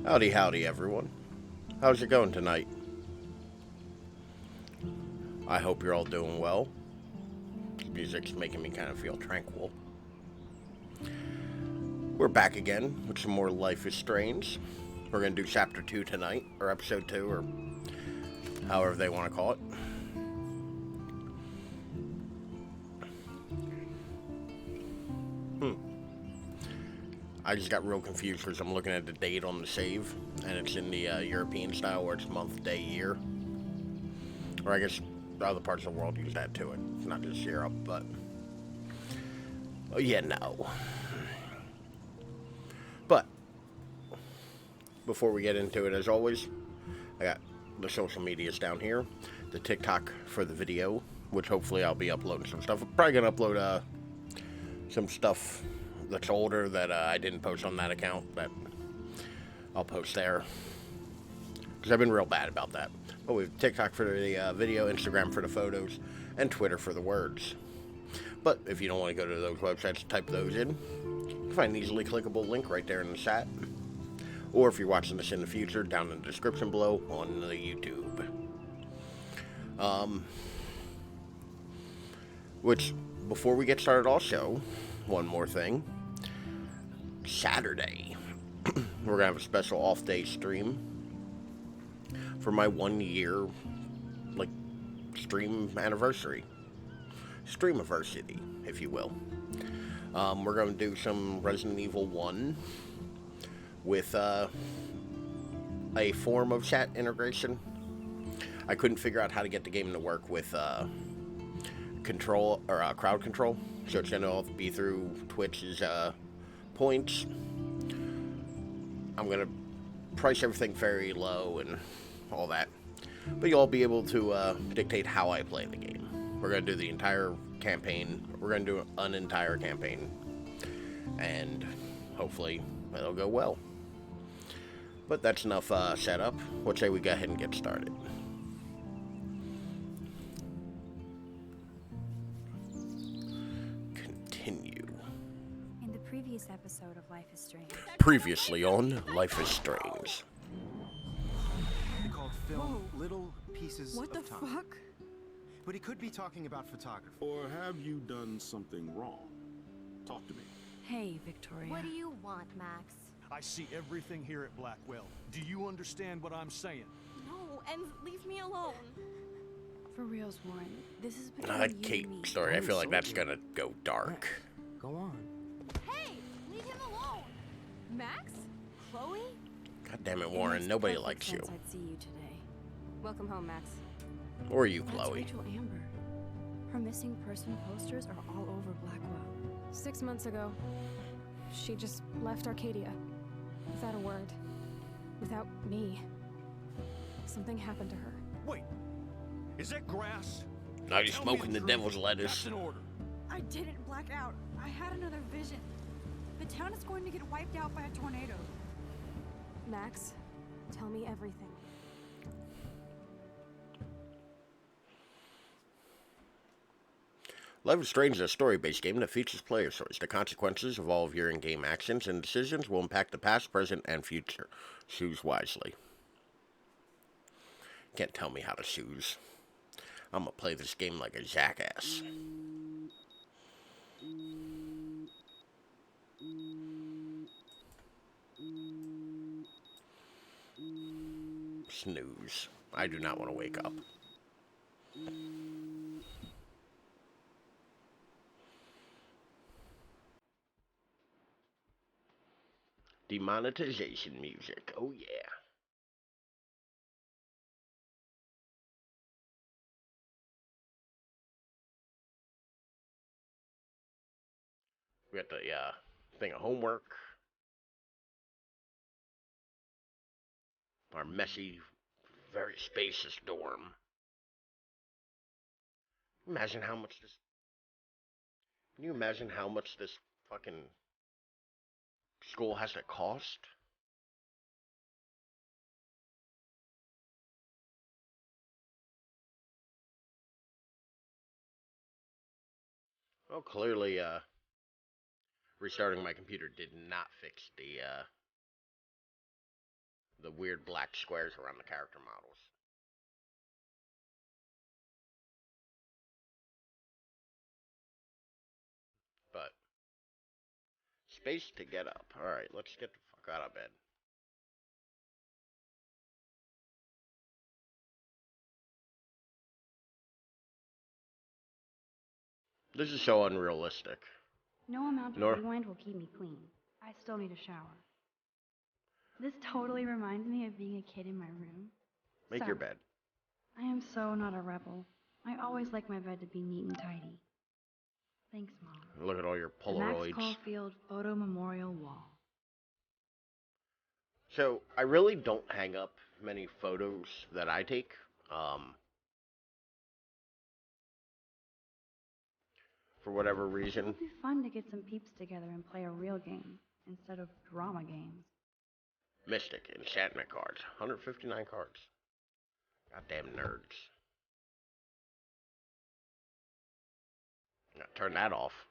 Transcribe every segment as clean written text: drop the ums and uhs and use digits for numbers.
Howdy, howdy, everyone. How's it going tonight? I hope you're all doing well. Music's making me kind of feel tranquil. We're back again with some more Life is Strange. We're going to do Chapter 2 tonight, or Episode 2, or however they want to call it. I just got real confused because I'm looking at the date on the save, and it's in the European style where it's month, day, year. Or I guess other parts of the world use that too. It's not just Europe, but... Oh, yeah, no. But, before we get into it, as always, I got the social medias down here. The TikTok for the video, which hopefully I'll be uploading some stuff. I'm probably going to upload some stuff that's older that I didn't post on that account that I'll post there. Because I've been real bad about that. But we have TikTok for the video, Instagram for the photos, and Twitter for the words. But if you don't want to go to those websites, type those in. You can find an easily clickable link right there in the chat. Or if you're watching this in the future, down in the description below on the YouTube. Which, before we get started also, one more thing. Saturday, we're going to have a special off-day stream for my 1 year, stream anniversary. Streamiversity, if you will. We're going to do some Resident Evil 1 with a form of chat integration. I couldn't figure out how to get the game to work with control or crowd control, so it's going to be through Twitch's points. I'm going to price everything very low and all that, but you'll all be able to dictate how I play the game. We're going to do the entire campaign. We're going to do an entire campaign, and hopefully it'll go well. But that's enough setup. What say we go ahead and get started? Continue. In the previous episode of Life is Strange. Previously on Life is Strange. They called film little pieces What the of time. fuck? But he could be talking about photography. Or have you done something wrong? Talk to me. Hey, Victoria. What do you want, Max? I see everything here at Blackwell. Do you understand what I'm saying? No, and leave me alone. For reals, Warren, this is between That you Kate and me. story, I feel like that's gonna go dark. Go on. Hey, leave him alone. Max? Chloe? God damn it, It Warren, makes nobody perfect likes you. sense I'd see you today. Welcome home, Max. Or you, That's Chloe. Rachel Amber. Her missing person posters are all over Blackwell. 6 months ago, she just left Arcadia. Without a word. Without me. Something happened to her. Wait, is that grass? Now you're Tell me smoking the truth. devil's lettuce. That's an order. I didn't black out. I had another vision. The town is going to get wiped out by a tornado. Max, tell me everything. Life is Strange is a story-based game that features player stories. The consequences of all of your in-game actions and decisions will impact the past, present, and future. Choose wisely. Can't tell me how to choose. I'm gonna play this game like a jackass. Snooze. I do not want to wake up. Demonetization music. Oh, yeah. We got the thing of homework. Our messy, very spacious dorm. Imagine how much this... Can you imagine how much this fucking school has to cost? Well, clearly, restarting my computer did not fix the weird black squares around the character models. space to get up. Alright, let's get the fuck out of bed. This is so unrealistic. No amount of Nor- rewind will keep me clean. I still need a shower. This totally reminds me of being a kid in my room. Make your bed. I am so not a rebel. I always like my bed to be neat and tidy. Thanks, Mom. Look at all your The Max Polaroids. Caulfield Photo Memorial Wall. So, I really don't hang up many photos that I take. For whatever reason. It'd be fun to get some peeps together and play a real game instead of drama games. Mystic, enchantment cards. 159 cards. Goddamn nerds. Now, turn that off.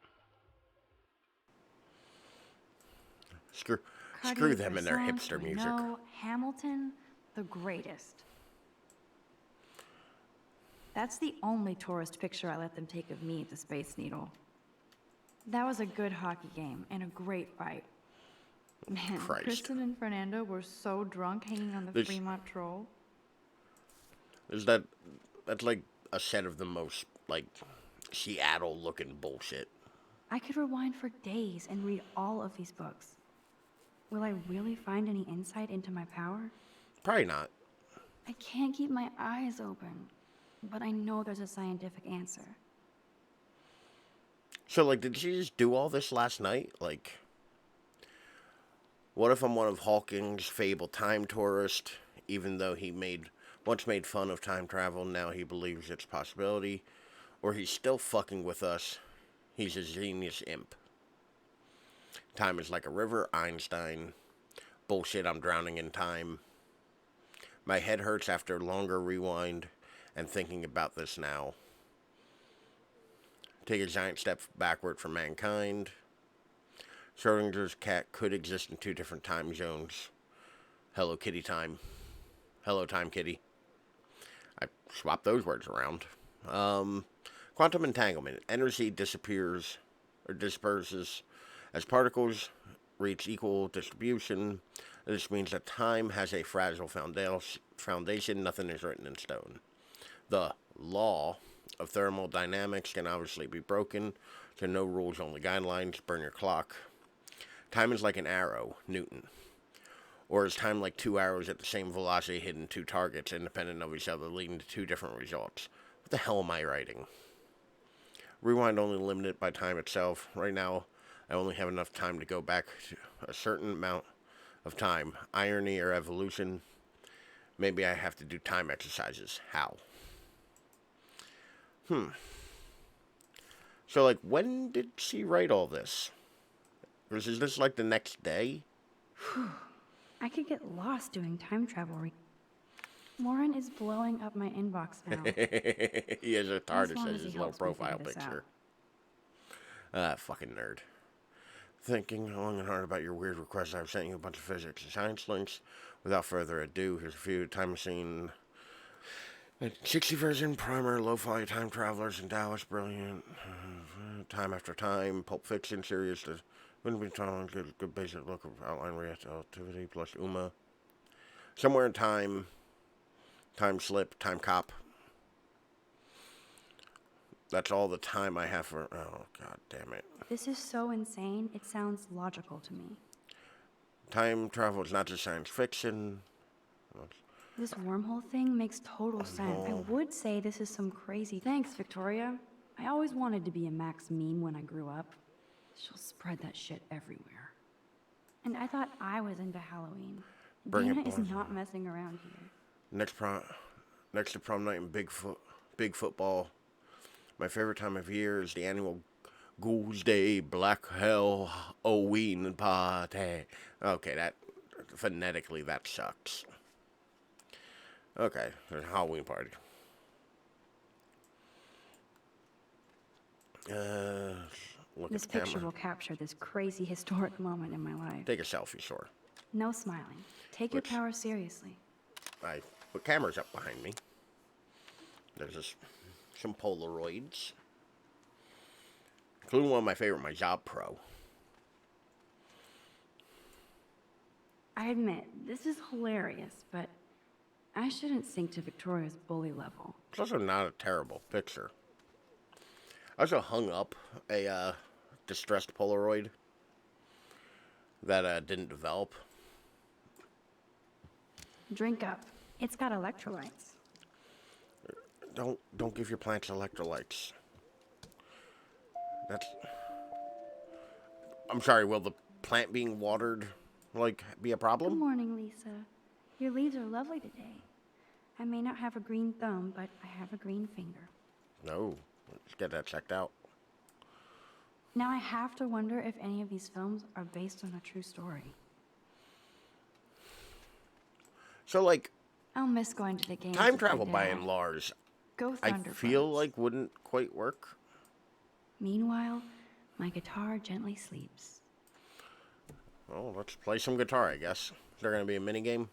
Screw them and their hipster music. No, Hamilton, the greatest. That's the only tourist picture I let them take of me at the Space Needle. That was a good hockey game and a great fight. Man, Christ. Kristen and Fernando were so drunk hanging on the There's- Fremont Troll. That's like a set of the most, like, Seattle-looking bullshit. I could rewind for days and read all of these books. Will I really find any insight into my power? Probably not. I can't keep my eyes open, but I know there's a scientific answer. So, like, did she just do all this last night? Like, what if I'm one of Hawking's fabled time tourists, even though he once made fun of time travel, now he believes it's a possibility, or he's still fucking with us, he's a genius imp. Time is like a river, Einstein. Bullshit, I'm drowning in time. My head hurts after a longer rewind and thinking about this now. Take a giant step backward for mankind. Schrodinger's cat could exist in two different time zones. Hello Kitty time. Hello Time Kitty. I swapped those words around. Quantum entanglement. Energy disappears or disperses as particles reach equal distribution. This means that time has a fragile foundation. Nothing is written in stone. The law of thermodynamics can obviously be broken. So no rules, only guidelines. Burn your clock. Time is like an arrow, Newton. Or is time like two arrows at the same velocity hitting two targets independent of each other, leading to two different results? What the hell am I writing? Rewind only limited by time itself. Right now, I only have enough time to go back to a certain amount of time. Irony or evolution. Maybe I have to do time exercises. How? So, like, when did she write all this? Or is this like the next day? I could get lost doing time travel. Warren is blowing up my inbox now. He has a As TARDIS long as as he his little helps me profile figure this picture. Fucking nerd. Thinking long and hard about your weird request, I've sent you a bunch of physics and science links. Without further ado, here's a few. Time Machine 60 version, primer, lo-fi, time travelers in Dallas, brilliant. Time After Time, Pulp Fiction series, the wouldn't be telling good basic look of outline relativity plus UMA. Somewhere in Time, Time Slip, Time Cop. That's all the time I have for. Oh, god damn it. This is so insane, it sounds logical to me. Time travel is not just science fiction. This wormhole thing makes total sense. I would say this is some crazy. Thanks, Victoria. I always wanted to be a Max meme when I grew up. She'll spread that shit everywhere. And I thought I was into Halloween. Bring it, Dana is boys. not messing around here. Next to prom night and big football. My favorite time of year is the annual Ghouls Day Black Halloween party. Okay, that phonetically that sucks. Okay, there's a Halloween party. Look This at the picture camera. will capture this crazy historic moment in my life. Take a selfie, sure. No smiling. Take your power seriously. I put cameras up behind me. There's some Polaroids. Including one of my favorite, my Job Pro. I admit, this is hilarious, but I shouldn't sink to Victoria's bully level. It's also not a terrible picture. I also hung up a distressed Polaroid that didn't develop. Drink up. It's got electrolytes. Don't give your plants electrolytes. That's... I'm sorry, will the plant being watered, like, be a Good problem? morning, Lisa. Your leaves are lovely today. I may not have a green thumb, but I have a green finger. No. Let's get that checked out. Now I have to wonder if any of these films are based on a true story. So, like, I'll miss going to the games. time with my travel by dad. and large, Go I Thunderbirds. feel like wouldn't quite work. Meanwhile, my guitar gently sleeps. Well, let's play some guitar, I guess. Is there going to be a minigame?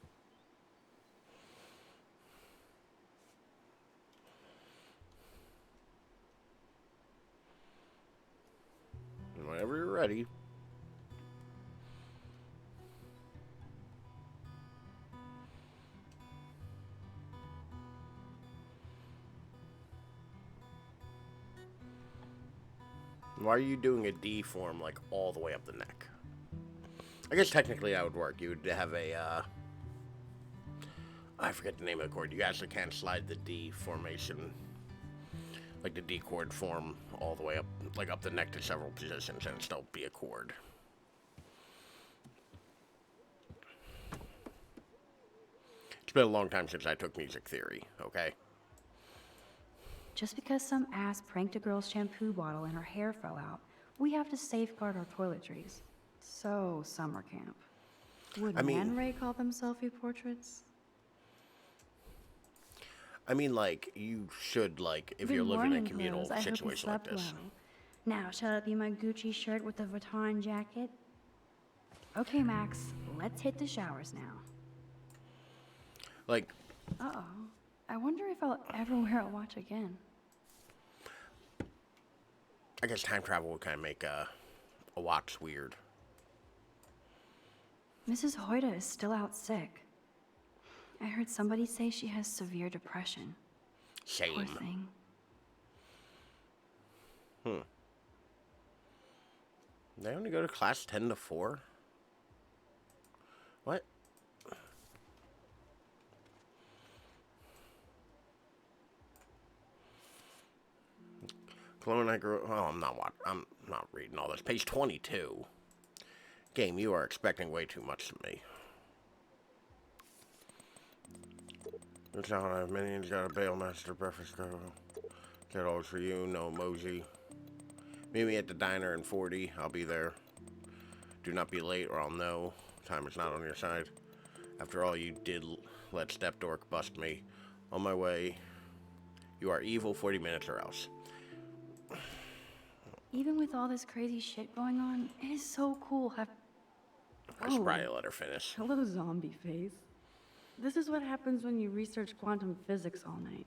Whenever you're ready. Why are you doing a D form, like, all the way up the neck? I guess technically that would work. You would have a, I forget the name of the chord. You actually can slide the D formation, like the D chord form, all the way up, like up the neck to several positions and still be a chord. It's been a long time since I took music theory, okay? Just because some ass pranked a girl's shampoo bottle and her hair fell out, we have to safeguard our toiletries. So, summer camp. Would I mean- Man Ray call them selfie portraits? I mean, like, you should, like, if Good you're living in a morning, communal Rose. I hope you situation like slept this. well. Now, shall it be my Gucci shirt with the Vuitton jacket? Okay, Max, let's hit the showers now. Like, Uh-oh. I wonder if I'll ever wear a watch again. I guess time travel would kind of make a watch weird. Mrs. Hoyta is still out sick. I heard somebody say she has severe depression. Poor Same. thing. They only go to class 10 to 4? What? Chloe and I grew up... Oh, I'm not reading all this. Page 22. Game, you are expecting way too much from me. It's not I have minions, got a bailmaster breakfast go. Get always for you, no emoji. Meet me at the diner in 40. I'll be there. Do not be late or I'll know. Time is not on your side. After all, you did let Step Dork bust me. On my way. You are evil, 40 minutes or else. Even with all this crazy shit going on, it is so cool have... I should probably let her finish. Hello, zombie face. This is what happens when you research quantum physics all night.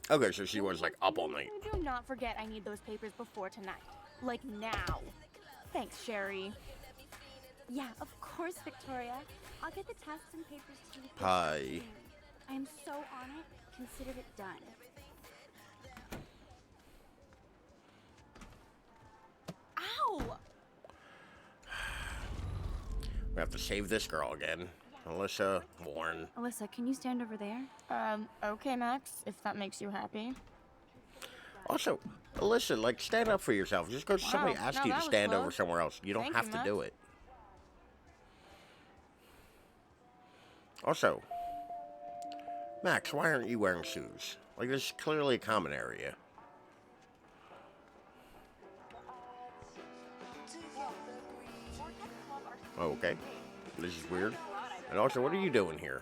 Okay, so she was like up all night. Do not forget I need those papers before tonight. Like now. Thanks, Sherry. Yeah, of course, Victoria. I'll get the tests and papers to you. Hi. I am so on it. Consider it done. Ow! We have to save this girl again. Alyssa, Warren. Alyssa, can you stand over there? Okay, Max, if that makes you happy. Also, Alyssa, like, stand up for yourself. Just because somebody Wow, asked now you to that was stand over close. somewhere else. You don't Thank have you, to Max. do it. Also, Max, why aren't you wearing shoes? Like, this is clearly a common area. Okay. This is weird. And also, what are you doing here?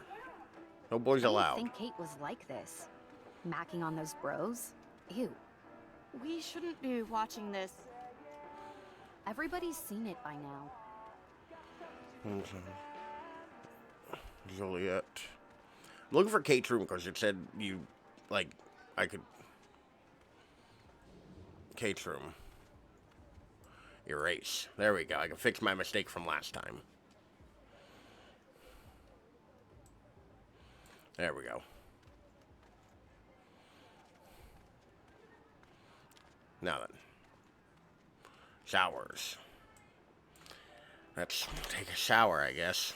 No boys I allowed. didn't think Kate was like this. Macking on those bros? Ew. We shouldn't be watching this. Everybody's seen it by now. Juliet. I'm looking for Kate's room because it said you, like, I could... Kate's room. Erase. There we go. I can fix my mistake from last time. There we go. Now then. Showers. Let's take a shower, I guess.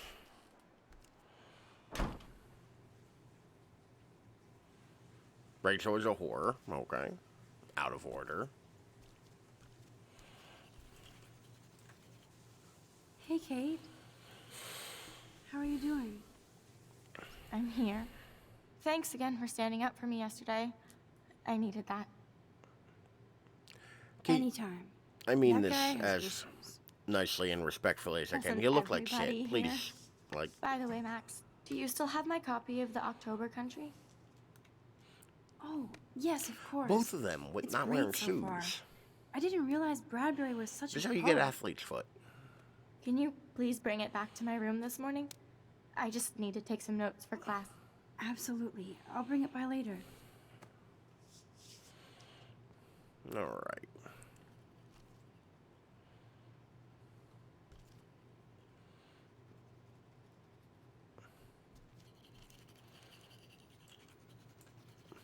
Rachel is a whore. Okay. Out of order. Hey, Kate. How are you doing? I'm here. Thanks again for standing up for me yesterday. I needed that. Kate, Anytime. I mean That this guy has as issues. nicely and respectfully as I can. Doesn't You look like everybody shit. Please. here? Like, By the way, Max, do you still have my copy of the October Country? Oh, yes, of course. both of them with It's not great wearing so shoes. far. I didn't realize Bradbury was such This is a how you poet. get athlete's foot. Can you please bring it back to my room this morning? I just need to take some notes for class. Absolutely. I'll bring it by later. Alright.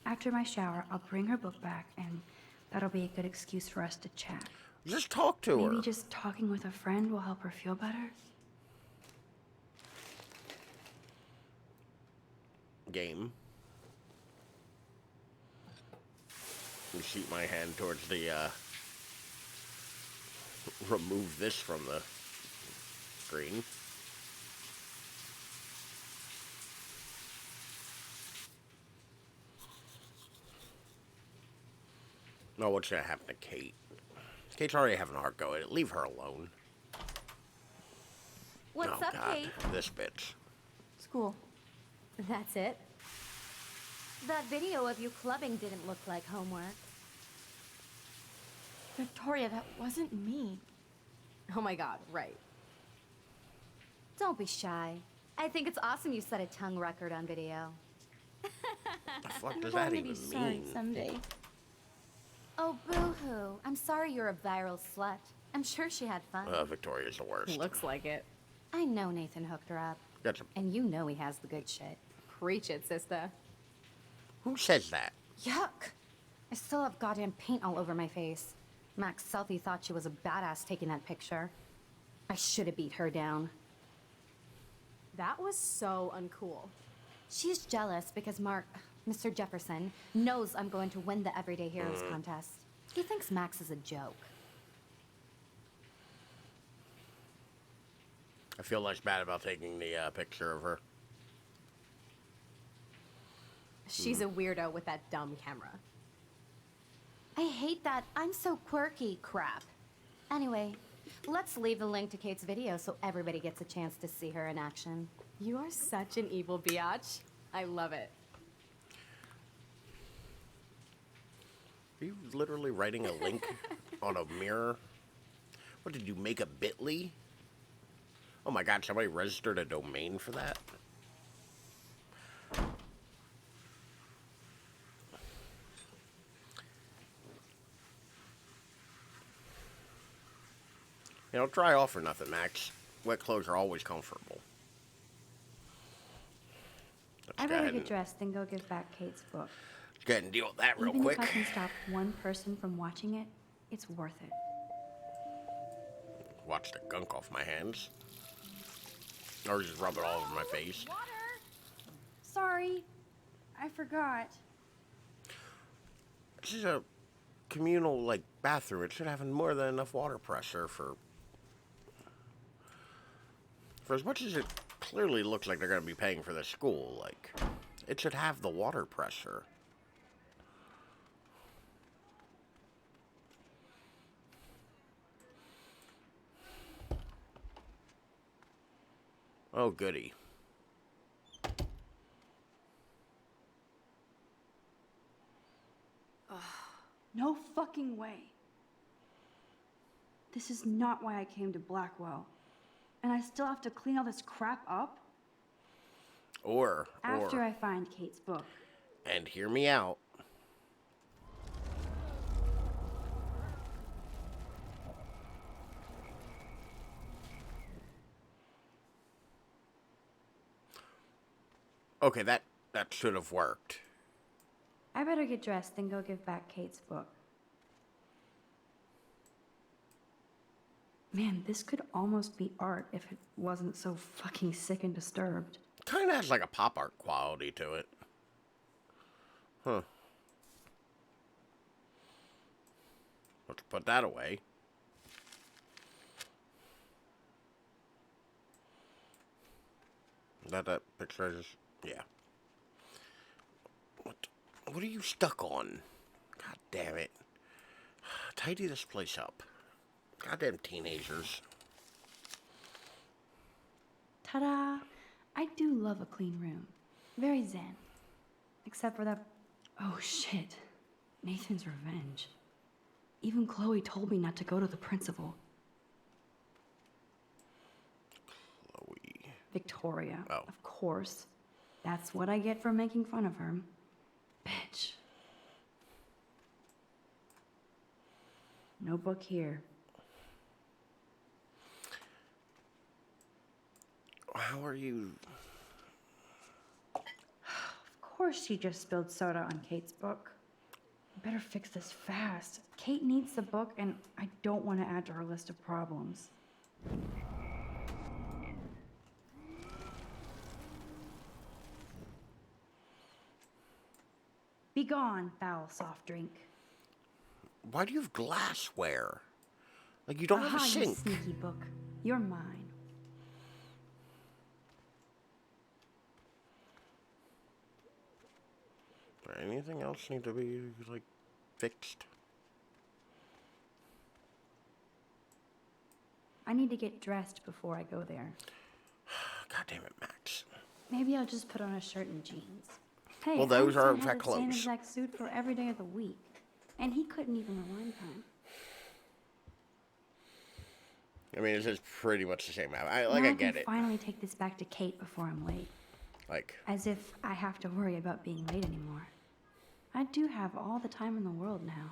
After my shower, I'll bring her book back, and that'll be a good excuse for us to chat. Just talk to her. Maybe just talking with a friend will help her feel better. Game. Let me shoot my hand towards the, remove this from the screen. Oh, what's gonna happen to Kate? Kate's already having a hard go at it. Leave her alone. What's Oh, up, God. Kate? This bitch. School. That's it? That video of you clubbing didn't look like homework. Victoria, that wasn't me. Oh my god, right. Don't be shy. I think it's awesome you set a tongue record on video. The fuck I'm does going that to even be sorry mean? someday. Oh, boo-hoo. I'm sorry you're a viral slut. I'm sure she had fun. Victoria's the worst. Looks like it. I know Nathan hooked her up. Gotcha. And you know he has the good shit. Preach it, sister. Who says that? Yuck! I still have goddamn paint all over my face. Max Selfie thought she was a badass taking that picture. I should have beat her down. That was so uncool. She's jealous because Mr. Jefferson, knows I'm going to win the Everyday Heroes contest. He thinks Max is a joke. I feel less bad about taking the picture of her. She's a weirdo with that dumb camera. I hate that I'm so quirky crap. Anyway, let's leave the link to Kate's video so everybody gets a chance to see her in action. You are such an evil biatch. I love it. Are you literally writing a link on a mirror? What, did you make a bit.ly? Oh my god, somebody registered a domain for that? You know, dry off or nothing, Max. Wet clothes are always comfortable. Let's I go better ahead get and, dressed and go give back Kate's book. let's go ahead and deal with that real Even quick. if I can stop one person from watching it, it's worth it. Watch the gunk off my hands. Or just rub it all over my face. Sorry, I forgot. This is a communal, like, bathroom. It should have more than enough water pressure for as much as it clearly looks like they're going to be paying for the school. Like, it should have the water pressure. Oh, goody. No fucking way. This is not why I came to Blackwell. And I still have to clean all this crap up? After I find Kate's book. And hear me out. Okay, that that should have worked. I better get dressed and go give back Kate's book. Man, this could almost be art if it wasn't so fucking sick and disturbed. Kind of has like a pop art quality to it. Huh. Let's put that away. That picture is, yeah. What are you stuck on? God damn it. Tidy this place up. Goddamn teenagers. Ta-da! I do love a clean room. Very zen. Except for that... Oh, shit. Nathan's revenge. Even Chloe told me not to go to the principal. Chloe. Victoria. Oh. Of course. That's what I get for making fun of her. Bitch. No book here. How are you? Of course she just spilled soda on Kate's book. Better fix this fast. Kate needs the book, and I don't want to add to her list of problems. Be gone, foul soft drink. Why do you have glassware? Like, you don't have a Aha, you sink. sneaky book. You're mine. Anything else need to be, like, fixed? I need to get dressed before I go there. God damn it, Max. Maybe I'll just put on a shirt and jeans. Hey, Well, those are, in Einstein fact, had the same clothes. exact suit for every day of the week, and he couldn't even rewind time. I mean, it's pretty much the same. Now I get can it. finally take this back to Kate before I'm late. Like, As if I have to worry about being late anymore. I do have all the time in the world now.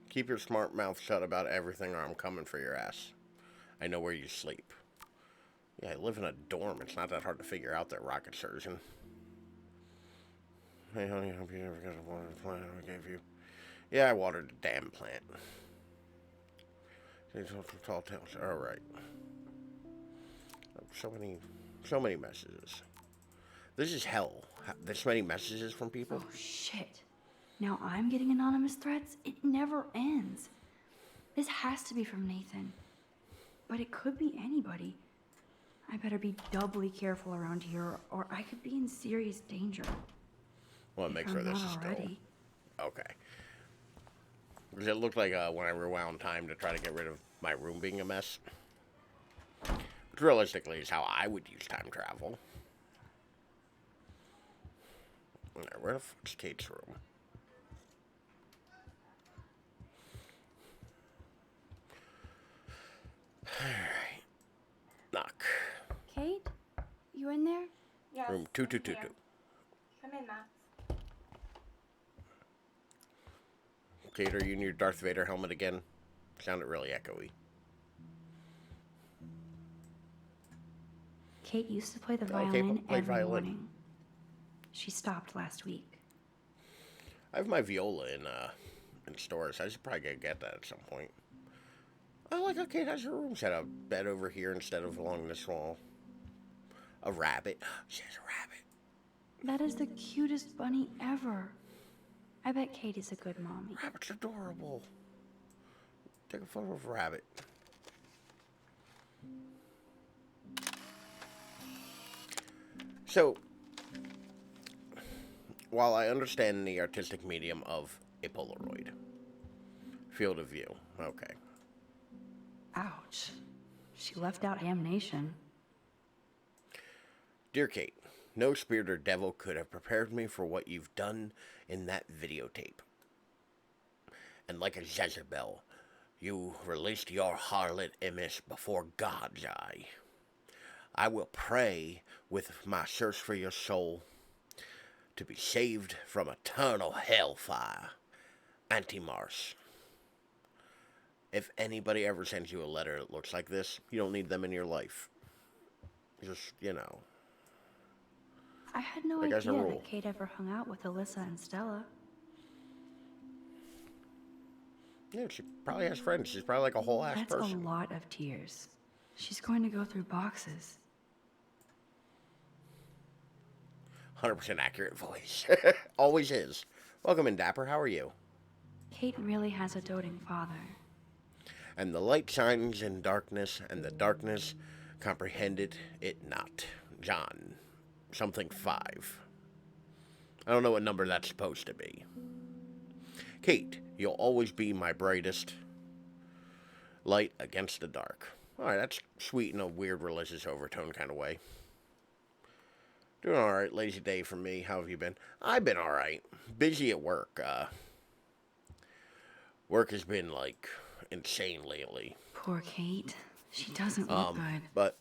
keep your smart mouth shut about everything or I'm coming for your ass. I know where you sleep. Yeah, I live in a dorm. It's not that hard to figure out that rocket surgeon. Hey, honey, I hope you never got to water the plant I gave you. Yeah, I watered the damn plant. Tall tales. All right. So many messages. This is hell. This many messages from people. Oh, shit. Now I'm getting anonymous threats? It never ends. This has to be from Nathan. But it could be anybody. I better be doubly careful around here, or I could be in serious danger. Well, make sure this is still... already. Okay. Because it looked like when I rewound time to try to get rid of my room being a mess. Which realistically is how I would use time travel. Alright, where the fuck's Kate's room? Alright. Knock. Kate? You in there? Yes. Room 2222. Come in, Max. Kate, are you in your Darth Vader helmet again? Sounded really echoey. Kate used to play the Okay, violin play every violin. morning. She stopped last week. I have my viola in stores. I should probably get that at some point. I like how Kate has her room set up. Bed over here instead of along this wall. A rabbit. She has a rabbit. That is the cutest bunny ever. I bet Kate is a good mommy. Rabbit's adorable. Take a photo of a rabbit. So, while I understand the artistic medium of a Polaroid, field of view, okay. Ouch. She left out Damnation. Dear Kate, no spirit or devil could have prepared me for what you've done in that videotape. And like a Jezebel, you released your harlot image before God's eye. I will pray with my search for your soul to be saved from eternal hellfire. Anti-Mars. If anybody ever sends you a letter that looks like this, you don't need them in your life. Just, you know. I had no Like, as a idea rule. that Kate ever hung out with Alyssa and Stella. Yeah, she probably has friends. She's probably like a whole ass That's person. a lot of tears. She's going to go through boxes. 100% accurate voice. Always is. Welcome in, Dapper. How are you? Kate really has a doting father. And the light shines in darkness, and the darkness comprehended it not. John. Something 5. I don't know what number that's supposed to be. Kate, you'll always be my brightest light against the dark. Alright, that's sweet in a weird religious overtone kind of way. Doing alright. Lazy day for me. How have you been? I've been alright. Busy at work. Work has been, like, insane lately. Poor Kate. She doesn't look good. But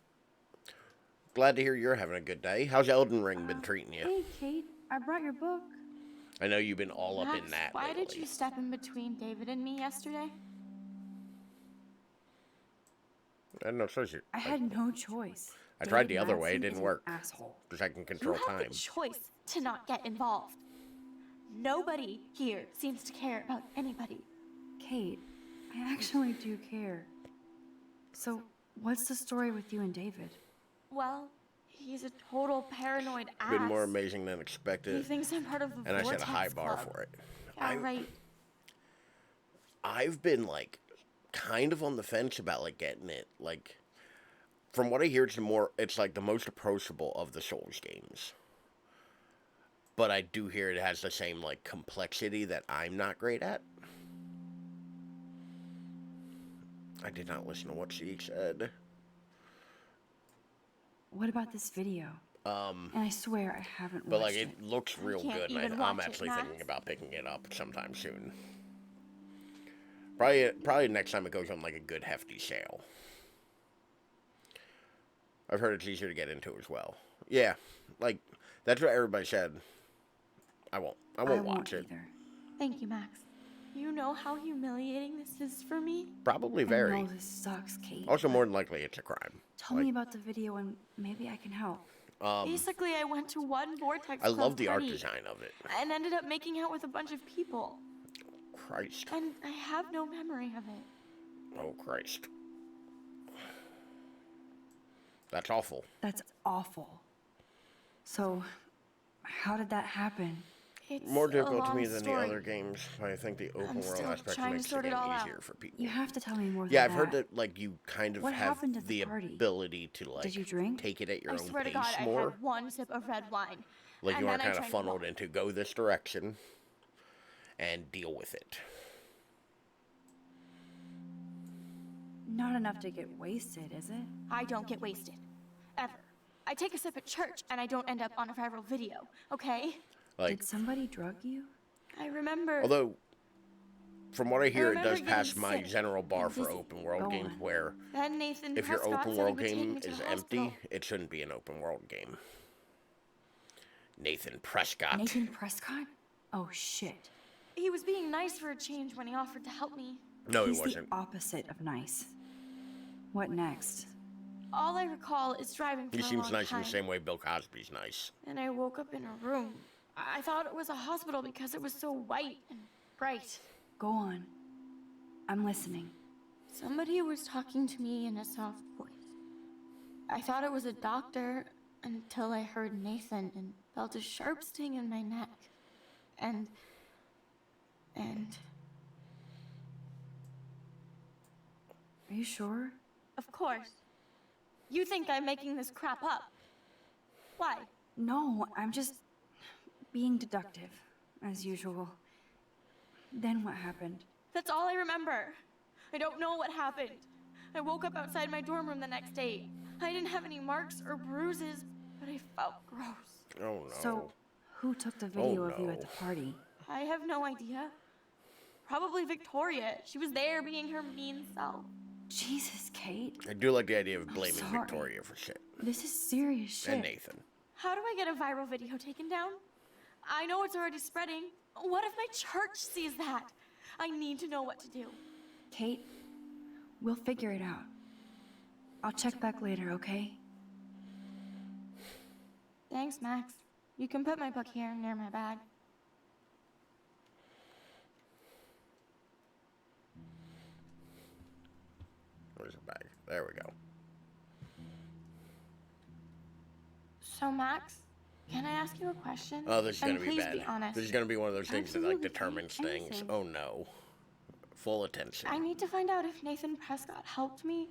glad to hear you're having a good day. How's Elden Ring been treating you? Hey, Kate. I brought your book. I know you've been all up in Max, that why lately. did you step in between David and me yesterday? I had no choice. I had no choice. I tried David the other way. It Madsen didn't is an work. Asshole. Because I can You control have time. the choice to not get involved. Nobody here seems to care about anybody. Kate, I actually do care. So, what's the story with you and David? Well, he's a total paranoid ass. Been more amazing than He expected. thinks I'm part of the And I set Vortex a high bar Club. for it. Yeah, right. I've been, like, kind of on the fence about, like, getting it. Like, from what I hear, it's like the most approachable of the Souls games. But I do hear it has the same, like, complexity that I'm not great at. I did not listen to what she said. What about this video? And I swear I haven't But, watched like, it looks real can't good, even and I'm watch it, actually Max. thinking about picking it up sometime soon. Probably next time it goes on, like, a good hefty sale. I've heard it's easier to get into as well. Yeah, like, that's what everybody said. I won't watch it. either. Thank you, Max. You know how humiliating this is for me? Probably I very. know this sucks, Kate. Also, more than likely, it's a crime. Tell me about the video and maybe I can help. Basically, I went to one Vortex I Club love the art party design of it. and ended up making out with a bunch of people. Christ. And I have no memory of it. Oh, Christ. That's awful. That's awful. So, how did that happen? It's More a difficult to long me than story. the other games. I think the open world still aspect trying to makes the sort it game all out. easier for people. You have to tell me more than Yeah, that. I've heard that, like, you kind of What have happened at the the party? ability to, like, Did you drink? take it at your I own swear to pace God, I more. had one sip of red wine. Like, and you are then I kind of drank funneled more. into go this direction and deal with it. Not enough to get wasted, is it? I don't get wasted. Ever. I take a sip at church and I don't end up on a viral video, okay? Like, Did somebody drug you? I remember. although, from what I hear, it remember does pass getting my sick general bar and for dizzy. open world Go games on. where Then Nathan if your Prescott open said he world would take game me to is the empty, hospital. it shouldn't be an open world game. Nathan Prescott. Nathan Prescott? Oh shit. He was being nice for a change when he offered to help me. No, He's he wasn't. the opposite of nice. What next? All I recall is driving for He a seems long nice time, in the same way Bill Cosby's nice. and I woke up in a room. I thought it was a hospital because it was so white and bright. Go on. I'm listening. Somebody was talking to me in a soft voice. I thought it was a doctor until I heard Nathan and felt a sharp sting in my neck. And... Are you sure? Of course. You think I'm making this crap up. Why? No, I'm just being deductive, as usual. Then what happened? That's all I remember. I don't know what happened. I woke up outside my dorm room the next day. I didn't have any marks or bruises, but I felt gross. Oh no. So, who took the video of you at no. the party? I have no idea. Probably Victoria. She was there being her mean self. Jesus, Kate. I do like the idea of blaming sorry. Victoria for shit. This is serious shit. And Nathan. How do I get a viral video taken down? I know it's already spreading. What if my church sees that? I need to know what to do. Kate, we'll figure it out. I'll check back later, okay? Thanks, Max. You can put my book here near my bag. Where's the bag? There we go. So, Max, can I ask you a question? Oh, this is And gonna be please bad. be honest. This is gonna be one of those things that like Absolutely determines things. anything. Oh no. Full attention. I need to find out if Nathan Prescott helped me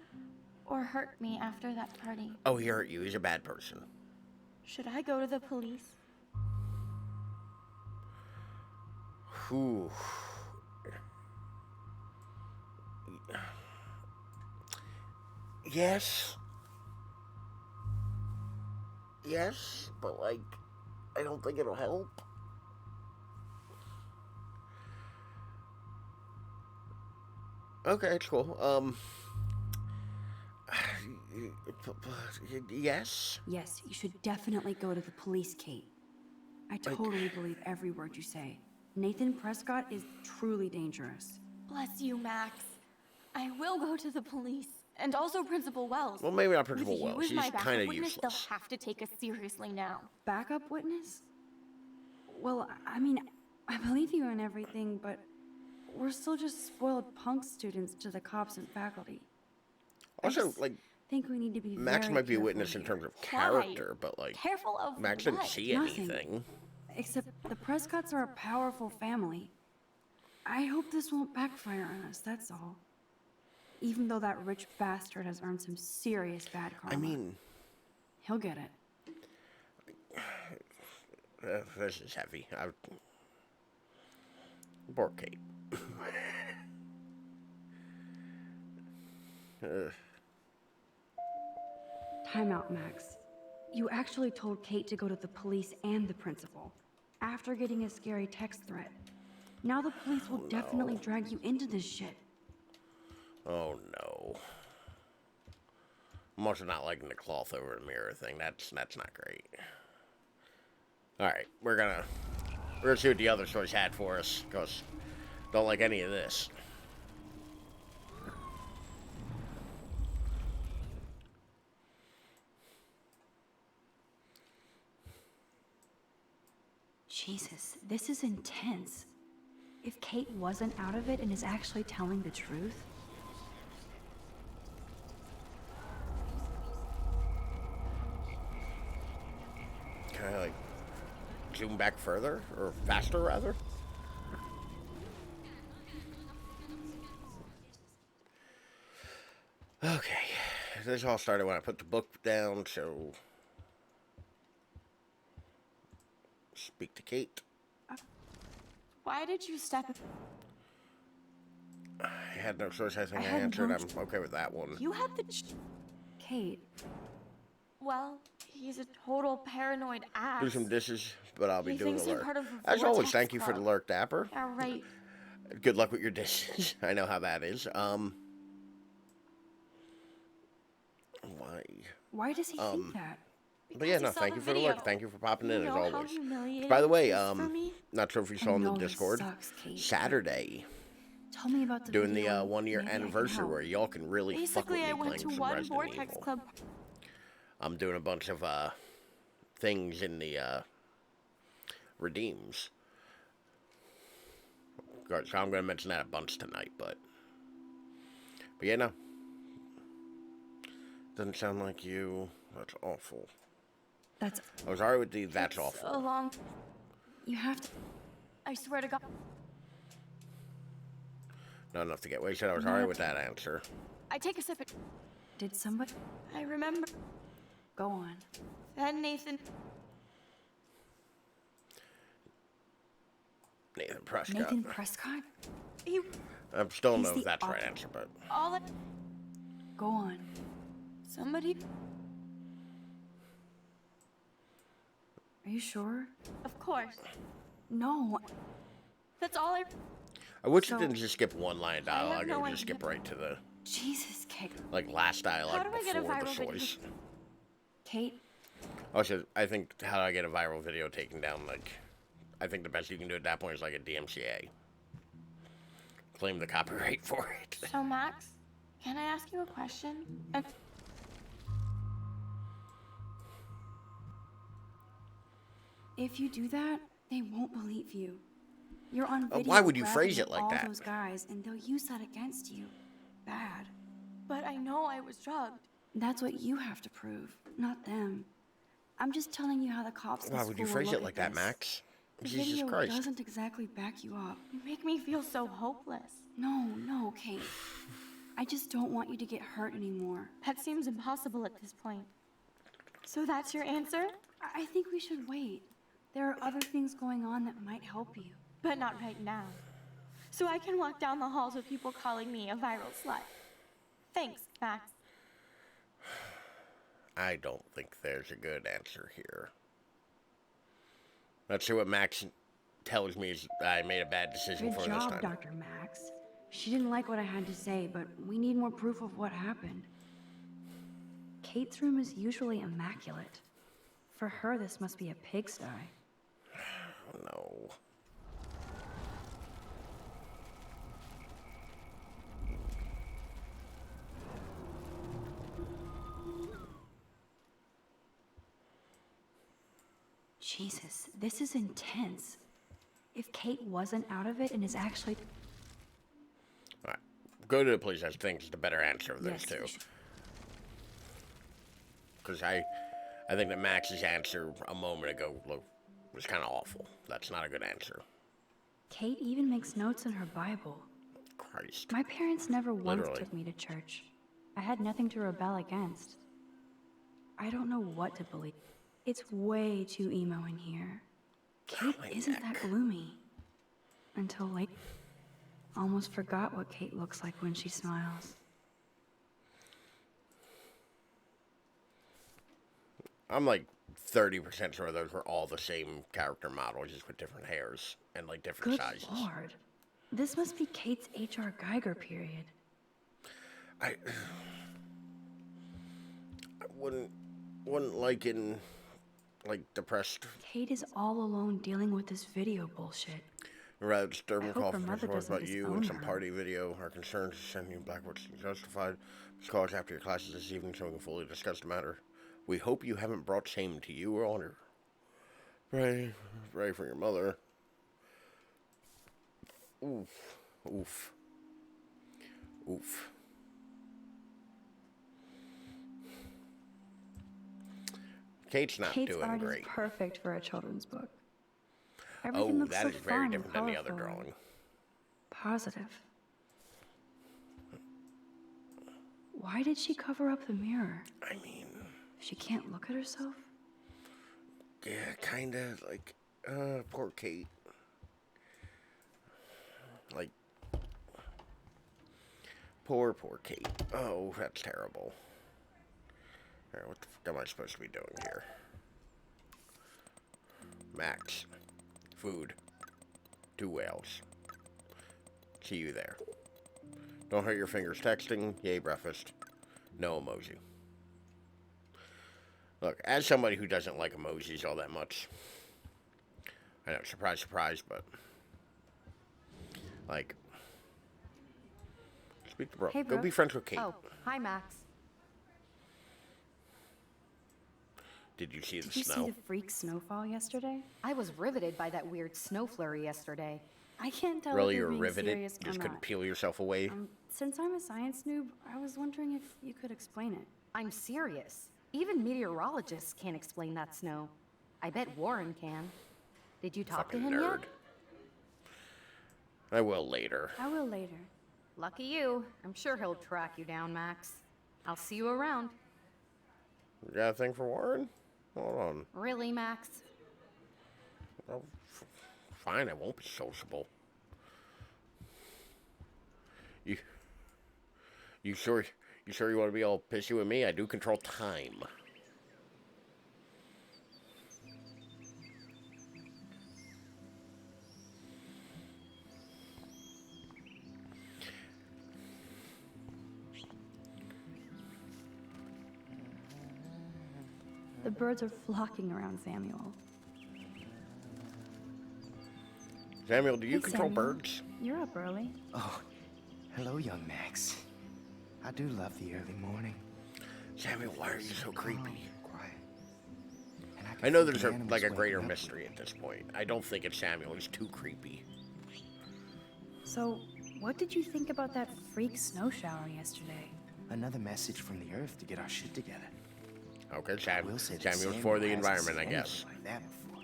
or hurt me after that party. Oh, he hurt you. He's a bad person. Should I go to the police? Whew. Yes. Yes, but like, I don't think it'll help. Okay, it's cool. Yes. Yes, you should definitely go to the police, Kate. I totally believe every word you say. Nathan Prescott is truly dangerous. Bless you, Max. I will go to the police. And also Principal Wells. Well, maybe not Principal With Wells. you as He's my backup kind of witness, useless. They'll have to take us seriously now. Backup witness? Well, I mean, I believe you in everything, but we're still just spoiled punk students to the cops and faculty. Also, just like, think we need to be Max very might be a careful witness in here. terms of Why? character, but like, Careful of Max didn't what? see Nothing. anything. Except the Prescotts are a powerful family. I hope this won't backfire on us, that's all. Even though that rich bastard has earned some serious bad karma. I mean, he'll get it. this is heavy. Poor Kate. Time out, Max. You actually told Kate to go to the police and the principal after getting a scary text threat. Now the police will definitely drag you into this shit. Oh no. I'm also not liking the cloth over the mirror thing. That's not great. Alright, we're gonna see what the other choice had for us, because don't like any of this. Jesus, this is intense. If Kate wasn't out of it and is actually telling the truth. Can I like zoom back further or faster rather? Okay, this all started when I put the book down, so speak to Kate. Why did you step... I had no choice. I think I had answered. no I'm okay with that one. You had the... Kate, Well, he's a total paranoid ass. Do some dishes, but I'll be He doing thinks the you're lurk. part of the As always, Vortex thank you for the Club. lurk, Dapper. Yeah, right. Good luck with your dishes. I know how that is. why does he think that? But yeah, Because no, he saw thank the you for the video. lurk. Thank you for popping in You as know how always. humiliating By the way, it is for me? not sure if you I saw in the know this Discord, sucks, Kate. Saturday, Tell me about the doing video. the 1 year Maybe I can anniversary help. where y'all can really fuck with Basically, me I went playing to some one Resident Vortex Evil. Club. I'm doing a bunch of things in the redeems. Good, so I'm going to mention that a bunch tonight, but yeah, no. Doesn't sound like you. That's awful. That's... I was alright with the that's So awful. long. You have to... I swear to God. Not enough to get wasted. I was alright with that answer. I take a sip of... Did somebody... I remember. Go on. Then Nathan... Nathan Prescott. Nathan Prescott? He... I still don't He's know if the that's the right author. answer, but All that... Go on. Somebody... Are you sure? Of course. No. That's all I... I wish So- it didn't just skip one line of I have dialogue. no It would just idea. skip right to the Jesus, Kate. last dialogue How do I get a before the viral video? choice. Kate? Also, I think how do I get a viral video taken down? Like, I think the best you can do at that point is like a DMCA. Claim the copyright for it. So, Max, can I ask you a question? If you do that, they won't believe you. You're on video. Why would you rather phrase than it like all that? those guys, and they'll use that against you. Bad. But I know I was drugged. That's what you have to prove, not them. I'm just telling you how the cops. Why would you phrase it like that, Max? The Jesus video Christ. doesn't exactly back you up. You make me feel so hopeless. No, Kate. I just don't want you to get hurt anymore. That seems impossible at this point. So that's your answer? I think we should wait. There are other things going on that might help you. But not right now. So I can walk down the halls with people calling me a viral slut. Thanks, Max. I don't think there's a good answer here. Not sure what Max tells me is I made a bad decision Good for this job, time. Dr. Max. She didn't like what I had to say, but we need more proof of what happened. Kate's room is usually immaculate. For her, this must be a pigsty. No. Jesus, this is intense. If Kate wasn't out of it and is actually... Alright. Go to the police, I think is the better answer of those Yes, two. we should. Because I think that Max's answer a moment ago was kind of awful. That's not a good answer. Kate even makes notes in her Bible. Christ. My parents never once Literally. took me to church. I had nothing to rebel against. I don't know what to believe. It's way too emo in here. Kate my isn't neck. that gloomy. Until late. Almost forgot what Kate looks like when she smiles. I'm like 30% sure those were all the same character model, just with different hairs and like different Good sizes. Lord. This must be Kate's H.R. Geiger period. I wouldn't like in like depressed. Kate is all alone dealing with this video bullshit. Rather disturbing I hope call her from mother principals doesn't about you disown and some her. party video. Our concerns is sending you back what's justified. This call is after your classes this evening so we can fully discuss the matter. We hope you haven't brought shame to you or honor. Pray for your mother. Oof. Oof. Oof. Kate's not Kate's doing art great. is perfect for a children's book. Everything Oh, looks that so is very fun and different than the other colorful and drawing. Positive. Why did she cover up the mirror? I mean, She can't look at herself? yeah, kinda like, poor Kate. Like, poor Kate. Oh, that's terrible. Alright, what the fuck am I supposed to be doing here? Max. Food. 2 whales. See you there. Don't hurt your fingers texting. Yay, breakfast. No emoji. Look, as somebody who doesn't like emojis all that much, I know, surprise, surprise, but, like, speak to bro. Hey, Go bro. be friends with Kate. Oh, hi, Max. Did you see the Did you snow? see the freak snowfall yesterday? I was riveted by that weird snow flurry yesterday. I can't tell Really, if you're you're being riveted? serious You just or couldn't not. peel yourself away? Since I'm a science noob, I was wondering if you could explain it. I'm serious. Even meteorologists can't explain that snow. I bet Warren can. Did you talk Fucking to him nerd. yet? I will later. I will later. Lucky you. I'm sure he'll track you down, Max. I'll see you around. You got a thing for Warren? Hold on. Really, Max? Well, fine, I won't be sociable. You sure you want to be all pissy with me? I do control time. The birds are flocking around Samuel. Samuel, do you Hey, control Samuel. birds? You're up early. Oh, hello, young Max. I do love the early morning. Samuel, why are you so creepy? Quiet. And I I know think there's the like a animals greater waking up. mystery at this point. I don't think it's Samuel. He's too creepy. So, what did you think about that freak snow shower yesterday? Another message from the Earth to get our shit together. Okay, Will say that Samuel's Samuel for the hasn't environment, seen I guess. anything like that before.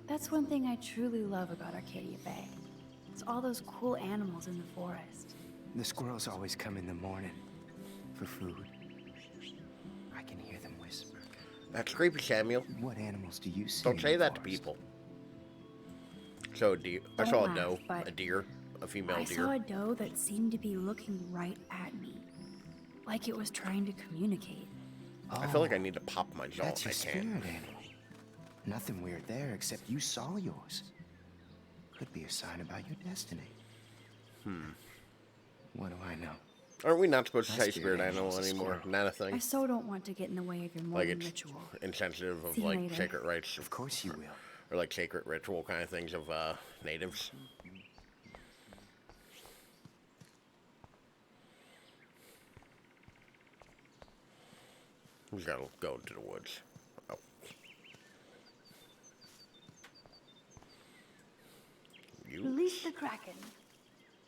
That's one thing I truly love about Arcadia Bay. It's all those cool animals in the forest. The squirrels always come in the morning for food. I can hear them whisper. That's creepy, Samuel. What animals do you see? Don't in say the that to forest? people. So a deer. I Don't saw a laugh, doe, but a deer, a female I deer. saw a doe that seemed to be looking right at me. Like it was trying to communicate. I feel like I need to pop my jaw That's your if I spirit can. animal. Nothing weird there, except you saw yours. Could be a sign about your destiny. What do I know? Aren't we not supposed to My say spirit spirit animal animal's a anymore? squirrel. Not a I thing. so don't want to get in the way of your Like morning it's ritual. insensitive of See you like later. sacred rites, Of course you will. or like sacred ritual kind of things of natives. Who's gotta go into the woods? Oh. You? Release the Kraken.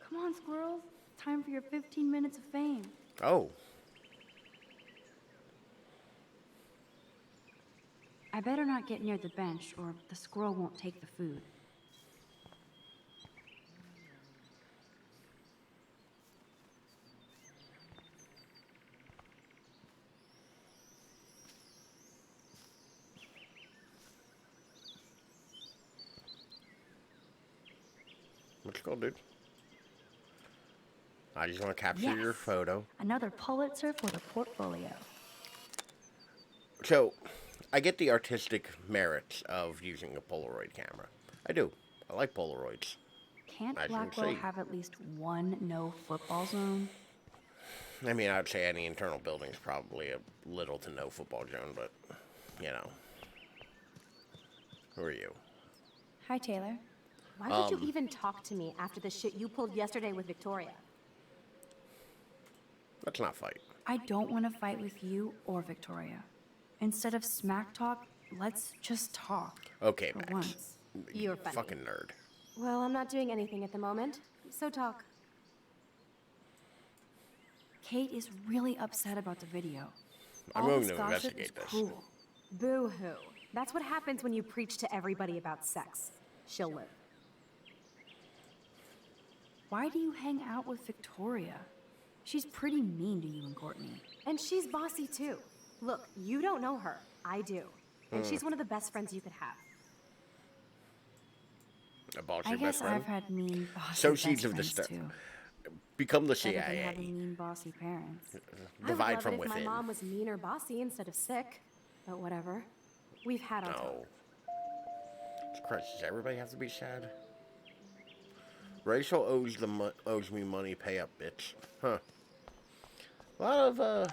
Come on, squirrels. Time for your 15 minutes of fame. Oh. I better not get near the bench, or the squirrel won't take the food. What's it called, dude? I just want to capture your Yes. photo. Another Pulitzer for the portfolio. So, I get the artistic merits of using a Polaroid camera. I do. I like Polaroids. Can't As you can Blackwell see. have at least one no football zone? I mean, I'd say any internal building is probably a little to no football zone, but, you know. Who are you? Hi, Taylor. Why would you even talk to me after the shit you pulled yesterday with Victoria? Let's not fight. I don't want to fight with you or Victoria. Instead of smack talk, let's just talk. Okay, For Max. once. You're funny. Fucking nerd. Well, I'm not doing anything at the moment, so talk. Kate is really upset about the video. I'm All going this to gossip investigate is this. cruel. Boo-hoo. That's what happens when you preach to everybody about sex. She'll live. Why do you hang out with Victoria? She's pretty mean to you and Courtney. And she's bossy too. Look, you don't know her. I do. And she's one of the best friends you could have. A bossy I best guess friend. I've had mean bossy Associates best of the friends step. too. Become the Better than CIA. having mean bossy parents. I would Divide love from it if within. my mom was mean or bossy instead of sick. But whatever. We've had our talk. No. Christ, does everybody have to be sad? Rachel owes me money. Pay up, bitch. Huh. A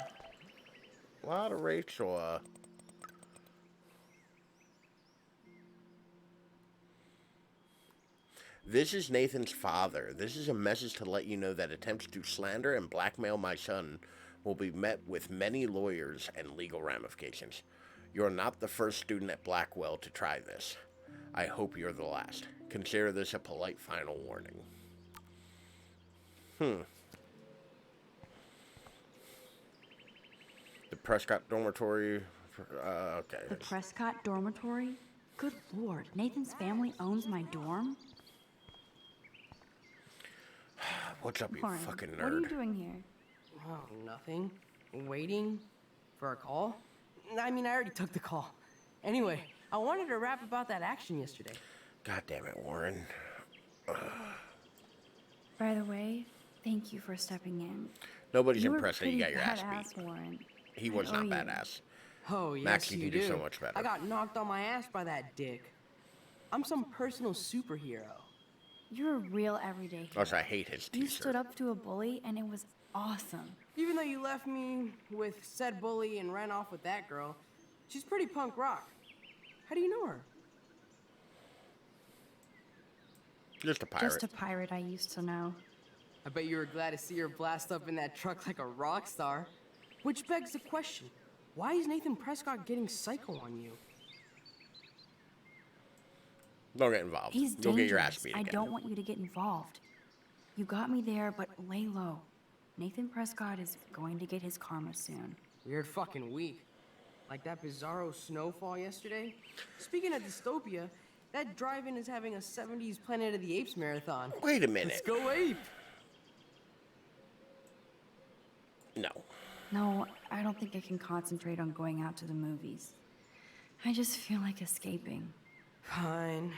lot of Rachel. This is Nathan's father. This is a message to let you know that attempts to slander and blackmail my son will be met with many lawyers and legal ramifications. You're not the first student at Blackwell to try this. I hope you're the last. Consider this a polite final warning. The Prescott dormitory. Okay. The Prescott dormitory? Good lord, Nathan's family owns my dorm? What's up, you Lauren, fucking what are you nerd? doing here? Oh, nothing. Waiting for a call? I mean, I already took the call. Anyway, I wanted to rap about that action yesterday. God damn it, Warren. By the way, thank you for stepping in. Nobody's You were impressed that you got pretty your ass badass, beat. Warren. He I was owe not you. badass. Oh, yes, Max, you you can do so much better. I got knocked on my ass by that dick. I'm some personal superhero. You're a real everyday hero. Also, I hate his You t-shirt. stood up to a bully, and it was awesome. Even though you left me with said bully and ran off with that girl, she's pretty punk rock. How do you know her? Just a pirate. Just a pirate I used to know. I bet you were glad to see her blast up in that truck like a rock star. Which begs the question, Why is Nathan Prescott getting psycho on you? Don't get involved. He's You'll get your ass dangerous. beat I again. don't want you to get involved. You got me there, but lay low. Nathan Prescott is going to get his karma soon. Weird fucking week. Like that bizarro snowfall yesterday. Speaking of dystopia, that drive-in is having a 70s Planet of the Apes marathon. Wait a minute. Let's go ape! No. No, I don't think I can concentrate on going out to the movies. I just feel like escaping. Fine.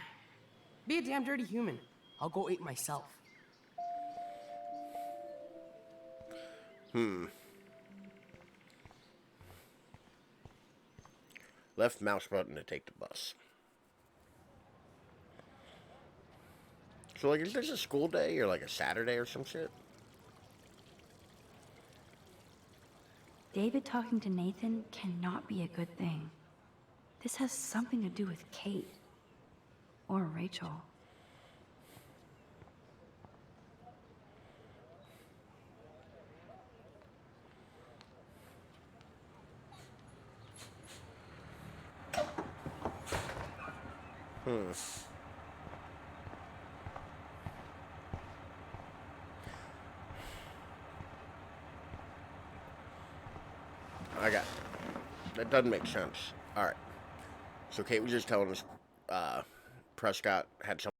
Be a damn dirty human. I'll go ape myself. Left mouse button to take the bus. So, like, is this a school day or, like, a Saturday or some shit? David talking to Nathan cannot be a good thing. This has something to do with Kate. Or Rachel. That doesn't make sense. Alright. So Kate was just telling us, Prescott had some.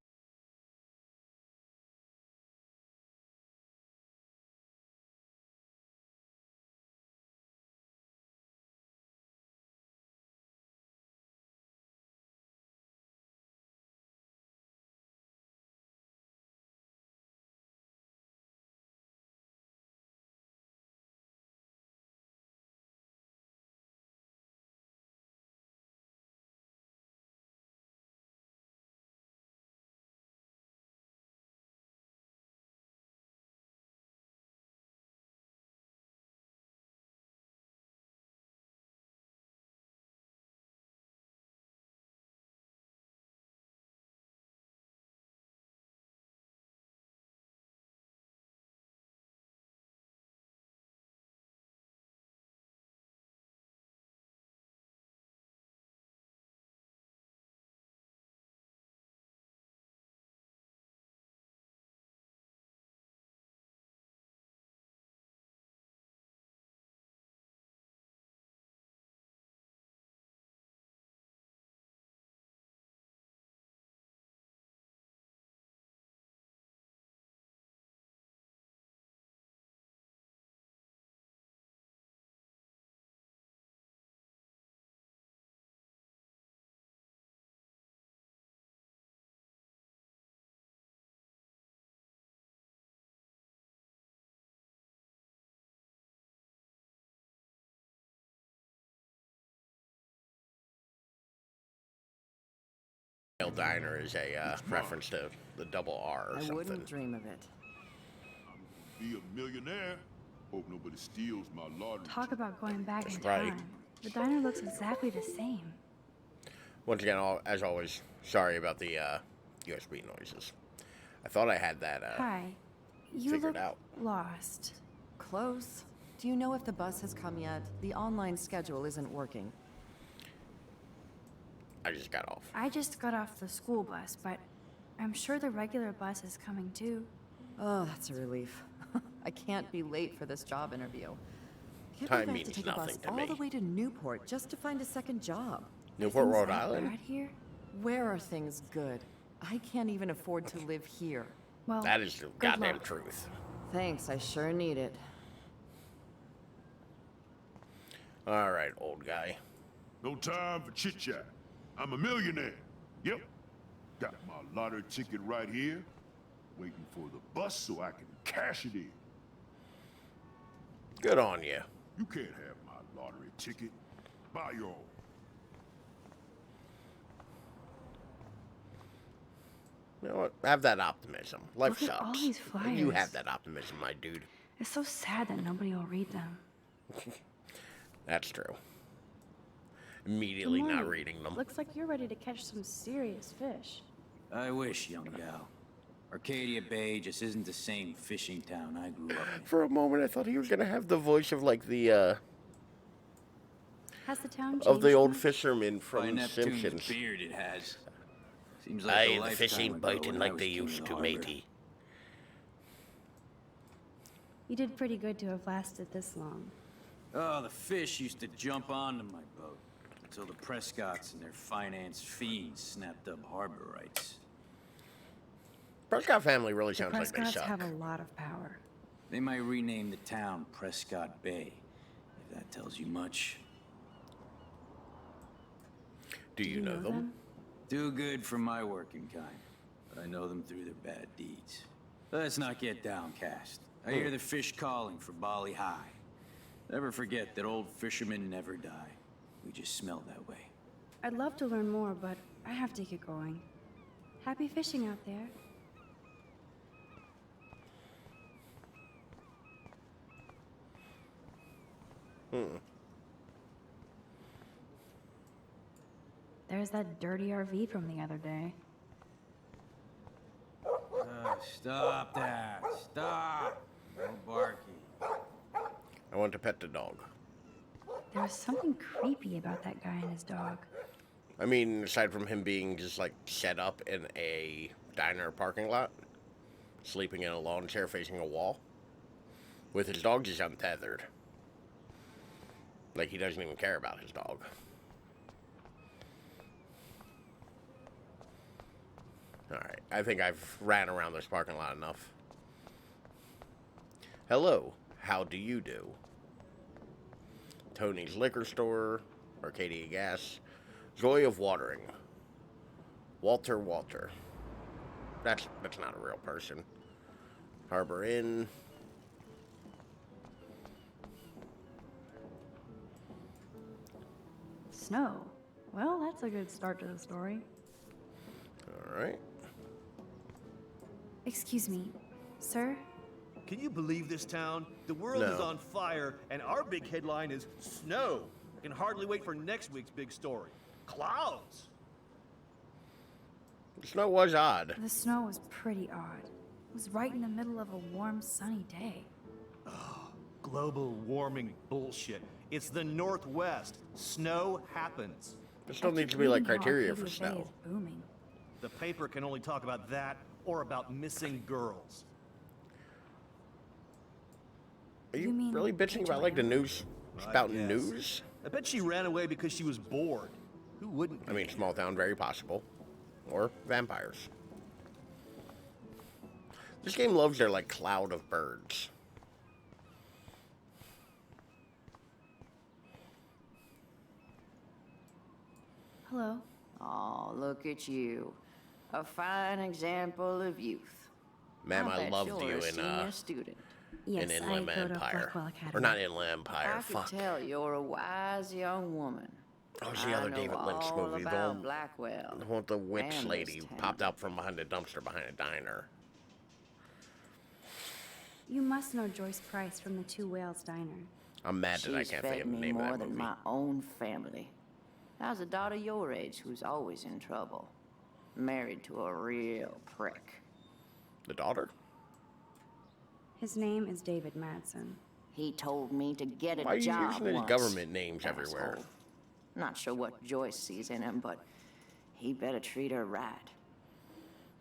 Diner is a reference to the double R or something. I wouldn't dream of it. Be a millionaire. Hope nobody steals my lottery. Talk about going back in Right. time. The diner looks exactly the same. Once again, as always, sorry about the USB noises. I thought I had that Hi. You figured look out. lost. Close. Do you know if the bus has come yet? The online schedule isn't working. I just got off. I just got off the school bus, but I'm sure the regular bus is coming too. Oh, that's a relief. I can't be late for this job interview. Can't Time believe I have means to take a bus nothing to all me. the way to Newport just to find a second job. Newport, Things Rhode that Island? bad here? Where are things good? I can't even afford to live here. Well, That is the good goddamn luck. truth. Thanks, I sure need it. Alright, old guy. No time for chit chat. I'm a millionaire. Yep. Got my lottery ticket right here. Waiting for the bus so I can cash it in. Good on you. You can't have my lottery ticket. Buy your own. You know what? Have that optimism. Life Look at all sucks. these You flyers. have that optimism, my dude. It's so sad that nobody will read them. That's true. Immediately Good not morning. reading them. Looks like you're ready to catch some serious fish. I wish, young gal. Arcadia Bay just isn't the same fishing town I grew up in. For a moment, I thought he was gonna have the voice of like the Has the town changed of the old much? fisherman By from Neptune's Simpsons. beard, it has. Seems like a Aye, the lifetime fish ain't ago biting when I like was they king of used the to, harbor. matey. You did pretty good to have lasted this long. Oh, the fish used to jump onto my boat until the Prescotts and their finance fiends snapped up harbor rights. Prescott family really The sounds like they Prescotts suck. have a lot of power. They might rename the town Prescott Bay, if that tells you much. Do you know them? Do good for my working kind, but I know them through their bad deeds. Let's not get downcast. I hear the fish calling for Bali High. Never forget that old fishermen never die. We just smell that way. I'd love to learn more, but I have to get going. Happy fishing out there. There's that dirty RV from the other day. Stop that! Stop! No barking. I want to pet the dog. There was something creepy about that guy and his dog. I mean, aside from him being just like set up in a diner parking lot, sleeping in a lawn chair facing a wall, with his dog just untethered. Like he doesn't even care about his dog. Alright, I think I've ran around this parking lot enough. Hello, how do you do? Tony's Liquor Store, Arcadia Gas, Joy of Watering, Walter. That's not a real person. Harbor Inn. Snow. Well, that's a good start to the story. Alright. Excuse me, sir? Can you believe this town? The world is No. on fire, and our big headline is snow. I can hardly wait for next week's big story. Clouds! The snow was odd. The snow was pretty odd. It was right in the middle of a warm, sunny day. Global warming bullshit. It's the Northwest. Snow happens. There still needs to be like Reading how criteria for Arcadia Bay snow. is booming. The paper can only talk about that or about missing girls. Are You you mean really bitching about like the news? I About guess. news? I bet she ran away because she was bored. Who wouldn't be? I mean, small town, very possible. Or vampires. This game loves their like cloud of birds. Hello. Oh, look at you. A fine example of youth. Ma'am, I bet loved you're you a in senior student. Yes, in I Inland go to Empire. Blackwell Academy. Or not Inland Empire, I could fuck. tell you're a wise young woman. Oh, it's the other I know David Lynch all movie. The about one, Blackwell. the one with the witch Family's lady town. popped out from behind a dumpster behind a diner. You must know Joyce Price from the Two Whales Diner. I'm mad that I She's can't fed think of the me name of more that than movie. my own family. How's a daughter your age who's always in trouble? Married to a real prick. The daughter? His name is David Madsen. He told me to get a Why are you job using his once, government names everywhere? asshole. Not sure what Joyce sees in him, but he better treat her right.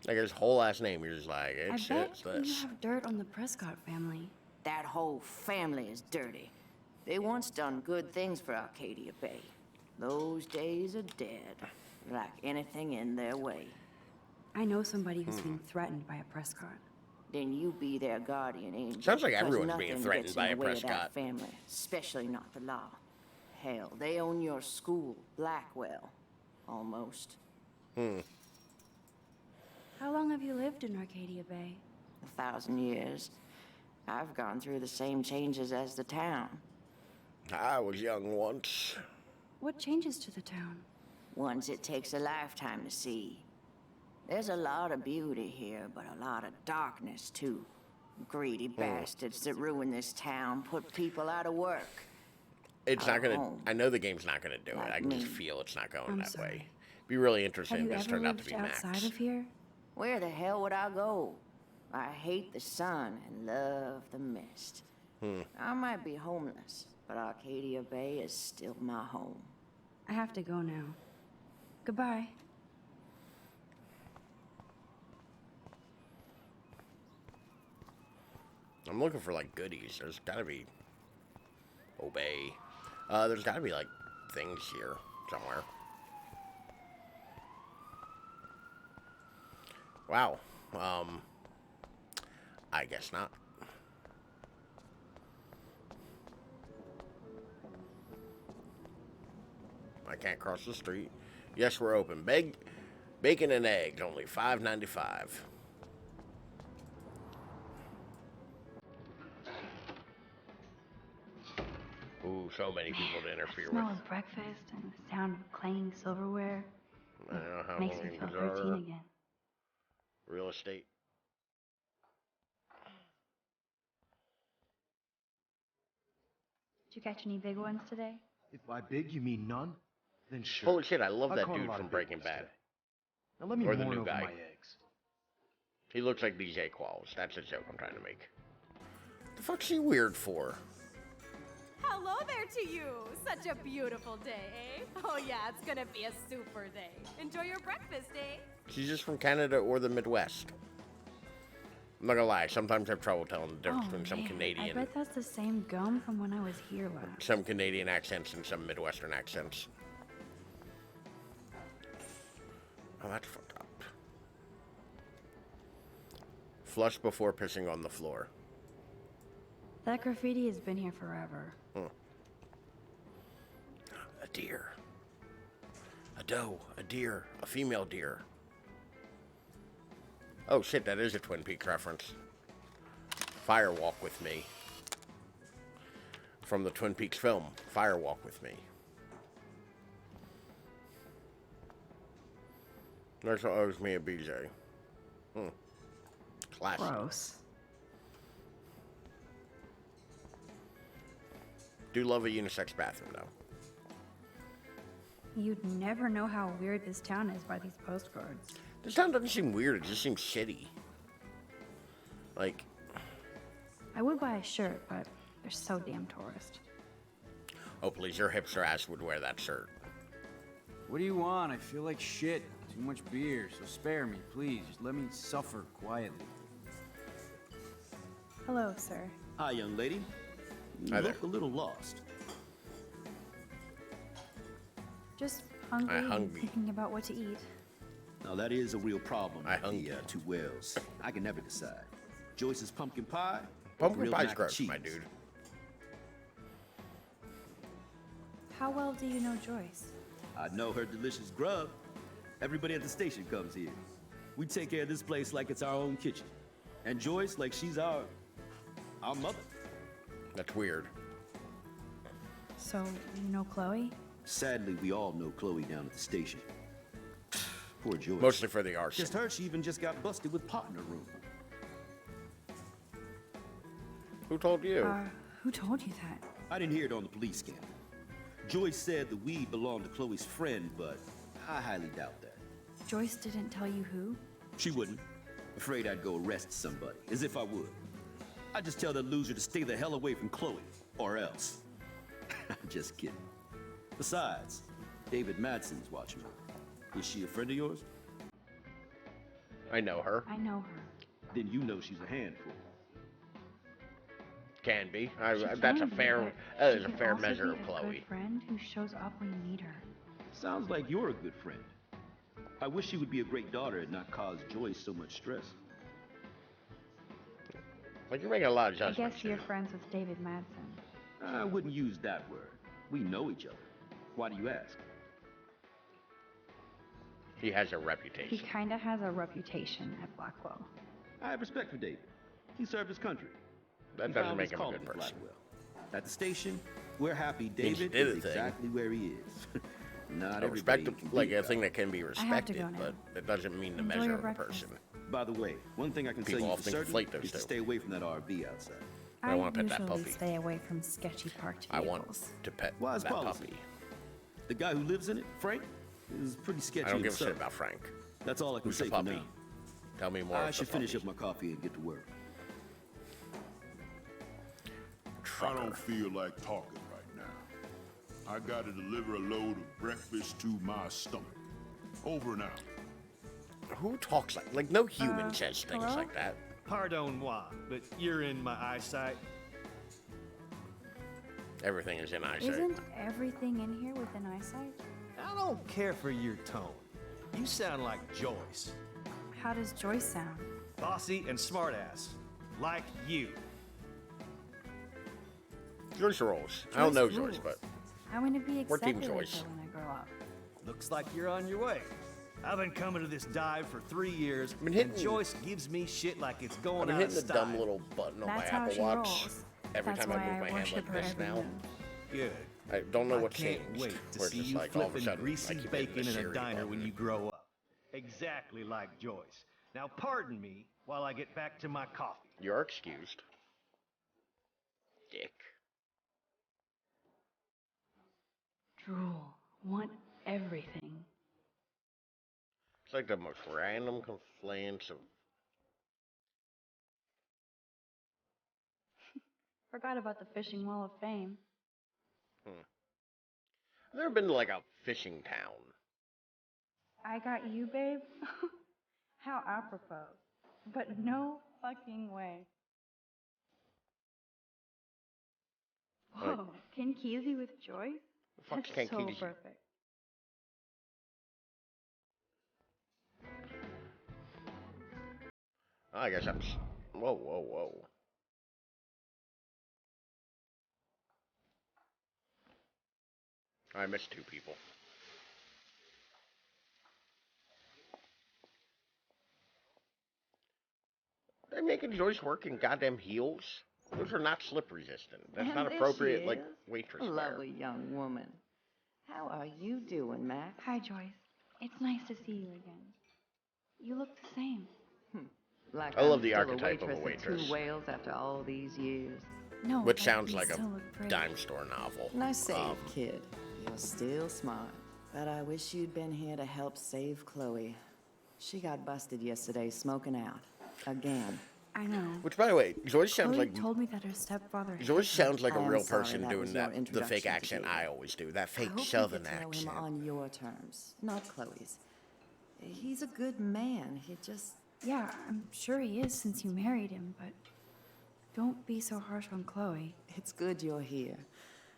Like his whole last name, you're just like, I it's bet it's you this. have dirt on the Prescott family. That whole family is dirty. They once done good things for Arcadia Bay. Those days are dead, like anything in their way. I know somebody who's being threatened by a Prescott. Then you be their guardian angel. Sounds like because everyone's being nothing threatened gets by in a the way of that Prescott. family, especially not the law. Hell, they own your school, Blackwell. Almost. How long have you lived in Arcadia Bay? 1,000 years. I've gone through the same changes as the town. I was young once. What changes to the town? Ones it takes a lifetime to see. There's a lot of beauty here, but a lot of darkness, too. Greedy bastards that ruin this town, put people out of work. It's not gonna. home. I know the game's not gonna do it. I can just me. feel it's not going I'm that sorry. way. Be really interesting Have if you this ever turned out to lived be outside Max. of here? Where the hell would I go? I hate the sun and love the mist. I might be homeless, but Arcadia Bay is still my home. I have to go now. Goodbye. I'm looking for, like, goodies. There's gotta be... Obey. There's gotta be, like, things here somewhere. Wow. I guess not. I can't cross the street. Yes, we're open. Bacon and eggs, only $5.95. Ooh, so many people to interfere The smell with. of breakfast and the sound of clanging silverware. I don't know how Makes long me feel these are. 13 again. Real estate. Did you catch any big ones today? If by big you mean none, then sure. Holy shit, I love I that caught a dude lot from of big Breaking ones Bad. today. Now let me Or the mourn new over guy. my eggs. He looks like DJ Qualls. That's a joke I'm trying to make. The fuck's he weird for? Hello there to you. Such a beautiful day, eh? Oh yeah, it's gonna be a super day. Enjoy your breakfast, eh? She's just from Canada or the Midwest. I'm not gonna lie, sometimes I have trouble telling the difference between some man, I Canadian, bet that's the same gum from when I was here last. some Canadian accents and some Midwestern accents. Oh, that's fucked up. Flush before pissing on the floor. That graffiti has been here forever. A deer. A doe. A deer. A female deer. Oh shit, that is a Twin Peaks reference. Fire Walk with Me. From the Twin Peaks film, Fire Walk with Me. That's what owes me a BJ. Classic. Gross. Do love a unisex bathroom though. You'd never know how weird this town is by these postcards. This town doesn't seem weird, it just seems shitty. Like, I would buy a shirt, but they're so damn tourist. oh please, your hipster ass would wear that shirt. What do you want? I feel like shit. Too much beer, so spare me, please. Just let me suffer quietly. Hello, sir. Hi, young lady. You Hi look there. a little lost. Just hungry and hungry. thinking about what to eat. Now, that is a real problem I with hungry. the two wells. I can never decide. Joyce's pumpkin pie? Pumpkin grilled pie's mac and gross, cheese. my dude. How well do you know Joyce? I know her delicious grub. Everybody at the station comes here. We take care of this place like it's our own kitchen. And Joyce like she's our mother. That's weird. So, you know Chloe? Sadly, we all know Chloe down at the station. Poor Joyce. Mostly for the arson. Just heard she even just got busted with pot in her room. Who told you? Who told you that? I didn't hear it on the police scanner. Joyce said the weed belonged to Chloe's friend, but I highly doubt that. Joyce didn't tell you who? She wouldn't. Afraid I'd go arrest somebody, as if I would. I'd just tell that loser to stay the hell away from Chloe, or else. I'm just kidding. Besides, David Madsen's watching her. Is she a friend of yours? I know her. I know her. Then you know she's a handful. Can be. She That's can a be, fair. but That she is a can fair also measure be of a Chloe. good friend who shows up when you need her. Sounds like you're a good friend. I wish she would be a great daughter and not cause Joyce so much stress. Like, you're making a lot of I judgments. guess you're friends with David Madsen. I wouldn't use that word. We know each other. Why do you ask? He has a He reputation. kinda has a reputation at Blackwell. I have respect for David. He served his country. That He doesn't found make his him a calling good in person. Blackwell. At the station, we're happy Means he David did a is thing. exactly where he is. Not A everybody respect, can be like a proud. thing that can be have to respected, go now. but it doesn't mean the Enjoy measure your of a breakfast. person. By the way, one thing I can tell People you for often certain conflate those is to two. stay away from that RV outside. I want to pet that usually puppy. stay away from sketchy parked I vehicles. want to pet Wise that policy. puppy. The guy who lives in it, Frank, is pretty sketchy I don't give a himself. shit about Frank. That's all I can Who's the say for puppy? now. Tell me more. I of should the finish puppy. up my coffee and get to work. I don't feel like talking right I gotta deliver a load of breakfast to my stomach. Over and out. Who talks like no human says things hello? like that. Pardon moi, but you're in my eyesight. Everything is in eyesight. Isn't everything in here within eyesight? I don't care for your tone. You sound like Joyce. How does Joyce sound? Bossy and smartass. Like you. Joyce rules. I don't know Joyce, rules. but I want to be We're Team accepted like Joyce. her when I grow up. Looks like you're on your way. I've been coming to this dive for 3 years, been hitting- and Joyce gives me shit like it's I've going been out of hitting the style. dumb little button on That's my how Apple she Watch rolls. every That's time I why move I my hand worship like her this every now. move. Good. I don't know what I can't changed. wait to where it's see just you like all of a flipping sudden, I greasy keep hitting bacon the in a Siri diner when button. you grow up. Exactly like Joyce. Now pardon me while I get back to my coffee. You're excused. Dick. Drool. Want everything. It's like the most random complaints of. Forgot about the Fishing Wall of Fame. I've never been to like a fishing town. I got you, babe? How apropos. But no fucking way. Like- Whoa, Ken Kesey with Joyce? The fuck's That's Ken so Kesey? perfect. I guess I'm. Whoa, whoa, whoa. I missed 2 people. They're making Joyce work in goddamn heels. Those are not slip resistant. That's And not there appropriate, she like, is. waitress A wear. lovely young woman. How are you doing, Max? Hi, Joyce. It's nice to see you again. You look the same. Like I love I'm the still archetype of a at waitress. Two Whales after all these years. No, Which but sounds you like a still look pretty. dime store novel. Nice save, kid. You're still smart. But I wish you'd been here to help save Chloe. She got busted yesterday smoking out. Again. I know. Which, by the way, Joyce sounds Chloe like told me that her stepfather. Joyce sounds like a I am real sorry person that doing was your that. The introduction fake to accent Gabe. I always do. That I fake hope Southern you get to know accent. him on your terms, not Chloe's. He's a good man. He just. Yeah, I'm sure he is since you married him, but don't be so harsh on Chloe. It's good you're here.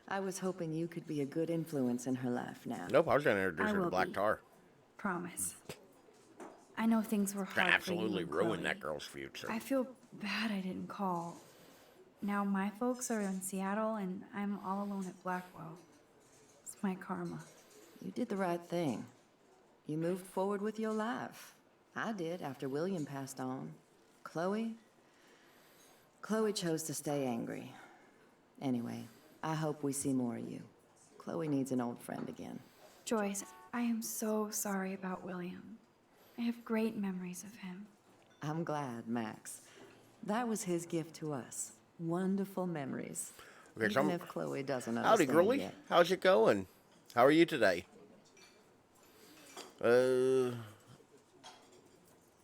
I was hoping you could be a good influence in her life now. Nope, I was going to introduce I her to will Black be. Tar. Promise. I know things were To hard absolutely for you and ruin Chloe. that girl's future. I feel bad I didn't call. Now my folks are in Seattle and I'm all alone at Blackwell. It's my karma. You did the right thing. You moved forward with your life. I did after William passed on. Chloe chose to stay angry. Anyway, I hope we see more of you. Chloe needs an old friend again. Joyce, I am so sorry about William. I have great memories of him. I'm glad, Max. That was his gift to us. Wonderful memories. Okay, so Even I'm- if Chloe doesn't Howdy, understand girly. yet. How's it going? How are you today?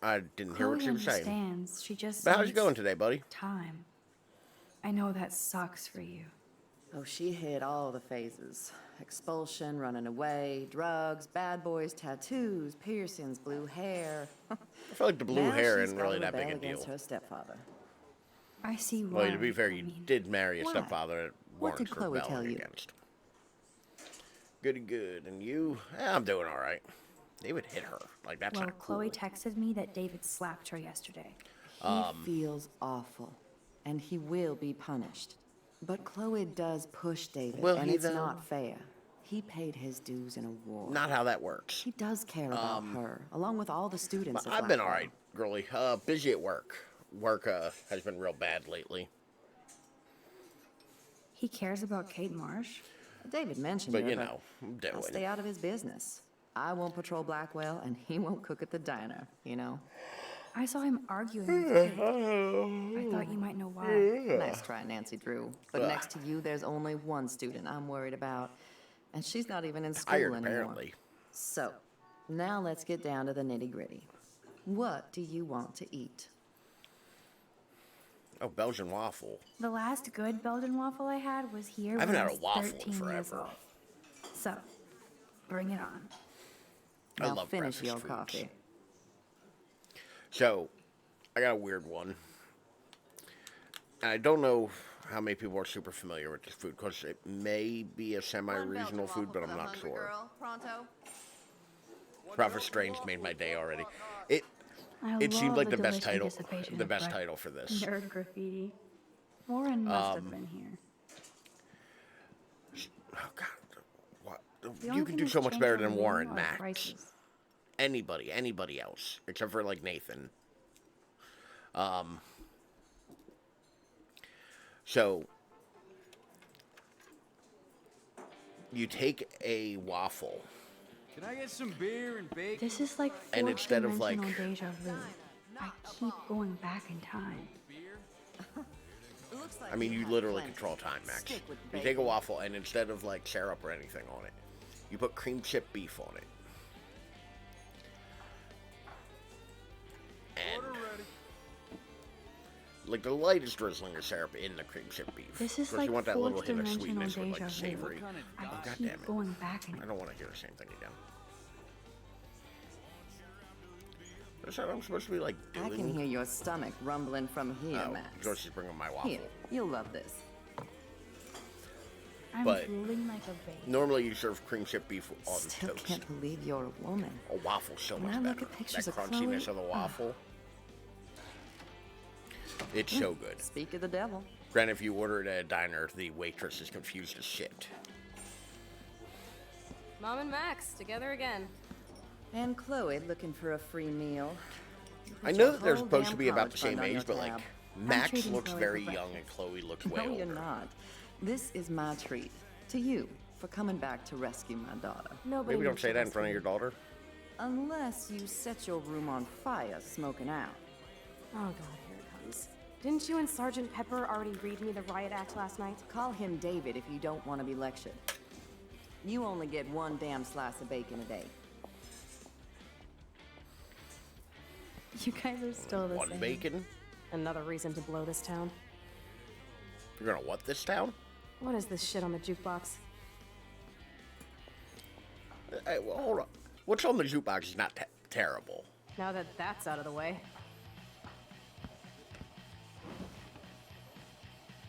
I didn't hear what Chloe she was saying. understands. She just But how's it needs going today, buddy? time. I know that sucks for you. Oh, she hit all the phases. Expulsion, running away, drugs, bad boys, tattoos, piercings, blue hair. I feel like the blue Now hair she's isn't really gotta that big a rebel against deal. her stepfather. I see why. Well, to be fair, you did marry a Why? stepfather that What did warrants Chloe tell rebelling you? against. Goody good. And you? I'm doing all right. David hit her. Like, that's Well, not Chloe cool. texted me that David slapped her yesterday. He feels awful, and he will be punished. But Chloe does push David, Will and he, it's though? not fair. He paid his dues in a war. Not how that works. He does care about her, along with all the students. But at I've been all Blackwell. right, girly. Busy at work. Work has been real bad lately. He cares about Kate Marsh. David mentioned But, her, you know, I'm doing. I'll stay out of his business. I won't patrol Blackwell, and he won't cook at the diner, you know? I saw him arguing with Kate. I thought you might know why. Nice try, Nancy Drew. But next to you, there's only one student I'm worried about, and she's not even in school Tired, anymore. apparently. So, now let's get down to the nitty-gritty. What do you want to eat? Oh, Belgian waffle. The last good Belgian waffle I had was here I haven't when had I a was waffle in 13 years forever. old. So, bring it on. I Now love finish breakfast your foods. coffee. So, I got a weird one. And I don't know how many people are super familiar with this food, because it may be a semi-regional food, but I'm not sure. Girl, pronto. Prophet Strange made my day already. I It seemed love like the the best delicious title, anticipation the of best bread- title for this. Nerd graffiti. Warren must have been here. Oh God, what? The You only can thing do that's so much changed better on than the Warren, menu are Max. prices. Anybody else, except for like Nathan. So you take a waffle. Can I get some beer and bacon? This is like And fourth instead of, like- dimensional deja vu. I keep going back in time. I mean, you literally control time, Max. You take a waffle, and instead of like syrup or anything on it, you put cream chip beef on it. And like the lightest drizzling of syrup in the cream chip beef. This is Because like you want that little fourth hint of dimensional sweetness with deja like vu. savory. I Oh God keep damn it! going back in I don't want to hear the same thing again. That's what I'm supposed to be like doing. I can hear your stomach rumbling from here, Oh, Max. Joyce is bringing my waffle. Here, you'll love this. I'm But- drooling like a baby. Normally you serve cream chip beef on Still toast. can't believe you're a woman. A waffle's so When much I look better. at pictures That of crunchiness Chloe- of the waffle. It's so good. Speak of the devil. Granted, if you order it at a diner, the waitress is confused as shit. Mom and Max, together again. And Chloe looking for a free meal. I Put know your that they're whole supposed damn to be about the college fund same on age, your but like tab. Max treating looks Chloe very for young and Chloe looks way No, older. you're not. This is my treat. To you, for coming back to rescue my daughter. Nobody Maybe don't needs say to that in front of rescue your daughter. Unless you set your room on fire smoking out. Oh god, here it comes. Didn't you and Sergeant Pepper already read me the riot act last night? Call him David if you don't want to be lectured. You only get one damn slice of bacon a day. You guys are still the One same. bacon. Another reason to blow this town. You're gonna what this town? What is this shit on the jukebox? Hey, well, hold on. What's on the jukebox is not terrible. Now that that's out of the way.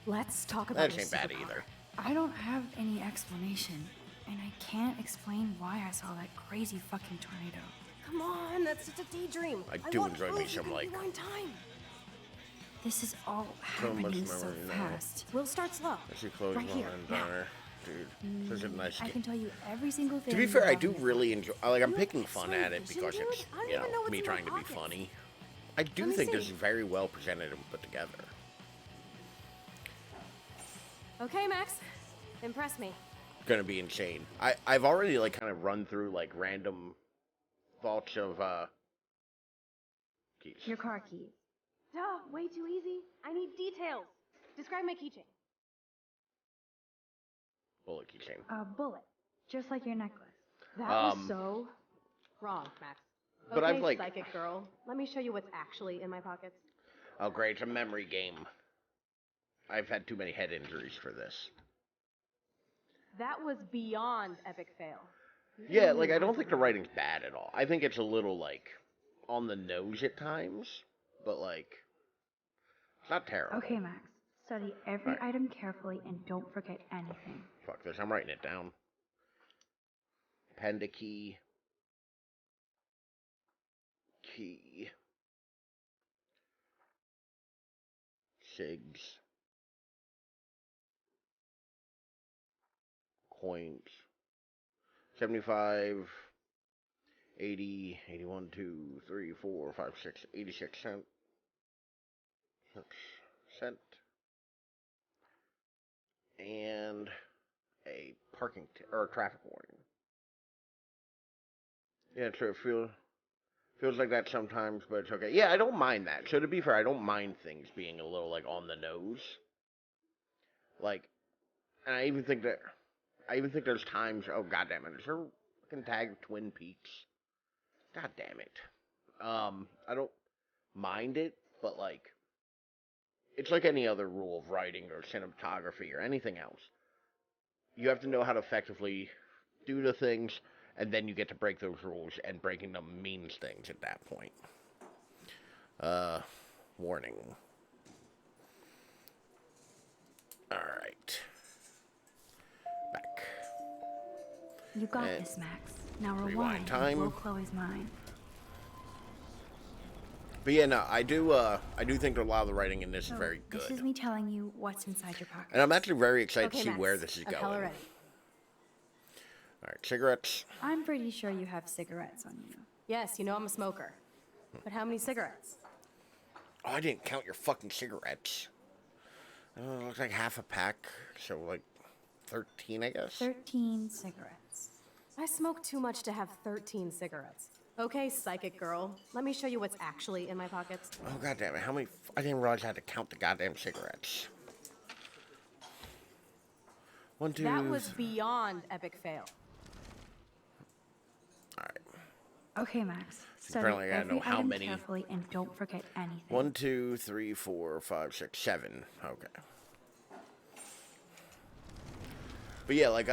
Let's talk about That your ain't bad superpower. either. I don't have any explanation, and I can't explain why I saw that crazy fucking tornado. Come on, that's just a daydream. I do want enjoy me proof you some, can like- rewind time. This is all So much happening so memory now. fast. We'll start slow. I see Chloe's Right here, and now. diner. Dude, this is a nice I game. can tell you every single thing. To be fair, I about do this really enjoy. Like, I'm You picking like fun extreme at it fishing, because dude? it's, I don't you even know know, what's me in my trying to be pockets. funny. I do Let me think see. this is very well presented and put together. Okay, Max. Impress me. Gonna be insane. I've already like kind of run through like random thoughts of keys. Your car keys. Duh, way too easy. I need details. Describe my keychain. Bullet keychain. A bullet, just like your necklace. That was Um, so wrong, Max. But okay, I've, like- psychic girl. Let me show you what's actually in my pockets. Oh great, it's a memory game. I've had too many head injuries for this. That was beyond epic fail. Yeah, like I don't think the writing's bad at all. I think it's a little like on the nose at times, but like it's not terrible. Okay, Max. Study every Alright. item carefully and don't forget anything. Fuck this, I'm writing it down. Panda key. Key. Sigs. Coins. 75. 80. 81, 2, 3, 4, 5, 6, 86 cent. Cent. And a parking or a traffic warning. Yeah, true. Feels like that sometimes, but it's okay. Yeah, I don't mind that. So to be fair, I don't mind things being a little like on the nose. Like, and I even think there's times. Oh goddamn it! Is there fucking tag Twin Peaks? God damn it. I don't mind it, but like, it's like any other rule of writing or cinematography or anything else. You have to know how to effectively do the things, and then you get to break those rules, and breaking them means things at that point. Warning. Alright. Back. You got And this, Max. Now rewind rewind time. and blow Chloe's mind. But yeah, no, I do think that a lot of the writing in this is very good. This is me telling you what's inside your pocket. And I'm actually very excited Okay, to see Max, where this is I'm going. hella ready. Alright, cigarettes. I'm pretty sure you have cigarettes on you. Yes, you know I'm a smoker. But how many cigarettes? Oh, I didn't count your fucking cigarettes. It looks like half a pack, so like 13, I guess. 13 cigarettes. I smoke too much to have 13 cigarettes. Okay, psychic girl. Let me show you what's actually in my pockets. Oh, goddamn it. How many? I didn't realize I had to count the goddamn cigarettes. 1, 2. That was beyond epic fail. Okay, Max. Study Apparently I gotta every know how item many. carefully and don't forget anything. 1, 2, 3, 4, 5, 6, 7. Okay. But yeah, like,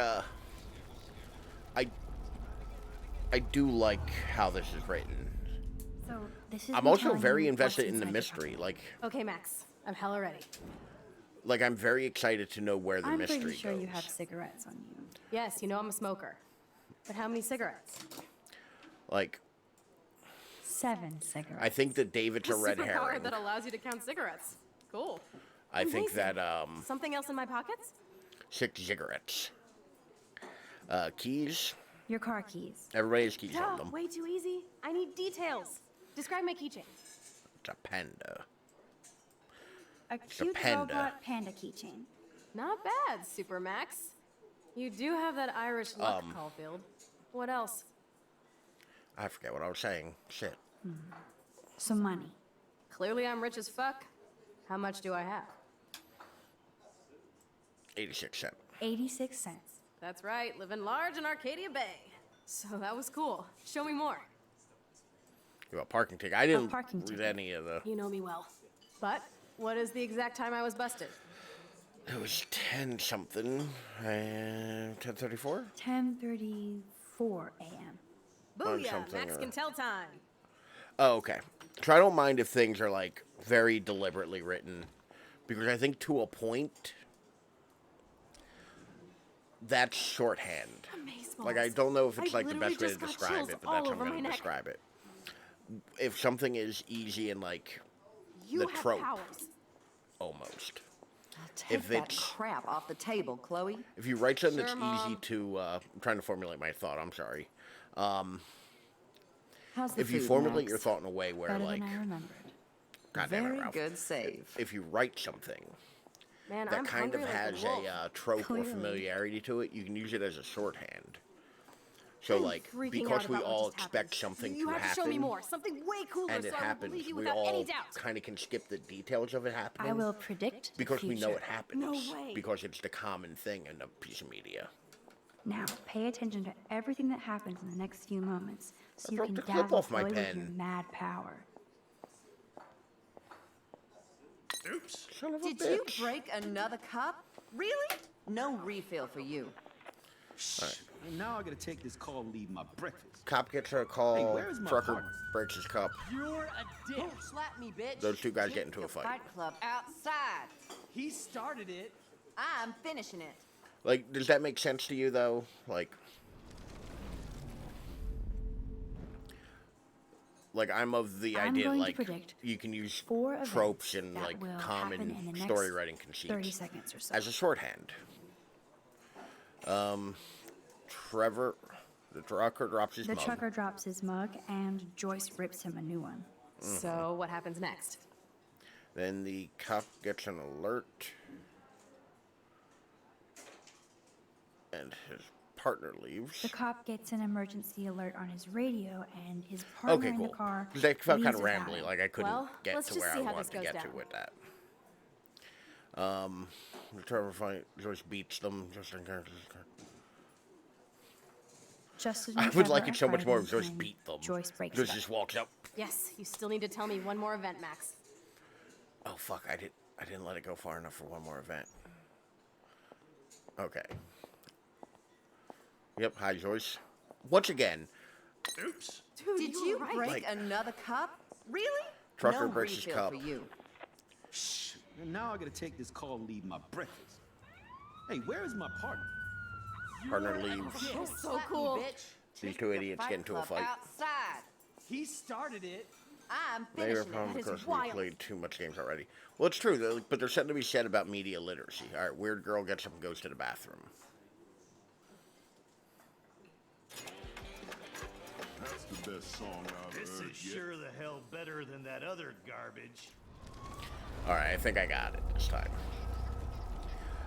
I do like how this is written. So this is I'm me also telling very you invested what's in the inside your mystery. Okay, Max. I'm hella ready. Like I'm very excited to know where the I'm mystery pretty sure goes. you have cigarettes on you. Yes, you know I'm a smoker. But how many cigarettes? Like, 7 cigarettes. I think that David's a red superpower herring. that allows you to count cigarettes. Cool. I think Amazing. that Something else in my pockets? 6 cigarettes. Keys. Your car keys. Everybody has keys Duh, on them. way too easy. I need details. Describe my keychain. It's a panda. A a cute panda. robot panda keychain. Not bad, Super Max. You do have that Irish luck, Caulfield. What else? I forget what I was saying. Shit. Some money. Clearly I'm rich as fuck. How much do I have? 86 cents. 86 cents. That's right, living large in Arcadia Bay. So that was cool. Show me more. You have a parking ticket. I didn't parking read ticket. any of the... You know me well. But what is the exact time I was busted? It was 10 something. 10:34? 10:34 a.m. Booyah, something, Max or- can tell time. Oh, okay. So I don't mind if things are like very deliberately written, because I think to a point, that's shorthand. Like I don't know if it's like the best way to describe it, but that's how I'm going to describe it. If something is easy and like You the have trope, powers. almost. Take If that it's crap off the table, Chloe. if you write something Sure, that's easy Mom. to, I'm trying to formulate my thought. I'm sorry. How's the If you food, formulate Max? your thought in a way where Better like, than I remembered. goddamn it, Very Ralph. good save. If you write something Man, that I'm kind of hungry like has a wolf. a trope Clearly. or familiarity to it, you can use it as a shorthand. So, I'm like, freaking because out we about what all just expect happened. something You to have happen, to show me more. Something way cooler and it so I will happens, believe you we without any all doubt. kind of can skip the details of it happening. I will predict the because we know future. it happens. No way. Because it's the common thing in a piece of media. Now, pay attention to everything that happens in the next few moments, so I you broke can the clip dazzle off my Chloe with your pen. mad power. Oops. Son of a Did bitch. you break another cup? Really? No refill for you. And now I gotta take this call and leave my breakfast. Cop gets a call. Hey, where's my Trucker partner? breaks his cup. You're a dick. Don't slap me, bitch. Those two guys get into a The fight. Fight Club outside. He started it. I'm finishing it. Like, does that make sense to you, though? Like I'm of the I'm idea, going to like, predict you can use 4 events tropes and, that like, will common happen in the next story writing 30 conceits seconds or so. as a shorthand. Trevor, the trucker drops his The mug. trucker drops his mug, and Joyce rips him a new one. So what happens next? Then the cop gets an alert. And his partner leaves. The cop gets an emergency alert on his radio, and his partner Okay, in cool. the car Because I felt kind leaves of without rambly, him. like I couldn't Well, get let's to just where see I how wanted this to goes get to down. with that. The Trevor fight, Joyce beats them just in case. Justin and I would Trevor like are it so much more if fighting, Joyce and beat them. Joyce breaks Joyce it up. just walks up. Yes, you still need to tell me one more event, Max. Oh fuck! I didn't let it go far enough for one more event. Okay. Yep, hi, Joyce. Once again, Oops. Dude, Did you you were right. break Like- another cup? Really? Trucker no breaks his refill cup. for you. Shh. And now I gotta take this call and leave my breakfast. Hey, where is my partner? partner leaves. You're so cool. These two idiots get into a fight. Outside. He started it. I'm They were finishing from it. because we played too much games already. Well, it's true, though, but there's something to be said about media literacy. All right, weird girl gets up and goes to the bathroom. That's the best song I've This heard is yet. sure the hell better than that other garbage. All right, I think I got it this time.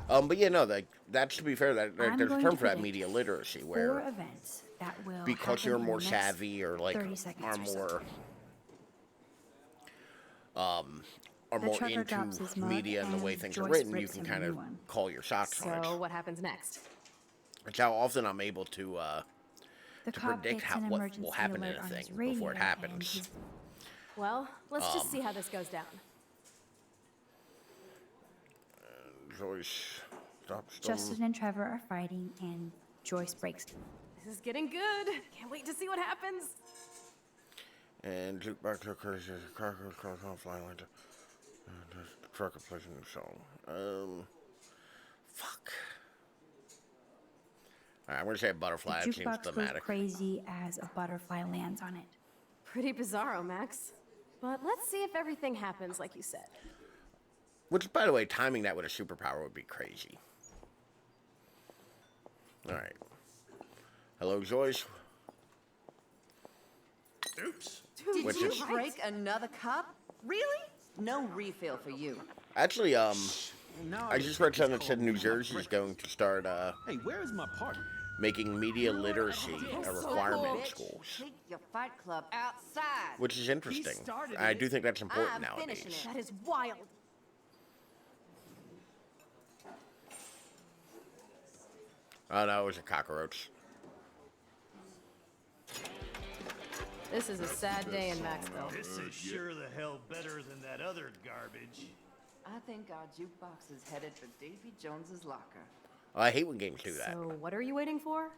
But yeah, no, that's to be fair. That I'm there's a going term to for that predict media literacy 4 where events that will because happen you're in more the next savvy or like 30 seconds are or so. more are The more trucker drops into his mug media and the way and things are Joyce written, you rips can him a kind new of one. call your shots on it. So, what happens next? It's how often I'm able to The to cop predict gets how an what emergency will happen in alert a on thing his radio, before it and happens. he's- Well, let's just see how this goes down. Joyce stops them. Justin and Trevor are fighting, and Joyce breaks. This is getting good. Can't wait to see what happens. And jukebox to crazy cracker cross on flying like the trucker plays a new song. Fuck. Alright, I'm gonna say a The butterfly. It seems jukebox goes thematic. crazy as a butterfly lands on it. Pretty bizarro, Max. But let's see if everything happens like you said. Which, by the way, timing that with a superpower would be crazy. Alright. Hello, Joyce. Oops. Did Which you is- break another cup? Really? No refill for you. Actually, Now I gotta just take read this something that call said and New leave my Jersey is breakfast. going to start Hey, where is my partner? making media literacy a so requirement cool. in schools. Take your fight club outside. Which is interesting. started I it. do think that's important I'm nowadays. finishing it. That is wild. Oh no, it was a cockroach. This is a sad day in Maxville. This is sure the hell better than that other garbage. I think our jukebox is headed for Davy Jones's locker. Oh, I hate when games do that. So, what are you waiting for?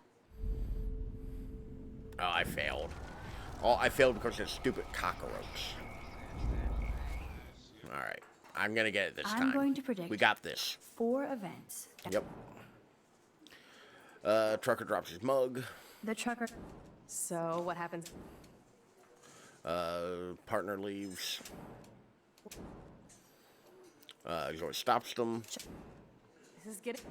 Oh, I failed. Oh, I failed because of stupid cockroach. Alright. I'm gonna get it this time. I'm going to predict We got this. 4 events. Yep. Trucker drops his mug. The trucker. So, what happens? Partner leaves. Joyce stops them. This is getting.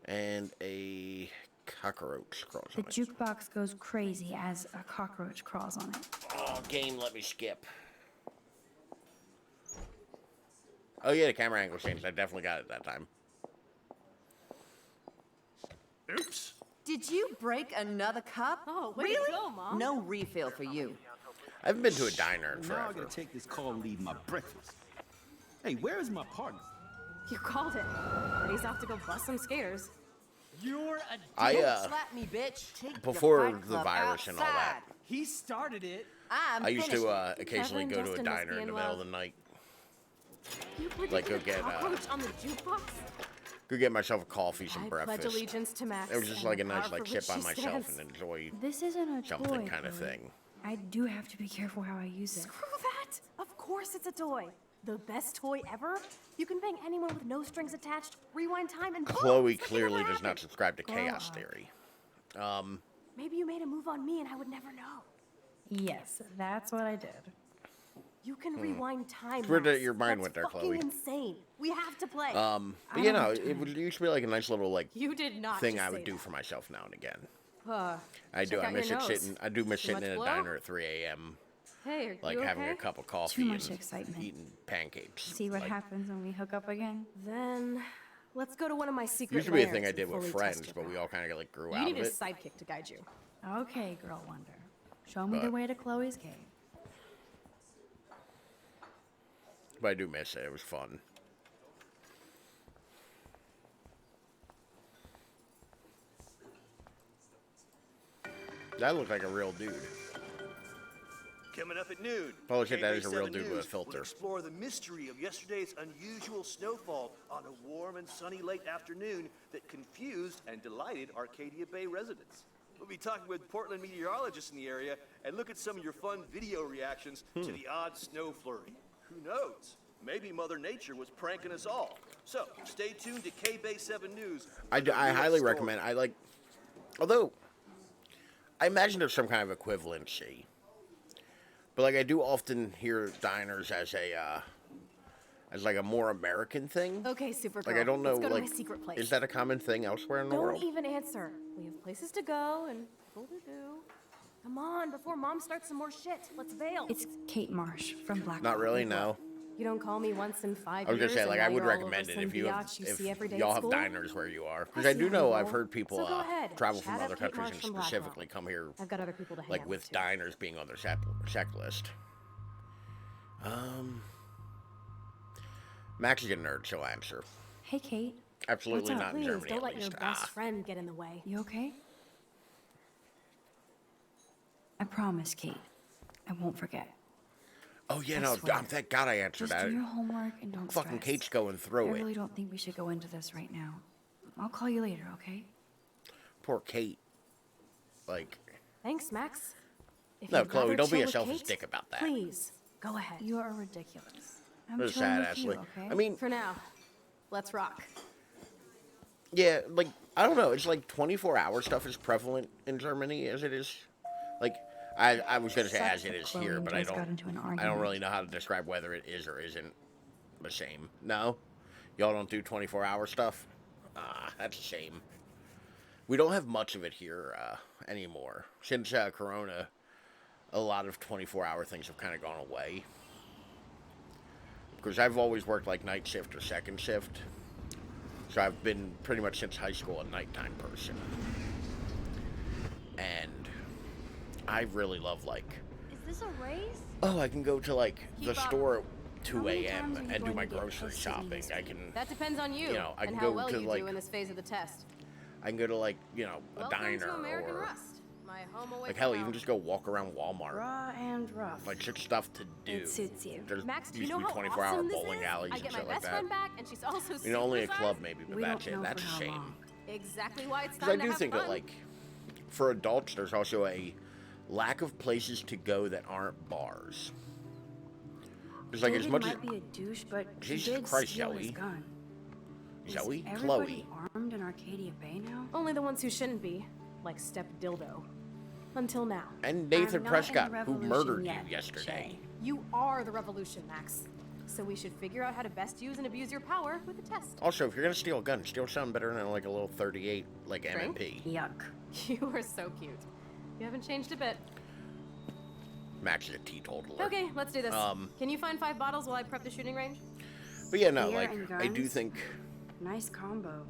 And a cockroach crawls The on it. jukebox goes crazy as a cockroach crawls on it. Oh, game, let me skip. Oh yeah, the camera angle changed. I definitely got it that time. Oops. Did you break another cup? Oh, way to really? go, Mom. No refill for you. I haven't been to a diner in Now I forever. gotta take this call and leave my breakfast. Hey, where is my partner? You called it. But he's off to go bust some skaters. You're a I, Slap me, bitch. Take your before fight the club virus and all that, outside. He started it. I'm I used finishing to it. occasionally Trevor go and to a Justin must diner be in the in middle of love. the night. You predicted Like, go a get, cockroach on the jukebox? Go get myself a coffee, some I breakfast. pledge allegiance to Max. It was just and like a the nice power like for sit which by she myself stands. and enjoy This isn't a something toy, kind of Chloe. thing. I do have to be careful how I use it. Screw that! Of course it's a toy. The best toy ever. You can bang anyone with no strings attached, rewind time, and boom, Chloe something clearly never does not happened. subscribe to Grow chaos up. theory. Maybe you made a move on me and I would never know. Yes, that's what I did. You can rewind time. It's weird that Max. your mind That's went there, fucking Chloe. insane. We have to play. But I you don't know, have it would used to be like a nice little like you did not. thing just I say would do that. for myself now and again. Uh, I do. check I out miss your it nose. sitting. I do miss Too sitting much in a blow? diner at 3 a.m. Hey, are Like you having okay? a cup of coffee much and excitement. eating pancakes. See what Like, happens when we hook up again? Then let's go to one of my secret used to be a lairs thing I and did with fully friends, test your but we power. all kind of like grew You out need of a it. sidekick to guide you. Okay, girl wonder. Show me the But- way to Chloe's cave. But I do miss it. It was fun. That looked like a real dude. Coming up at noon. Holy shit, that is a real KB7 dude with a News filter. will explore the mystery of yesterday's unusual snowfall on a warm and sunny late afternoon that confused and delighted Arcadia Bay residents. We'll be talking with Portland meteorologists in the area and look at some of your fun video reactions to the odd snow flurry. Who knows? Maybe Mother Nature was pranking us all. So, stay tuned to KB7 News. I highly recommend. Although, I imagine there's some kind of equivalency. But, like, I do often hear diners as like a more American thing. Okay, Supergirl. Like, I don't know, Let's go like, to my secret place. is that a common thing elsewhere in the world? Don't even answer. We have places to go and people to do. Come on, before Mom starts some more shit. Let's bail. It's Kate Marsh from Black. Not really, no. You don't call me once in 5 years. I was gonna say, like, and I now would you're all recommend over it some if you have, biatch you see every day if y'all at have school? diners where you are, because I I do see how know you I've roll. heard people So go ahead. travel from Chat other up Kate countries Marsh and from Blackwell. specifically come here, I've got other people to hang like out with with, too. diners being on their checklist. Max is a nerd, she'll answer. Hey, Kate. Absolutely What's up? not in Please, Germany, don't at let your least. best friend get in the way. You okay? I promise, Kate. I won't forget. Oh, yeah, I no, swear. thank God I answered Just that. do your homework and don't Fucking stress. Kate's going through I it. really don't think we should go into this right now. I'll call you later, okay? Poor Kate. Like, Thanks, Max. If no, you'd Chloe, rather don't be chill a with selfish Kate, dick about that. Please, go ahead. You are ridiculous. I'm That's chilling sad, with Ashley. you, okay? I mean, For now, let's rock. yeah, like, I don't know. It's like 24-hour stuff is prevalent in Germany as it is. Like, I was going to say Such as it a is Chloe here, and but I Joyce got into an don't argument. really know how to describe whether it is or isn't the same. No? Y'all don't do 24-hour stuff? That's a shame. We don't have much of it here anymore. Since Corona, a lot of 24-hour things have kind of gone away. Because I've always worked like night shift or second shift. So I've been pretty much since high school a nighttime person. And I really love, like, Is this a race? oh, I can go to, like, the Keep up. store at How 2 many a.m. times are you and do going my to get grocery posted shopping. these I can, That depends on you, You know, I and can how go well to, you like- do in this phase of the test. I can go to, like, you know, a Welcome diner to American or, Rust, my home away like, from hell, home. even just go walk around Walmart. Raw and rough. Like, shit stuff to do. It suits you. There's Max, do you used know to be how 24-hour awesome this bowling is? alleys I and get my shit like best that. friend back, and she's also You know, only a super club sized. maybe, but We that's don't it. know That's a for how shame. long. Exactly why it's Because I time to do have think fun. that, like, for adults, there's also a lack of places to go that aren't bars. There's like David as much might as be a douche, but he Jesus did Christ, steal his Zoe. gun. Zoe, Is everybody Chloe. armed in Arcadia Bay now? Only the ones who shouldn't be, like Step Dildo. Until now. And Nathan I'm not in the Prescott, who revolution murdered yet, you yesterday. Shay. You are the revolution, Max. So we should figure out how to best use and abuse your power with a test. Also, if you're gonna steal a gun, steal something better than like a little 38, like Frank? MMP. Yuck. You are so cute. You haven't changed a bit. Max is a teetotaler. Okay, let's do this. Um, Can you find 5 bottles while I prep the shooting range? But yeah, no, Beer like and I do guns? think Nice combo.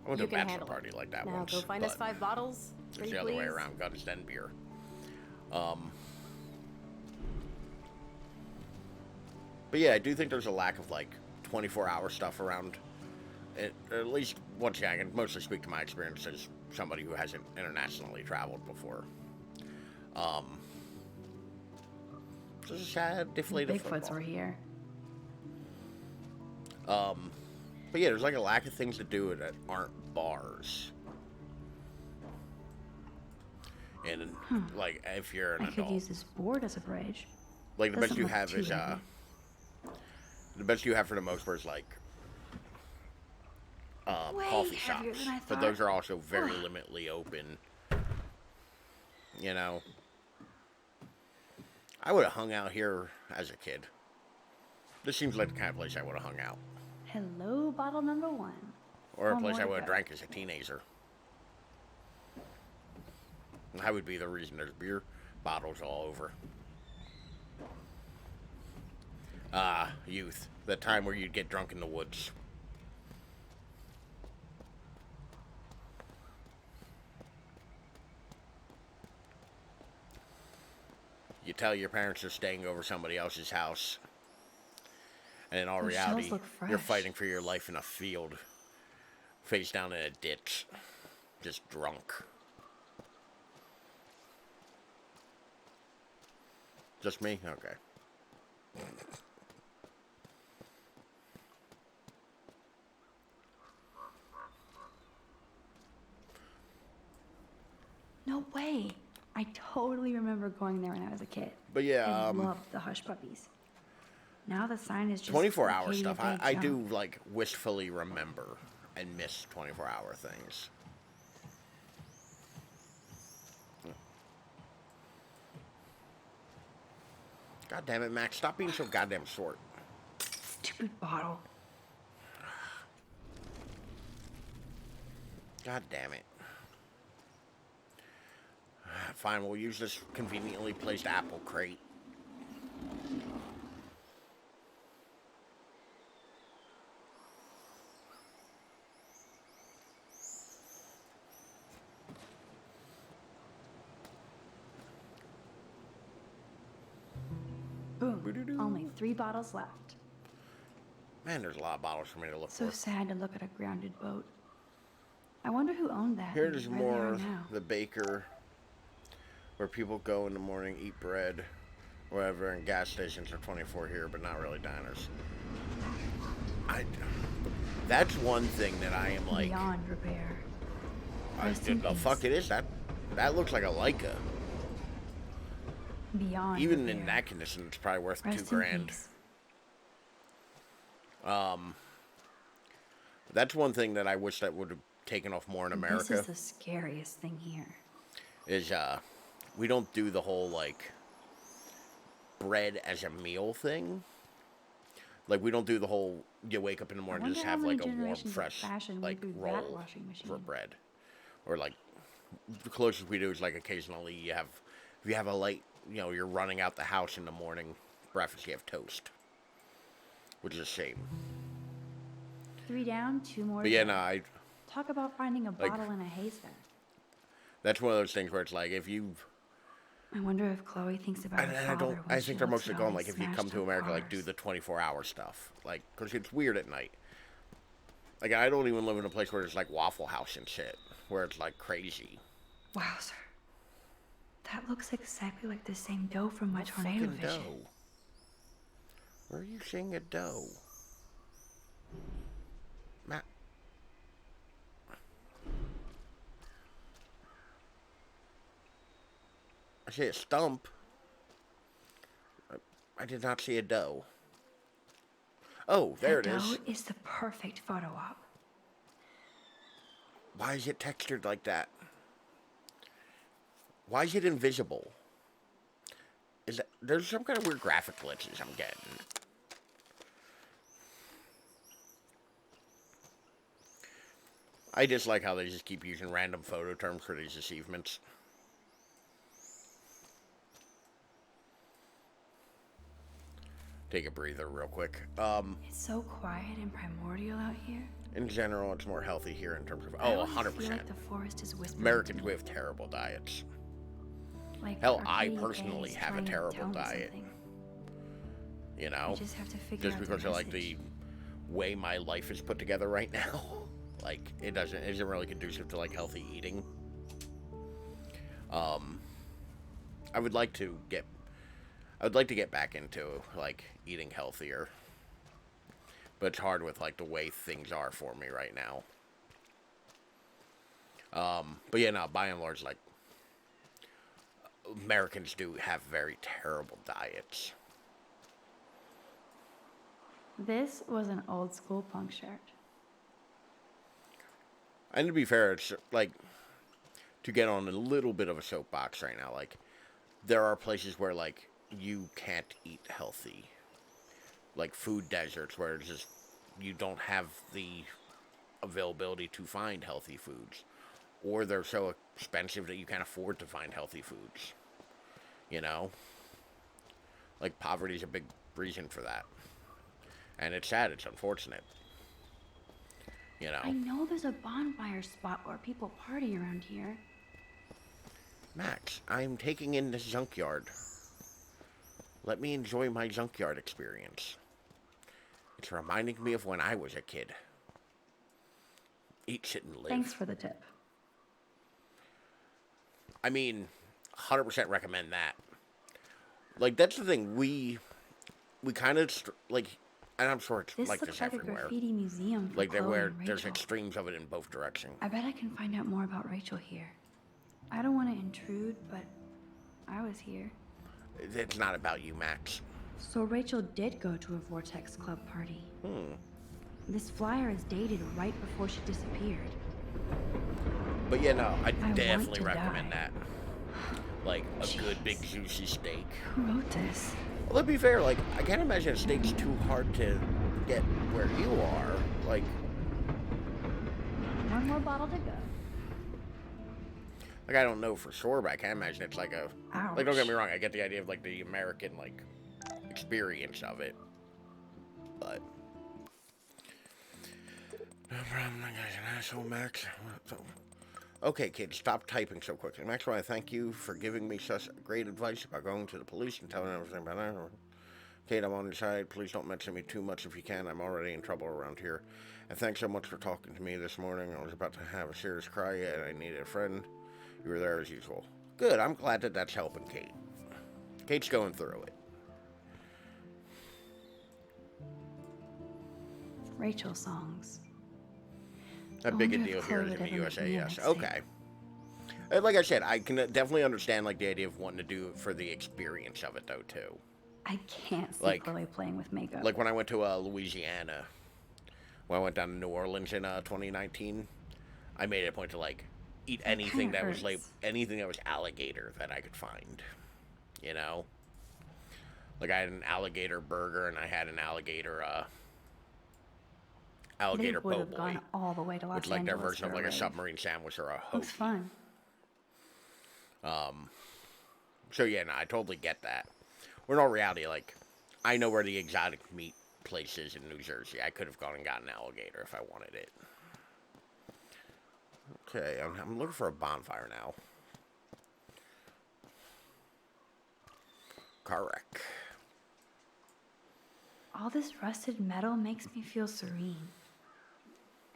I went to You a can bachelor handle it. party like that Now once. go find us but 5 bottles. It's Pretty the other way please. around, guns then beer. But yeah, I do think there's a lack of like 24-hour stuff around. At least once again, I can mostly speak to my experience as somebody who hasn't internationally traveled before. This is sad, deflated Bigfoots football. were here. But yeah, there's like a lack of things to do that aren't bars. And like, if you're an I could adult, use this board as a bridge. like the best Doesn't you look have too is heavy. the best you have for the most part is like Way coffee heavier shops, than I but thought. those are also very Ugh. limitedly open. You know, I would have hung out here as a kid. This seems like the kind of place I would have hung out. Hello, bottle number 1. Or a One place more I to would have go. drank as a teenager. And that would be the reason there's beer bottles all over. Youth. The time where you'd get drunk in the woods. You tell your parents you're staying over somebody else's house. And in all Those shells reality, look you're fresh. fighting for your life in a field. Face down in a ditch. Just drunk. Just me? Okay. No way. I totally remember going there when I was a kid. But yeah, I loved the Hush Puppies. Now the sign is just 24-hour Arcadia stuff. Bay I junk. do, like, wistfully remember and miss 24-hour things. God damn it, Max. Stop being so goddamn short. Stupid bottle. God damn it. Fine, we'll use this conveniently placed apple crate. Boom. Only 3 bottles left. Man, there's a lot of bottles for me to look So for. sad to look at a grounded boat. I wonder who owned that. Here's and where they are more now. the baker, where people go in the morning, eat bread, whatever, and gas stations are 24 here, but not really diners. That's one thing that I am like... Beyond repair. The fuck it is? That looks like a Leica. Beyond Even repair. in that condition, it's probably worth Rest $2 in grand. peace. That's one thing that I wish that would have taken off more in America. This is the scariest thing here. Is we don't do the whole like bread as a meal thing. Like we don't do the whole you wake up in the morning and just have like a warm, fresh like roll for bread, or like the closest we do is like occasionally you have if you have a late you're running out the house in the morning breakfast you have toast, which is a shame. 3 down, 2 more. But yeah, to go. no, I. Talk about finding a like, bottle in a haystack. That's one of those things where it's like if you. I wonder if Chloe thinks about her I father don't. when I she think they're looks mostly at all going like these if you come smashed to up America, like cars. do the 24-hour stuff, like because it's weird at night. Like I don't even live in a place where it's like Waffle House and shit, where it's like crazy. Wowzer. That looks exactly like the same dough from my tornado Fucking vision. dough. Where are you seeing a dough? Matt. I see a stump. I did not see a doe. Oh, there it That is. dough is the perfect photo op. Why is it textured like that? Why is it invisible? Is that there's some kind of weird graphic glitches I'm getting? I just like how they just keep using random photo terms for these achievements. Take a breather real quick. It's so quiet and primordial out here. In general, it's more healthy here in terms of... I Oh, always 100%. feel like the forest is whispering Americans, to we me. have terrible diets. Like Hell, I Arcadia Bay personally is have a trying to terrible tell me diet. something. You know? I just have to figure Just out the because of like message. the way my life is put together right now. Like, it isn't really conducive to like healthy eating. I would like to get back into like eating healthier. But it's hard with like the way things are for me right now. But yeah, no, by and large, like Americans do have very terrible diets. This was an old school punk shirt. And to be fair, it's like to get on a little bit of a soapbox right now. Like there are places where like you can't eat healthy, like food deserts where it's just you don't have the availability to find healthy foods, or they're so expensive that you can't afford to find healthy foods. You know, like poverty is a big reason for that, and it's sad. It's unfortunate. You know. I know there's a bonfire spot where people party around here. Max, I'm taking in this junkyard. Let me enjoy my junkyard experience. It's reminding me of when I was a kid. Eat, shit, and live. Thanks for the tip. I mean, 100% recommend that. Like, that's the thing. We kind of, like, and I'm sure it's This like looks this like everywhere. a graffiti museum for Like, Chloe where and there's Rachel. extremes of it in both directions. I bet I can find out more about Rachel here. I don't want to intrude, but I was here. It's not about you, Max. So Rachel did go to a Vortex Club party. This flyer is dated right before she disappeared. But yeah, no, I want definitely to recommend die. that. Like, a good big juicy steak. Who wrote this? Well, let's be fair, like, I can't imagine a steak's too hard to get where you are. Like, One more bottle to go. I don't know for sure, but I can't imagine it's like a... Like, don't get me wrong, I get the idea of, like, the American, like, experience of it. But... No problem, that guy's an asshole, Max. Okay, kid, stop typing so quickly. Max, I want to thank you for giving me such great advice about going to the police and telling everything about that. Kate, I'm on your side. Please don't mention me too much if you can. I'm already in trouble around here. And thanks so much for talking to me this morning. I was about to have a serious cry and I needed a friend. You were there as usual. Good, I'm glad that that's helping Kate. Kate's going through it. Rachel songs. A big a deal here is in the USA, yes. Okay. Like I said, I can definitely understand like the idea of wanting to do it for the experience of it, though, too. I can't see Like- Chloe playing with makeup. Like when I went to Louisiana, when I went down to New Orleans in 2019, I made it a point to like eat anything that was like hurts. anything that was alligator that I could find. You know, like I had an alligator burger and I had an alligator alligator they would po' have boy, gone all the way to Los which like their Angeles version of for like a rave. submarine sandwich or a Looks hoagie. fun. So yeah, no, I totally get that. Well, in all reality, like, I know where the exotic meat place is in New Jersey. I could have gone and gotten an alligator if I wanted it. Okay, I'm looking for a bonfire now. Car wreck. All this rusted metal makes me feel serene.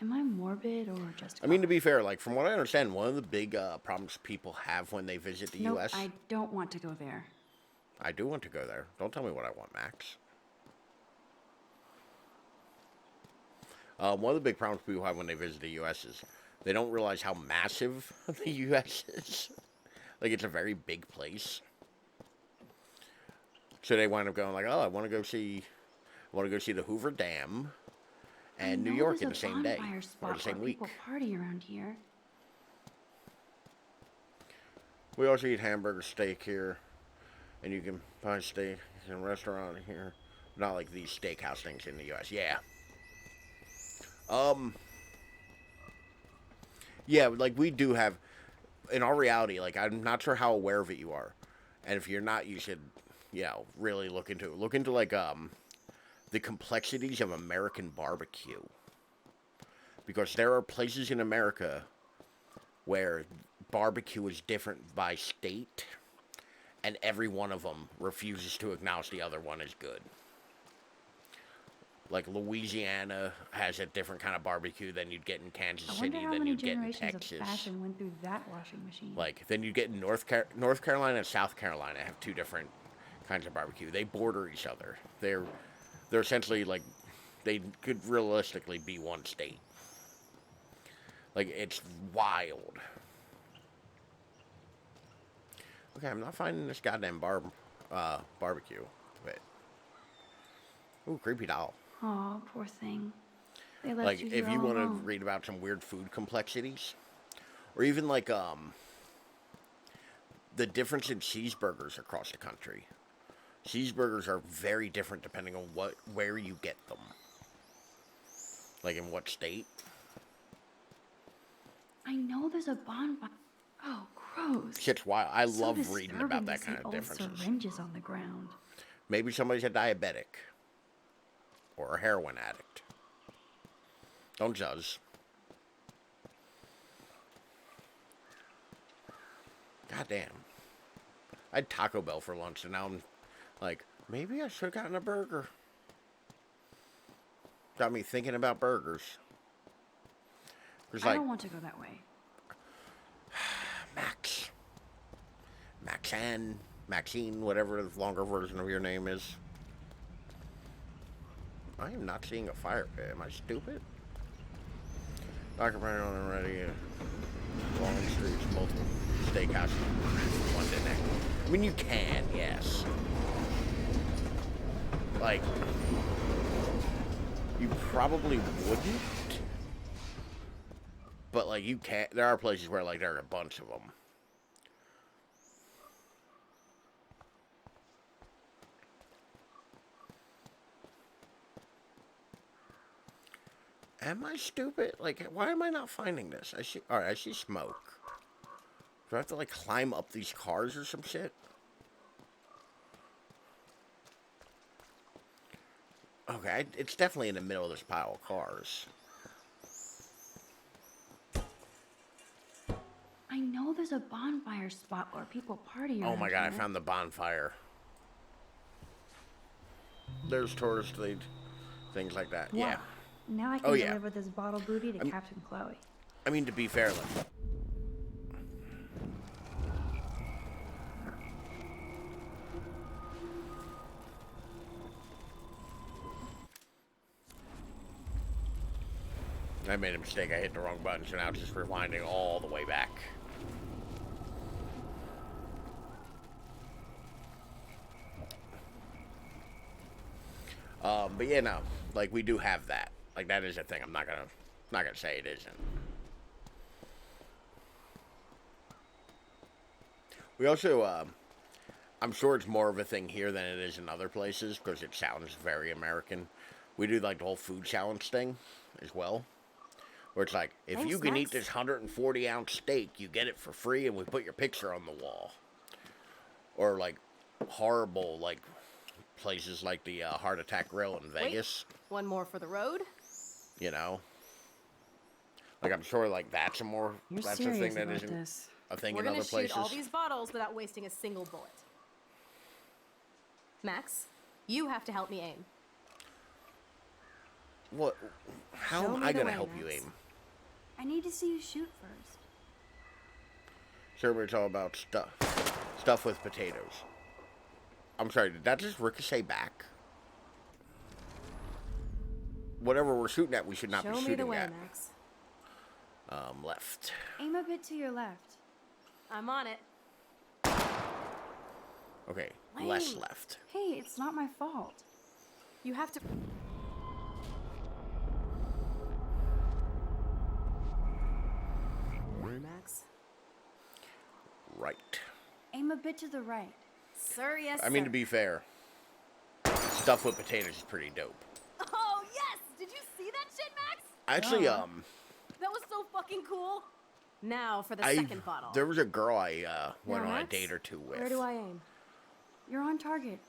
Am I morbid or just... I mean, to be fair, like, from what I understand, one of the big problems people have when they visit the Nope, U.S. I don't want to go there. I do want to go there. Don't tell me what I want, Max. One of the big problems people have when they visit the U.S. is they don't realize how massive the U.S. is. Like, it's a very big place. So they wind up going like, oh, I want to go see the Hoover Dam and New York in the same day or the same week. People party around here. We also eat hamburger steak here, and you can buy steak in a restaurant here. Not like these steakhouse things in the U.S. Yeah. Yeah, like we do have, in all reality, like I'm not sure how aware of it you are, and if you're not, you should, you know, really look into it. Look into like the complexities of American barbecue, because there are places in America where barbecue is different by state, and every one of them refuses to acknowledge the other one as good. Like Louisiana has a different kind of barbecue than you'd get in Kansas I wonder City, how than many you'd get in generations of Texas. fashion went through that washing machine. Like, then you get in North Carolina and South Carolina have two different kinds of barbecue. They border each other. They're essentially like, they could realistically be one state. Like, it's wild. Okay, I'm not finding this goddamn barbecue. Wait. Ooh, creepy doll. Aw, poor thing. They left Like, you if here you all want to alone. read about some weird food complexities, or even like the difference in cheeseburgers across the country. Cheeseburgers are very different depending on where you get them. Like in what state. I know there's a bonfire. Oh, gross. Shit's wild. I So love reading about disturbing that to kind see of old differences. syringes on the ground. Maybe somebody's a diabetic. Or a heroin addict. Don't judge. God damn. I had Taco Bell for lunch, and now I'm like, maybe I should have gotten a burger. Got me thinking about burgers. There's I like, don't want to go that way. Maxine, whatever the longer version of your name is. I am not seeing a fire pit. Am I stupid? Dr. Brandon already. Long streets, multiple steakhouses, one day next. I mean, you can, yes. Like, you probably wouldn't. But, like, you can't. There are places where, like, there are a bunch of them. Am I stupid? Like, why am I not finding this? I see. Alright, I see smoke. Do I have to, like, climb up these cars or some shit? Okay, it's definitely in the middle of this pile of cars. I know there's a bonfire spot where people party around Oh my god, I here. found the bonfire. There's tourist things like that. Wow. Yeah. Now I can Oh, yeah. deliver this bottle booty to Captain Chloe. I mean, to be fair, like, I made a mistake. I hit the wrong button, so now it's just rewinding all the way back. But yeah, no, like, we do have that. Like, that is a thing. I'm not gonna say it isn't. We also, I'm sure it's more of a thing here than it is in other places because it sounds very American. We do like the whole food challenge thing as well. Where it's like, if Thanks, you can eat Max. this 140-ounce steak, you get it for free, and we put your picture on the wall. Or, like, horrible, like, places like the Heart Attack Grill in Vegas. Wait, one more for the road? You know? Like, I'm sure, like, that's a more... You're that's a serious thing that about isn't this. a thing We're in gonna other places. shoot all these bottles without wasting a single bullet. Max, you have to help me aim. What? How Show am me I the gonna way, help you Max. aim? I need to see you shoot first. Sure, but it's all about stuff with potatoes. I'm sorry, did that just ricochet back? Whatever we're shooting at, we should not be Show shooting me the way, at. Max. Left. Aim a bit to your left. I'm on it. Okay, less Lame. left. Hey, it's not my fault. You have to... Max? Right. Aim a bit to the right. Sir, yes, I mean, sir. to be fair, stuff with potatoes is pretty dope. Oh, yes! Did you see that shit, Max? Actually, That was so fucking cool. Now for the second bottle. there was a girl I went Now, on a Max, date or two with. Where do I aim? You're on target.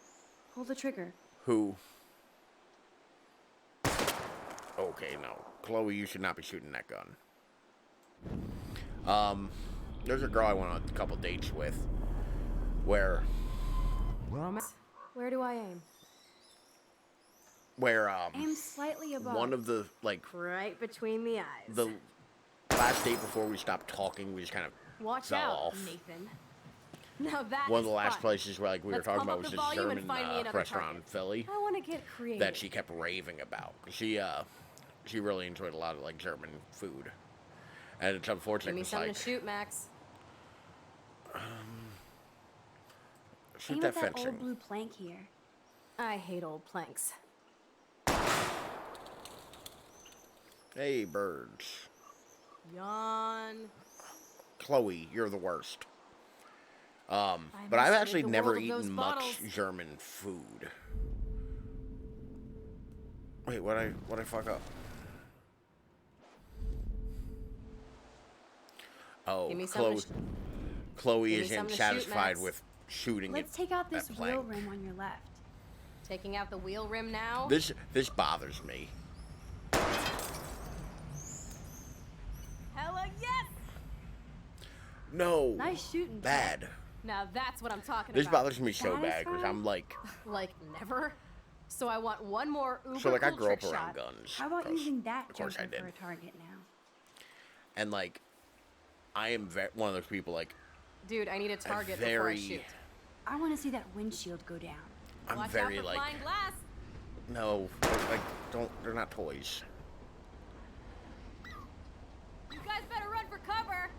Pull the trigger. Who? Okay, no. Chloe, you should not be shooting that gun. There's a girl I went on a couple dates with where Where do I aim? Aim slightly above. one of the, like, Right between the eyes. the last date before we stopped talking, we just kind of Watch fell out, off. Nathan. Now that One of is the last fun. places where, like, we Let's were talking pump about up was the this volume and German find me another restaurant target. in Philly I want to get creative. that she kept raving about. She really enjoyed a lot of, like, German food. And it's unfortunate. Give me It's something like, to shoot, Max. shoot Aim that at that fencing. old blue plank here. I hate old planks. Hey, birds. Yawn. Chloe, you're the worst. But must I've rid actually the never world of those eaten much bottles. German food. Wait, what I fuck up? Oh, Give me Chloe. something Chloe give me isn't something to shoot, satisfied Max. with shooting Let's it. take out this that wheel plank. rim on your left. Taking out the wheel rim now? This bothers me. Hella yes! No. Nice shooting. Bad. Now that's what I'm talking This about. bothers me so bad because I'm like, Like never? So I want one more uber so like I cool grew up trick around shot. guns. How about 'cause using that of course I jumper did. for a target now? And like, I am one of those people like. Dude, I need a target before I very shoot. I want to see that windshield go down. I'm Watch very out for like, flying glass. no, like, don't, they're not toys. You guys better run for cover.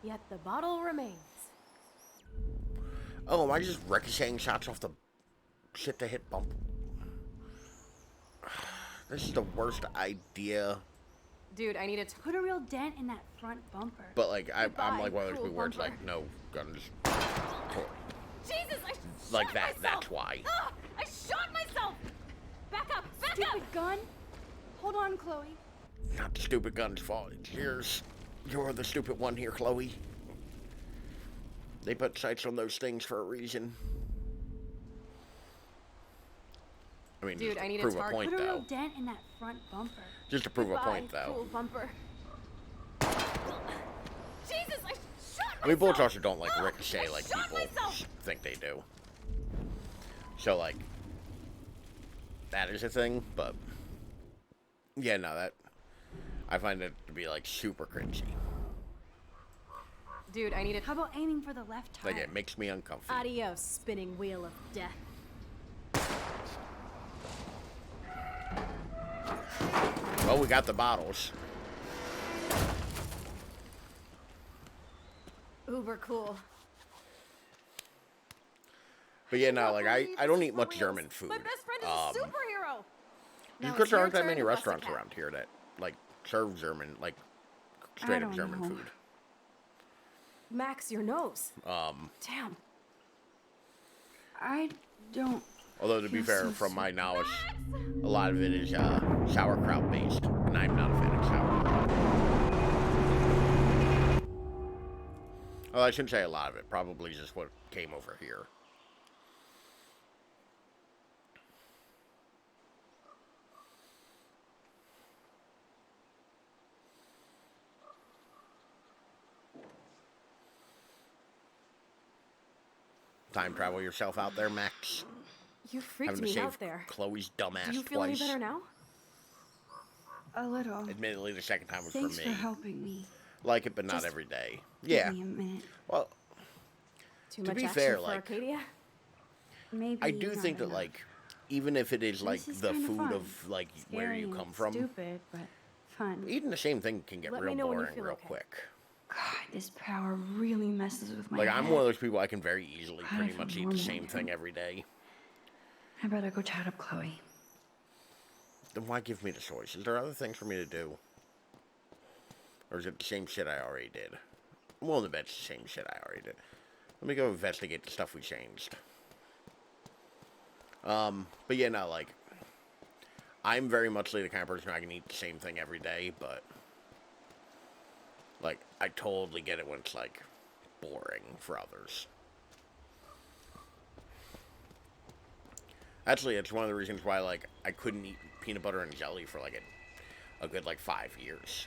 Yet the bottle remains. Oh, am I just ricocheting shots off the shit to hit bump? This is the worst idea. Dude, I need to Put a real dent in that front bumper. But like, I'm Goodbye, like one of those cool people where it's bumper. like, no guns. Jesus, I Like shot that, myself. that's why. Ah, I shot myself. Back up, back Stupid up. gun. Hold on, Chloe. Not the stupid gun's fault. It's yours. You're the stupid one here, Chloe. They put sights on those things for a reason. I mean, Dude, just I to need a prove a target. point, Put a real though. dent in that front bumper. Just to prove a Goodbye, point, though. cool bumper. Jesus, I shot I mean, bullets myself. also don't, like, Ah, ricochet I like shot people myself. think they do. So, like, that is a thing, but... Yeah, no, that... I find it to be, like, super cringy. Dude, I need to. How about aiming for the left tire? Like, it makes me uncomfortable. Adios, spinning wheel of death. Well, we got the bottles. Uber cool. But yeah, no, like, I don't eat much German food. My best friend is a superhero. Just Now because it's there your aren't that turn many to bust a restaurants cap. around here that, like, serve German, like, straight up don't German know. food. Max, your nose. Damn. I don't. Although, to be Feel fair, so from my sick. knowledge, a lot of it is sauerkraut based, and I'm not a fan of sauerkraut. Well, I shouldn't say a lot of it. Probably just what came over here. Time travel yourself out there, Max. You freaked Having to me save out there. Chloe's dumbass Do you feel twice. any better now? A little. Admittedly, the second time was Thanks for for me. helping me. Like it, but not Just every day. Give Yeah. me a minute. Well, Too To much be action fair, for like, Arcadia? Maybe I do not think that, enough. like, even if it is, like, This is the kinda food fun. of, like, where Scary you and come from, Stupid, but fun. eating the same thing can get Let me real know when you boring feel real okay. quick. God, this power really messes with my Like, head. I'm one of those people I can very easily How pretty if much I'm eat the normal same now? thing every day. I better go chat up Chloe. Then why give me the choice? Is there other things for me to do? Or is it the same shit I already did? I'm willing to bet it's the same shit I already did. Let me go investigate the stuff we changed. But yeah, no, like, I'm very much like the kind of person I can eat the same thing every day, but, like, I totally get it when it's, like, boring for others. Actually, it's one of the reasons why, like, I couldn't eat peanut butter and jelly for, like, a good, like, 5 years.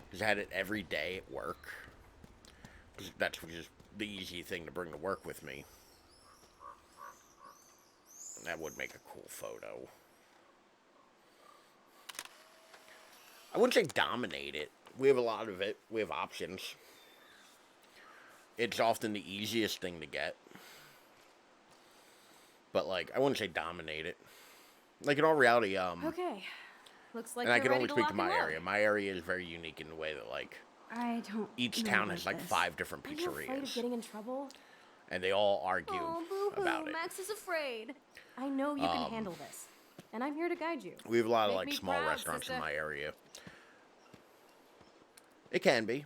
Because I had it every day at work. Because that's just the easy thing to bring to work with me. That would make a cool photo. I wouldn't say dominate it. We have a lot of it. We have options. It's often the easiest thing to get. But, like, I wouldn't say dominate it. Like, in all reality, Okay. Looks like and I you're can ready only to speak lock to my and load. area. My area is very unique in the way that, like, I don't. each know town about has, like, this. 5 different Are you afraid of pizzerias. getting in trouble? And they all argue Oh, boo-hoo, about it. Max is afraid. I know you can handle this, and I'm here to guide you. We have a lot of, Make like, me small proud, restaurants in sister. my area. It can be.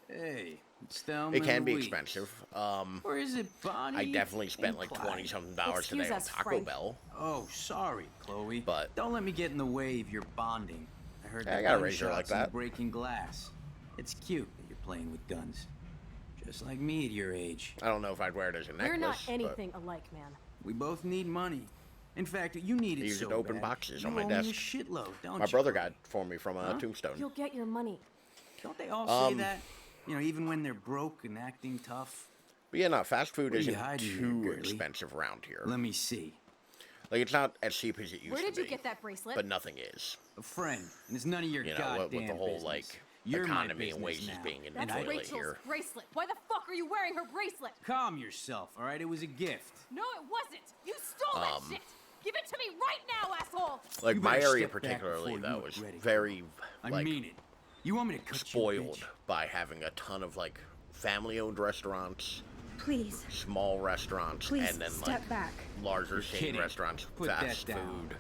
Hey, it's down It can be Louise. expensive. Or is it Bonnie? I definitely spent and like Clyde? $20-something today Excuse on us, Taco Frank. Bell. Oh, sorry, Chloe. But Don't let me get in the way of your bonding. I heard I the got a razor like gunshots and that. breaking glass. It's cute that you're playing with guns. Just like me at your age. I don't know if I'd wear it as a necklace. We're not but anything alike, man. We both need money. In fact, you need I it use so it to open bad. boxes you on my owe desk. Me a shitload, don't My you, brother Chloe? got for me from Huh? Tombstone. You'll get your money. Don't they all say that? You know, even when they're broke and acting tough. But yeah, no, fast food What are you isn't hiding here, too girlie? expensive around here. Let me see. Like, it's not as cheap as it used Where to did be. you get that bracelet? But nothing is. A friend, and it's none of your You know, goddamn with the whole, business. like, You're my economy and business wages now, being in the That's toilet Rachel's here. bracelet. Why the fuck are you wearing her bracelet? Calm yourself, all right? It was a gift. No, it wasn't. You stole that shit. Give it to me right now, asshole. Like You my better area step back particularly, before you though, is regret it. very I like mean it. You want me to cut spoiled you, by having a ton of like family-owned restaurants, Please. small restaurants, Please and then step like back. larger You're chain kidding. restaurants, Put that fast down. food.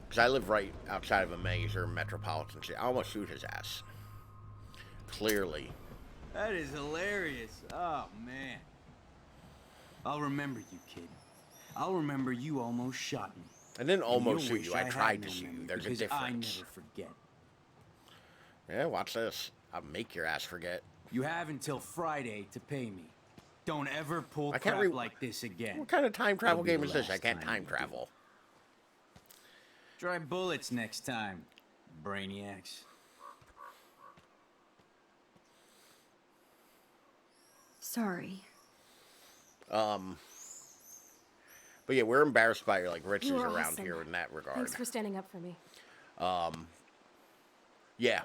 Because I live right outside of a major metropolitan city. I almost shoot his ass. Clearly. That is hilarious. Oh, man. I'll remember you, kid. I'll remember you almost shot me. I didn't almost you'll shoot you. wish I had tried no to shoot you. memory, There's a because difference. I never forget. Yeah, watch this. I'll make your ass forget. You have until Friday to pay me. Don't ever pull I can't crap like this again. What kind of time travel It'll be game the is this? I last can't time you do. travel. Try bullets next time, brainiacs. Sorry. But yeah, we're embarrassed by like riches You're around awesome. here in that regard. Thanks for standing up for me. Yeah.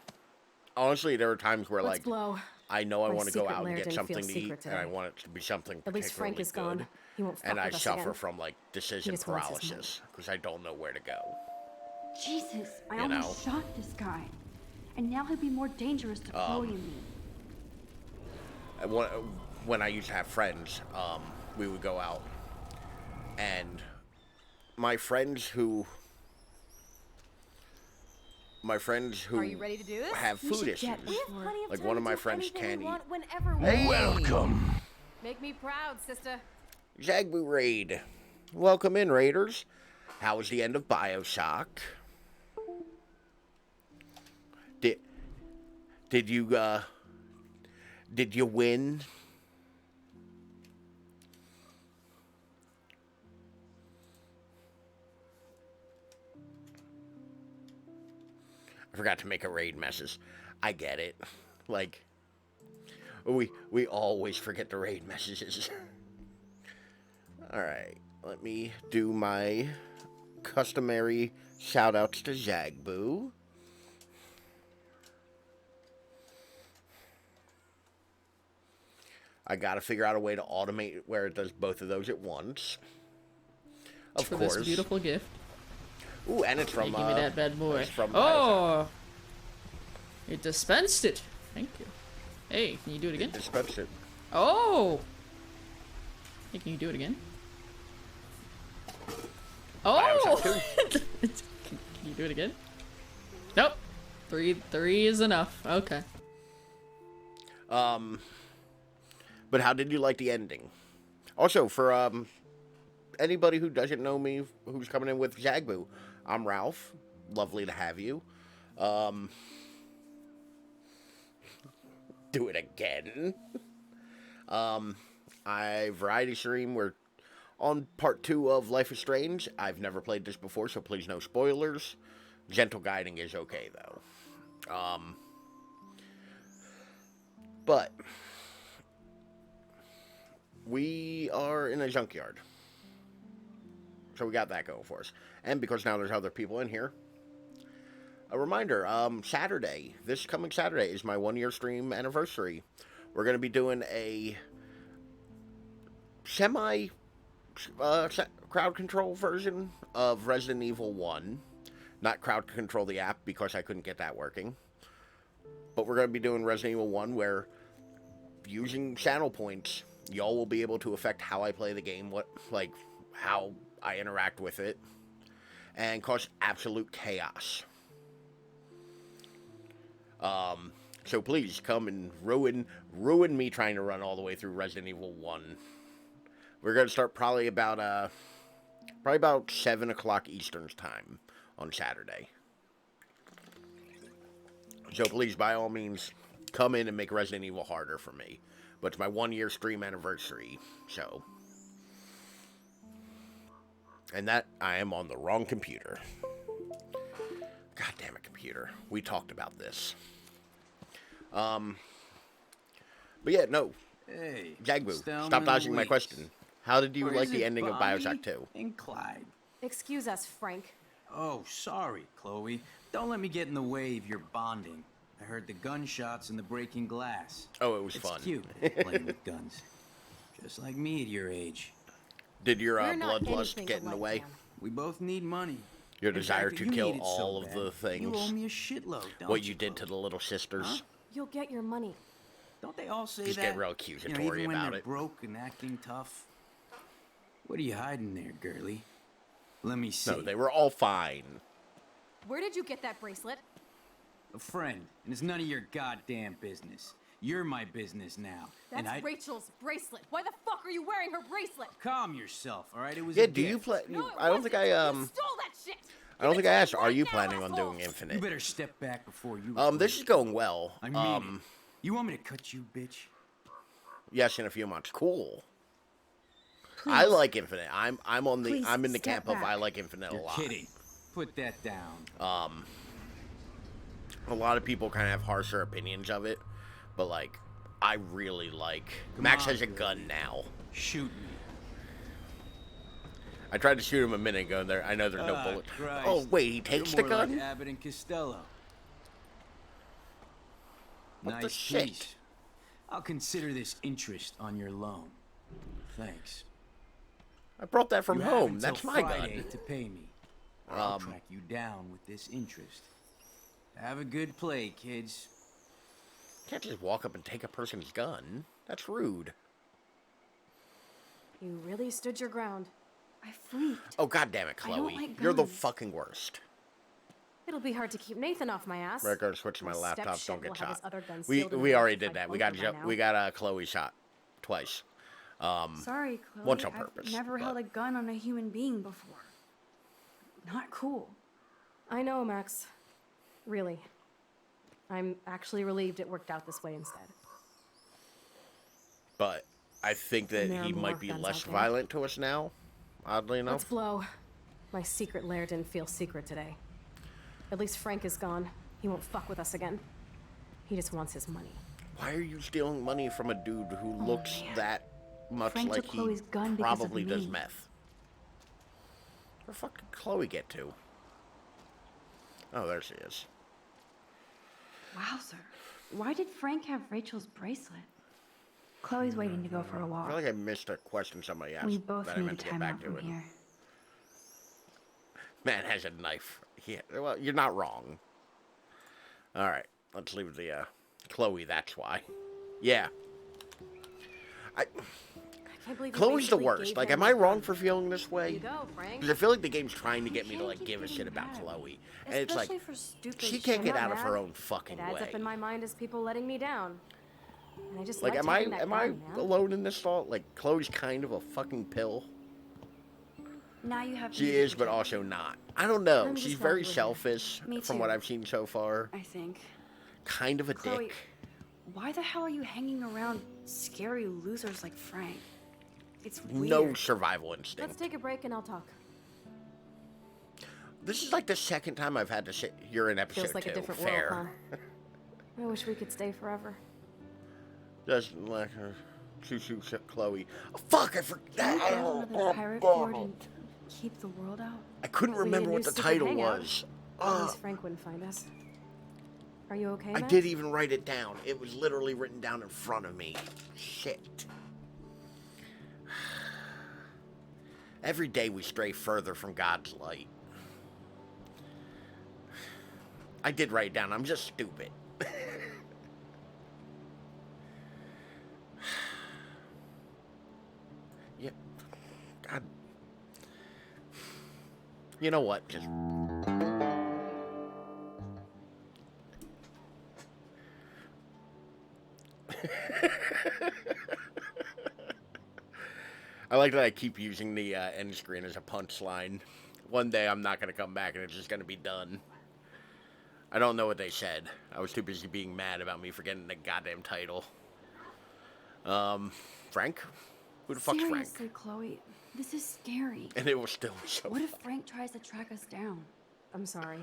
Honestly, there are times where Let's like blow. I know I My want to go secret out and lair get didn't something feel to eat, secret and I today. want it to be something At least Frank particularly is good. gone. He won't fuck And I with us suffer again. from like decision just wants his paralysis because I don't know where to go. Jesus, I You almost know. shot this guy. And now he'll be more dangerous to Chloe and me. And when I used to have friends, we would go out, and my friends who Are you ready to do this? have We food should issues. get We have plenty of Like time one of to my do friends anything can't we eat. want whenever we Welcome. Make me proud, sister. Zagbu Raid. Welcome in, Raiders. How was the end of Bioshock? Did you win? I forgot to make a raid message. I get it. Like, we always forget the raid messages. Alright, let me do my customary shoutouts to Zagbu. I gotta figure out a way to automate where it does both of those at once. Of for course. this beautiful gift. Ooh, and it's from, Hey, give me that bad boy. it's from Oh! It dispensed it. Thank you. Hey, can you do it again? Dispensed it. Oh! Hey, can you do it again? Oh! Can you do it again? Nope. Three is enough. Okay. But how did you like the ending? Also, for anybody who doesn't know me, who's coming in with Zagbu, I'm Ralph. Lovely to have you. Do it again. I variety stream. We're on part 2 of Life is Strange. I've never played this before, so please no spoilers. Gentle guiding is okay though. But we are in a junkyard. So we got that going for us. And because now there's other people in here, a reminder, Saturday, this coming Saturday is my 1-year stream anniversary. We're going to be doing a semi crowd control version of Resident Evil 1. Not crowd control the app because I couldn't get that working. But we're going to be doing Resident Evil 1 where using channel points, y'all will be able to affect how I play the game, how I interact with it, and cause absolute chaos. So please come and ruin me trying to run all the way through Resident Evil 1. We're gonna start probably about 7 o'clock Eastern time on Saturday. So please, by all means, come in and make Resident Evil harder for me. But it's my 1-year stream anniversary, so. And that, I am on the wrong computer. God damn it, computer. We talked about this. But yeah, no. Hey, Jagbu, Stelman stop dodging my Weeks. question. How did you Or like is the it ending of Bonnie Bioshock 2? and Clyde? Excuse us, Frank. Oh, sorry, Chloe. Don't let me get in the way of your bonding. I heard the gunshots and the breaking glass. Oh, it was It's fun. Cute playing with guns. Just like me at your age. Did your bloodlust get in the way? We both need money. Your In desire fact, to you kill need it so all of bad, the things. You owe me a shitload, don't What you did to the little sisters. Huh? You'll get your money. Don't they all say Just that? get real You know, accusatory even when about they're it. broke and acting tough. What are you hiding there, girlie? Let me see. No, they were all fine. Where did you get that bracelet? A friend, and it's none of your goddamn business. You're my business now. That's and Rachel's bracelet. Why the fuck are you wearing her bracelet? Calm yourself, all right? It was Yeah, a do you gift. play? No, it I don't think wasn't. I You stole that shit. I don't think I asked. Are right you now, planning on asshole. doing Infinite? You better step back before you. This is going well. I mean it. You want me to cut you, bitch? Yes, in a few months. Cool. I like Infinite. I'm on the Please, I'm in the step camp of back. I like Infinite You're a lot. kidding. Put that down. A lot of people kind of have harsher opinions of it, but like I really like. Come Max on, has a gun now. Shoot me. I tried to shoot him a minute ago. There, I know there's no bullet. Christ. Oh wait, he takes You're the more gun. Like Abbott and Costello. What the Nice shit? piece. I'll consider this interest on your loan. Thanks. I brought that from You have home. until That's my Friday gun. to pay me. I'll track you down with this interest. Have a good play, kids. Can't just walk up and take a person's gun. That's rude. You really stood your ground. I freaked. Oh god damn it, I don't Chloe. like You're the guns. fucking worst. It'll be hard to keep Nathan off my ass. Right, go to switch to my This laptop. stepshit Don't will get have his shot. other guns We sealed in we the already back did that. We bunker got by now. we got Chloe shot twice. Sorry, Chloe. Once on I've purpose. never but- held a gun on a human being before. Not cool. I know, Max. Really. I'm actually relieved it worked out this way instead. But I think that And there he are might more be guns less out there. violent to us now. Oddly enough. Let's blow. My secret lair didn't feel secret today. At least Frank is gone. He won't fuck with us again. He just wants his money. Why are you stealing money from a dude who looks that much Frank like took he Chloe's gun because of probably does me. meth? Where the fuck did Chloe get to? Oh, there she is. Wow, sir. Why did Frank have Rachel's bracelet? Chloe's waiting to go for a I walk. feel like I missed a question somebody asked We both that I need meant to to get time back out to from it. here. Man has a knife. Yeah, well, you're not wrong. All right, let's leave the Chloe. That's why. Yeah. I can't believe you Chloe's the basically worst. gave Like, him am I your wrong gun. for feeling this There way? you go, Frank. Because I feel like the game's trying to get me to can't like keep give a getting shit about mad. Chloe, and it's Especially like for stupid she shit. can't get I'm out not of her mad. own fucking It adds way. up in my mind as people letting me down. And I just Like, like am I taking that gun, man. alone in this thought? Like, Chloe's kind of a fucking pill. Now you have She me to is, but protect. also not. I don't know. I'm just She's glad very you were here. selfish Me from too. what I've seen so far. I think. Kind of a Chloe, dick. why the hell are you hanging around scary losers like Frank? It's weird. No survival Let's instinct. take a break and I'll talk. This is like the second time I've had to sit here in episode Feels like 2. a different Fair. world, huh? I wish we could stay forever. Doesn't let her. Choo Chloe. Oh, fuck! I forgot. Can you build another pirate fort and keep the world out? I couldn't We need a remember new what the secret title hangout. was. At least Frank wouldn't find us. Are you okay, I Max? did even write it down. It was literally written down in front of me. Shit. Every day we stray further from God's light. I did write it down. I'm just stupid. Yeah. God. You know what? Just... I like that I keep using the end screen as a punchline. One day I'm not going to come back and it's just going to be done. I don't know what they said. I was too busy being mad about me forgetting the goddamn title. Frank? Who the fuck's Frank? Seriously, Chloe, this is scary. And it was still so What if Frank tries to track us down? I'm sorry.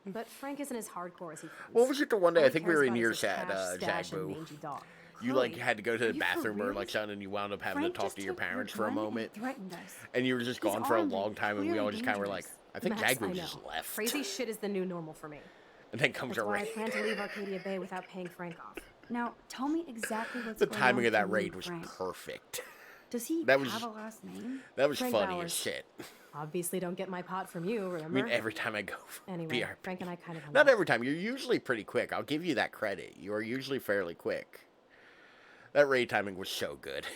But Frank isn't as hardcore as he thinks. What was it the one day? All I he think we cares were in about your is his set, cash, stash, and Zagbu. mangy dog. You Chloe, like had to go to are the you for bathroom or real? like something, and you wound up having Frank to talk just to your took your parents for a gun and moment. threatened us. And you were just He's gone for a armed and long time, and we all clearly just kind of were like, dangerous. I think Max, I Zagbu know. just left. Crazy shit is the new normal for me. And then comes That's a why I raid. plan to leave Arcadia Bay without paying Frank off. Now, tell me exactly what's The going timing on of that with you raid and was Frank. perfect. Does he That was- have a last name? That was Frank funny Bowers. as shit. Obviously don't get my pot from you, I remember? mean, every time I go for Anyway, BRB. Frank and I kind of hung Not out. every time. You're usually pretty quick. I'll give you that credit. You are usually fairly quick. That raid timing was so good.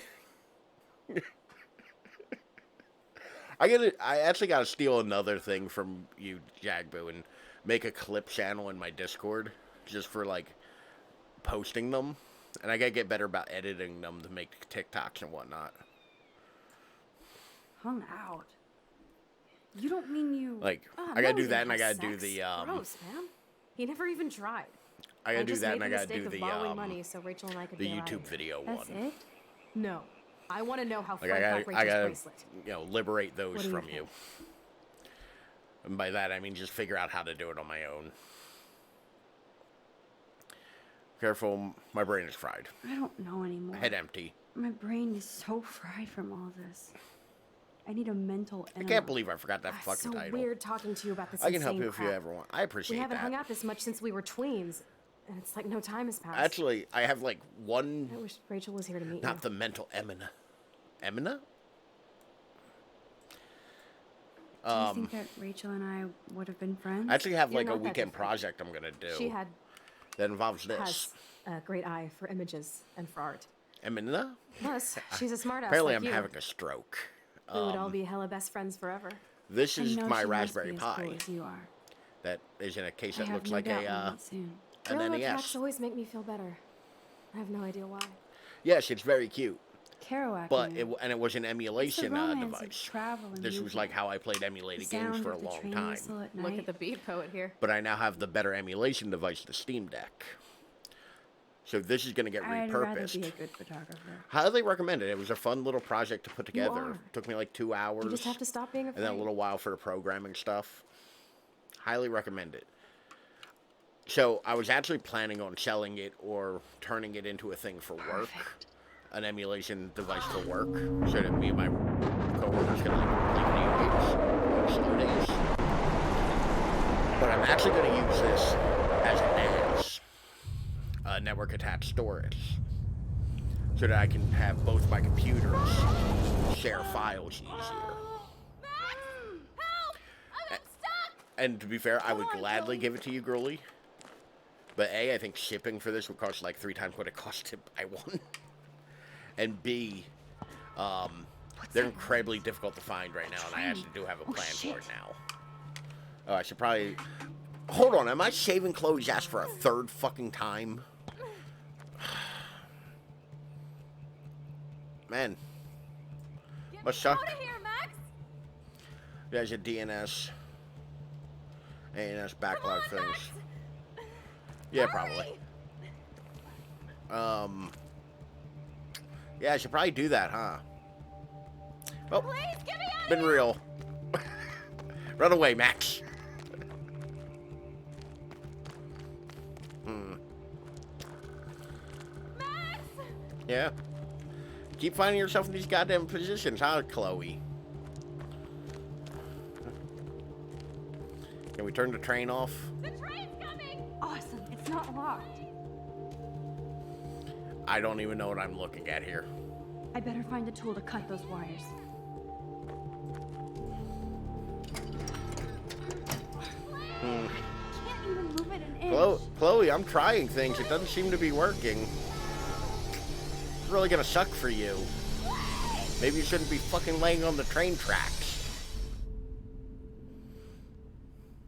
I actually gotta steal another thing from you, Jagboo, and make a clip channel in my Discord just for like posting them. And I gotta get better about editing them to make TikToks and whatnot. Hung out. You don't mean you... Like, Ah, I gotta no, do that, and I we didn't gotta have do sex. the Gross, man. He never even tried. I gotta do just that, made and I the gotta mistake do of the borrowing money so Rachel and I could the bail out YouTube of it. video That's one. it? No. I want to know how Like Frank got I Rachel's gotta, bracelet. you know, liberate those What do you from think? you. And by that I mean just figure out how to do it on my own. Careful, my brain is fried. I don't know anymore. Head empty. My brain is so fried from all this. I need a mental I enema. can't believe I forgot that It's fucking so title. weird talking to you about this I can help insane you if you crap. ever want. I appreciate We haven't that. hung out this much since we were tweens, and it's like no time has passed. Actually, I have like one. I wish Rachel was here to meet Not you. the mental emina. Emina? Do you think that Rachel and I would have been friends? I actually have You're like a not that weekend different. project I'm gonna do. She had that involves this. has a great eye for images and for art. Emina? Plus, she's a smartass Apparently, like I'm you. having a stroke. We would all be hella best friends forever. This I is know my she must Raspberry be as Pi. cool as you are. That is in a case I that have looks no like doubt a we'll meet soon. an Thriller tracks NES. always make me feel better. I have no idea why. Yes, it's very cute. Kerouac. But knew. it was an It's the emulation romance of device. travel and This was movement. like how I played emulated The games sound for a of the long train time. whistle at Look night. at the beat poet here. But I now have the better emulation device, the Steam Deck. So this is going to get I'd rather repurposed. be a good photographer. Highly recommend it. It was a fun little project to put together. are. Took me like 2 hours. You just have to stop being and afraid. then a little while for the programming stuff. Highly recommend it. So I was actually planning on selling it or turning it into a thing for work. An emulation device for work. So that me and my coworkers can like play video games on slow days. But I'm actually going to use this as a NAS. Network attached storage. So that I can have both my computers share files easier. And to be fair, I would gladly give it to you, girly. But A, I think shipping for this would cost like 3 times what it cost to buy one. And B, they're incredibly difficult to find right now, and I actually do have a plan for it now. Oh, I should probably... Hold on, am I shaving Chloe's ass for a third fucking time? Man. Must suck. There's your DNS. ANS backlog things. Yeah, probably. Yeah, I should probably do that, huh? Oh, been real. Run away, Max. Yeah. Keep finding yourself in these goddamn positions, huh, Chloe? Can we turn the train off? Awesome. It's not locked. I don't even know what I'm looking at here. I better find a tool to cut those wires. Can't even move it an inch. Chloe, I'm trying things. It doesn't seem to be working. It's really gonna suck for you. Maybe you shouldn't be fucking laying on the train tracks.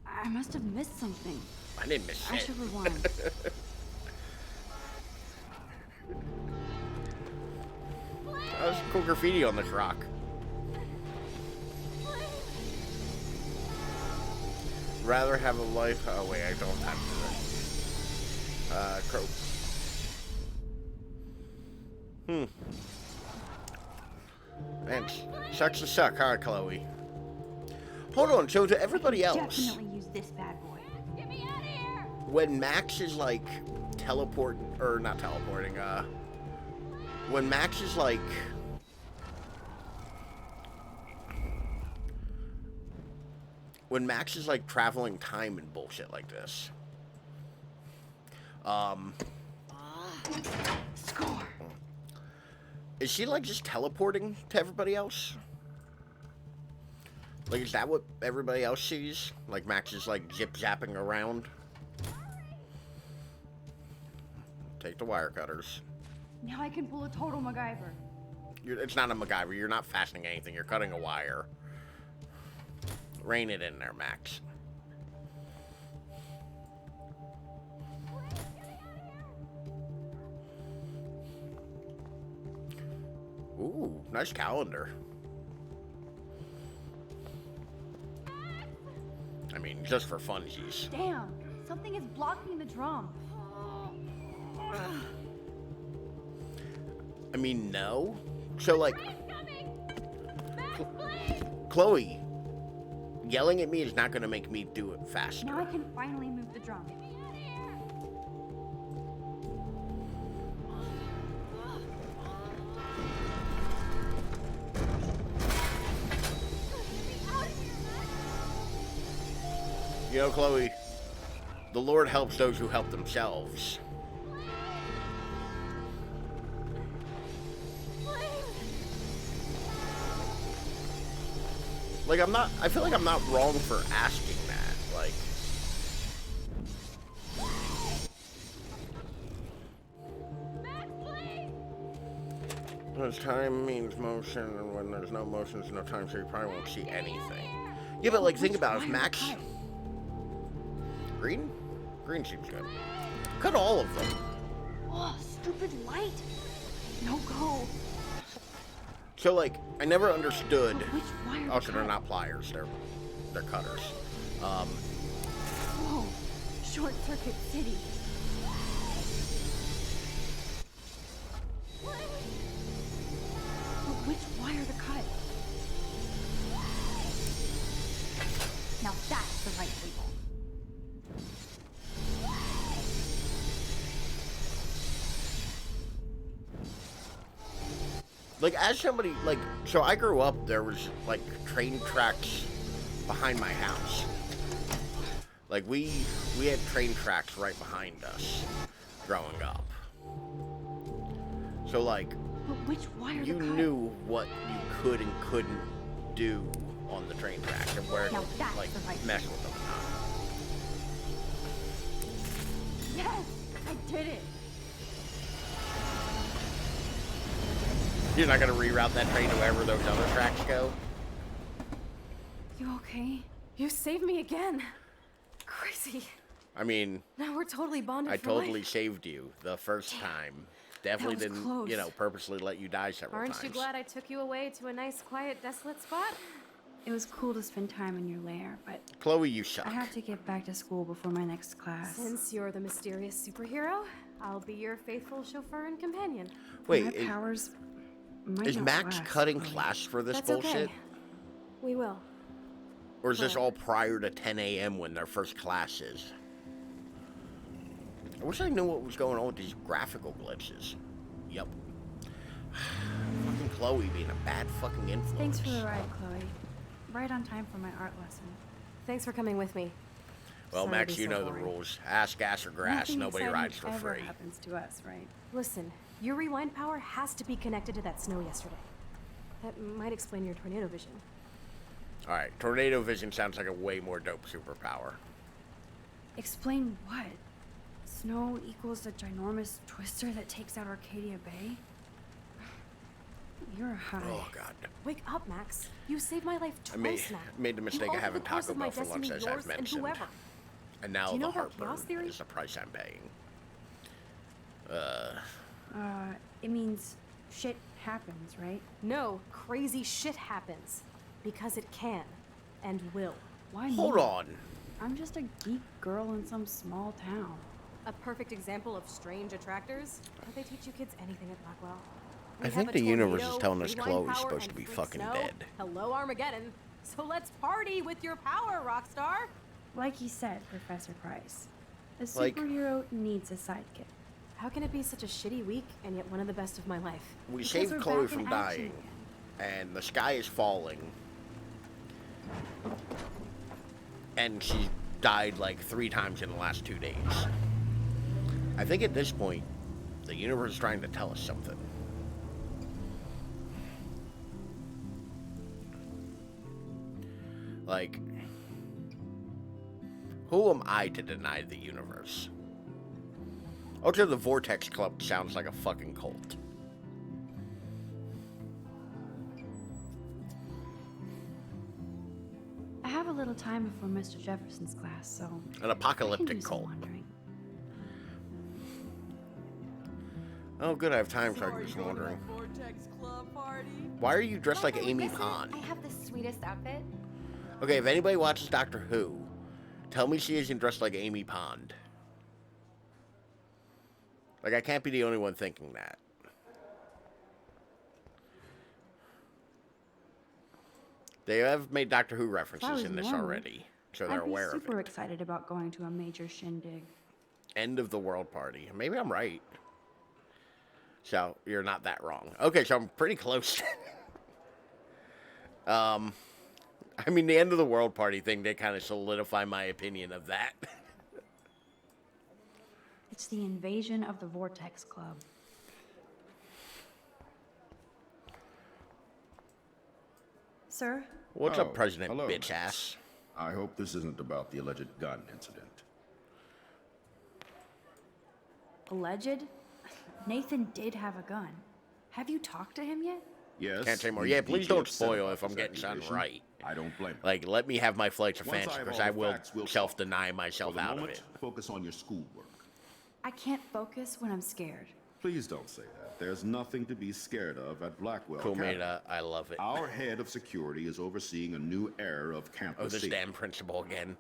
I must have missed something. I didn't miss I shit. should rewind. Oh, there's some cool graffiti on this rock. Rather have a life. Oh wait, I don't have to. Crow. Man, sucks to suck, huh, Chloe? Hold on. So to everybody else, Definitely use this bad boy. when Max is like not teleporting. When Max is like. When Max is like traveling time and bullshit like this, Score. Is she like just teleporting to everybody else? Like, is that what everybody else sees? Like, Max is like zip-zapping around? Take the wire cutters. Now I can pull a total MacGyver. It's not a MacGyver. You're not fastening anything. You're cutting a wire. Rein it in there, Max. Ooh, nice calendar. I mean, just for funsies. Damn, something is blocking the drum. I mean, no. So, like, Chloe, yelling at me is not going to make me do it faster. Now I can finally move the drum. You know, Chloe, the Lord helps those who help themselves. Like, I feel like I'm not wrong for asking that. Like, because time means motion, and when there's no motion, there's no time, so you probably won't see anything. Yeah, but like, think about it, if Max... Green? Green seems good. Cut all of them. Oh, stupid light. No go. So, like, I never understood... Which wire to Also, they're cut? not pliers, they're cutters. Whoa, Short Circuit City. But which wire to cut? Now that's the right label. Like, as somebody, like, so I grew up, there was, like, train tracks behind my house. Like, we had train tracks right behind us growing up. So, like, But which wire you to cut? knew what you could and couldn't do on the train tracks and where Now to, that's like, the right mess with them or not. Yes, I did it. You're not gonna reroute that train to wherever those other tracks go? You okay? You saved me again. Crazy. I mean, Now we're totally bonded I for life. totally saved you the first time. Definitely was didn't, close. you know, purposely let you die several Aren't times. you glad I took you away to a nice, quiet, desolate spot? It was cool to spend time in your lair, but Chloe, you suck. I have to get back to school before my next class. Since you're the mysterious superhero, I'll be your faithful chauffeur and companion. Wait, my powers might is not Max last, cutting Chloe. class for this That's bullshit? okay. We will. Or is this all prior to 10 a.m. when their first class is? I wish I knew what was going on with these graphical glitches. Yep. Fucking Chloe being a bad fucking influence. Thanks for the ride, Chloe. Right on time for my art lesson. Thanks for coming with me. Well, Sorry to Max, be you so know the boring. rules. Ass, gas, or grass. Nothing Nobody exciting rides for ever free. happens to us, right? Listen, your rewind power has to be connected to that snow yesterday. That might explain your tornado vision. Alright, tornado vision sounds like a way more dope superpower. Explain what? Snow equals a ginormous twister that takes out Arcadia Bay? You're high. Oh, God. Wake up, Max. You saved my life I made, twice now. made the mistake You of altered having the course Taco of my Bell for lunch, destiny, as yours I've and mentioned. whoever. And now Do you the know about heartburn chaos theory? is the price I'm paying. It means shit happens, right? No, crazy shit happens. Because it can. And will. Why Hold me? on. I'm just a geek girl in some small town. A perfect example of strange attractors? Don't they teach you kids anything at Blackwell? I We think have a the universe is tornado, telling us rewind Chloe's power, supposed and to be freak fucking snow. dead. Hello, Armageddon. So let's party with your power, Rockstar. Like he said, Professor Price, a Like- superhero needs a sidekick. How can it be such a shitty week and yet one of the best of my life? We Because saved we're Chloe back in from action dying, and the sky is falling. And she died like 3 times in the last 2 days. I think at this point, the universe is trying to tell us something. Like, who am I to deny the universe? Also, the Vortex Club sounds like a fucking cult. I have a little time before Mr. Jefferson's class, so... An apocalyptic cult. Oh, good, I have time, so I can just wondering. Why are you dressed like Amy Pond? I have the sweetest outfit. Okay, if anybody watches Doctor Who, tell me she isn't dressed like Amy Pond. Like, I can't be the only one thinking that. They have made Doctor Who references in this already, so they're aware of it. I'd be super excited about going to a major shindig. End of the world party. Maybe I'm right. So, you're not that wrong. Okay, so I'm pretty close. I mean, the end of the world party thing, they kind of solidify my opinion of that. It's the invasion of the Vortex Club. Sir? What's up, President bitch ass? I hope this isn't about the alleged gun incident. Alleged? Nathan did have a gun. Have you talked to him yet? Yes. Can't say more. Yeah, please don't spoil if I'm getting something right. I don't blame you. Like, let me have my flights of fancy, because I will self-deny myself out of it. Focus on your schoolwork. I can't focus when I'm scared. Please don't say that. There's nothing to be scared of at Blackwell Cool, Academy. mate, I love it. Our head of security is overseeing a new era of campus Oh, this safety. damn principal again.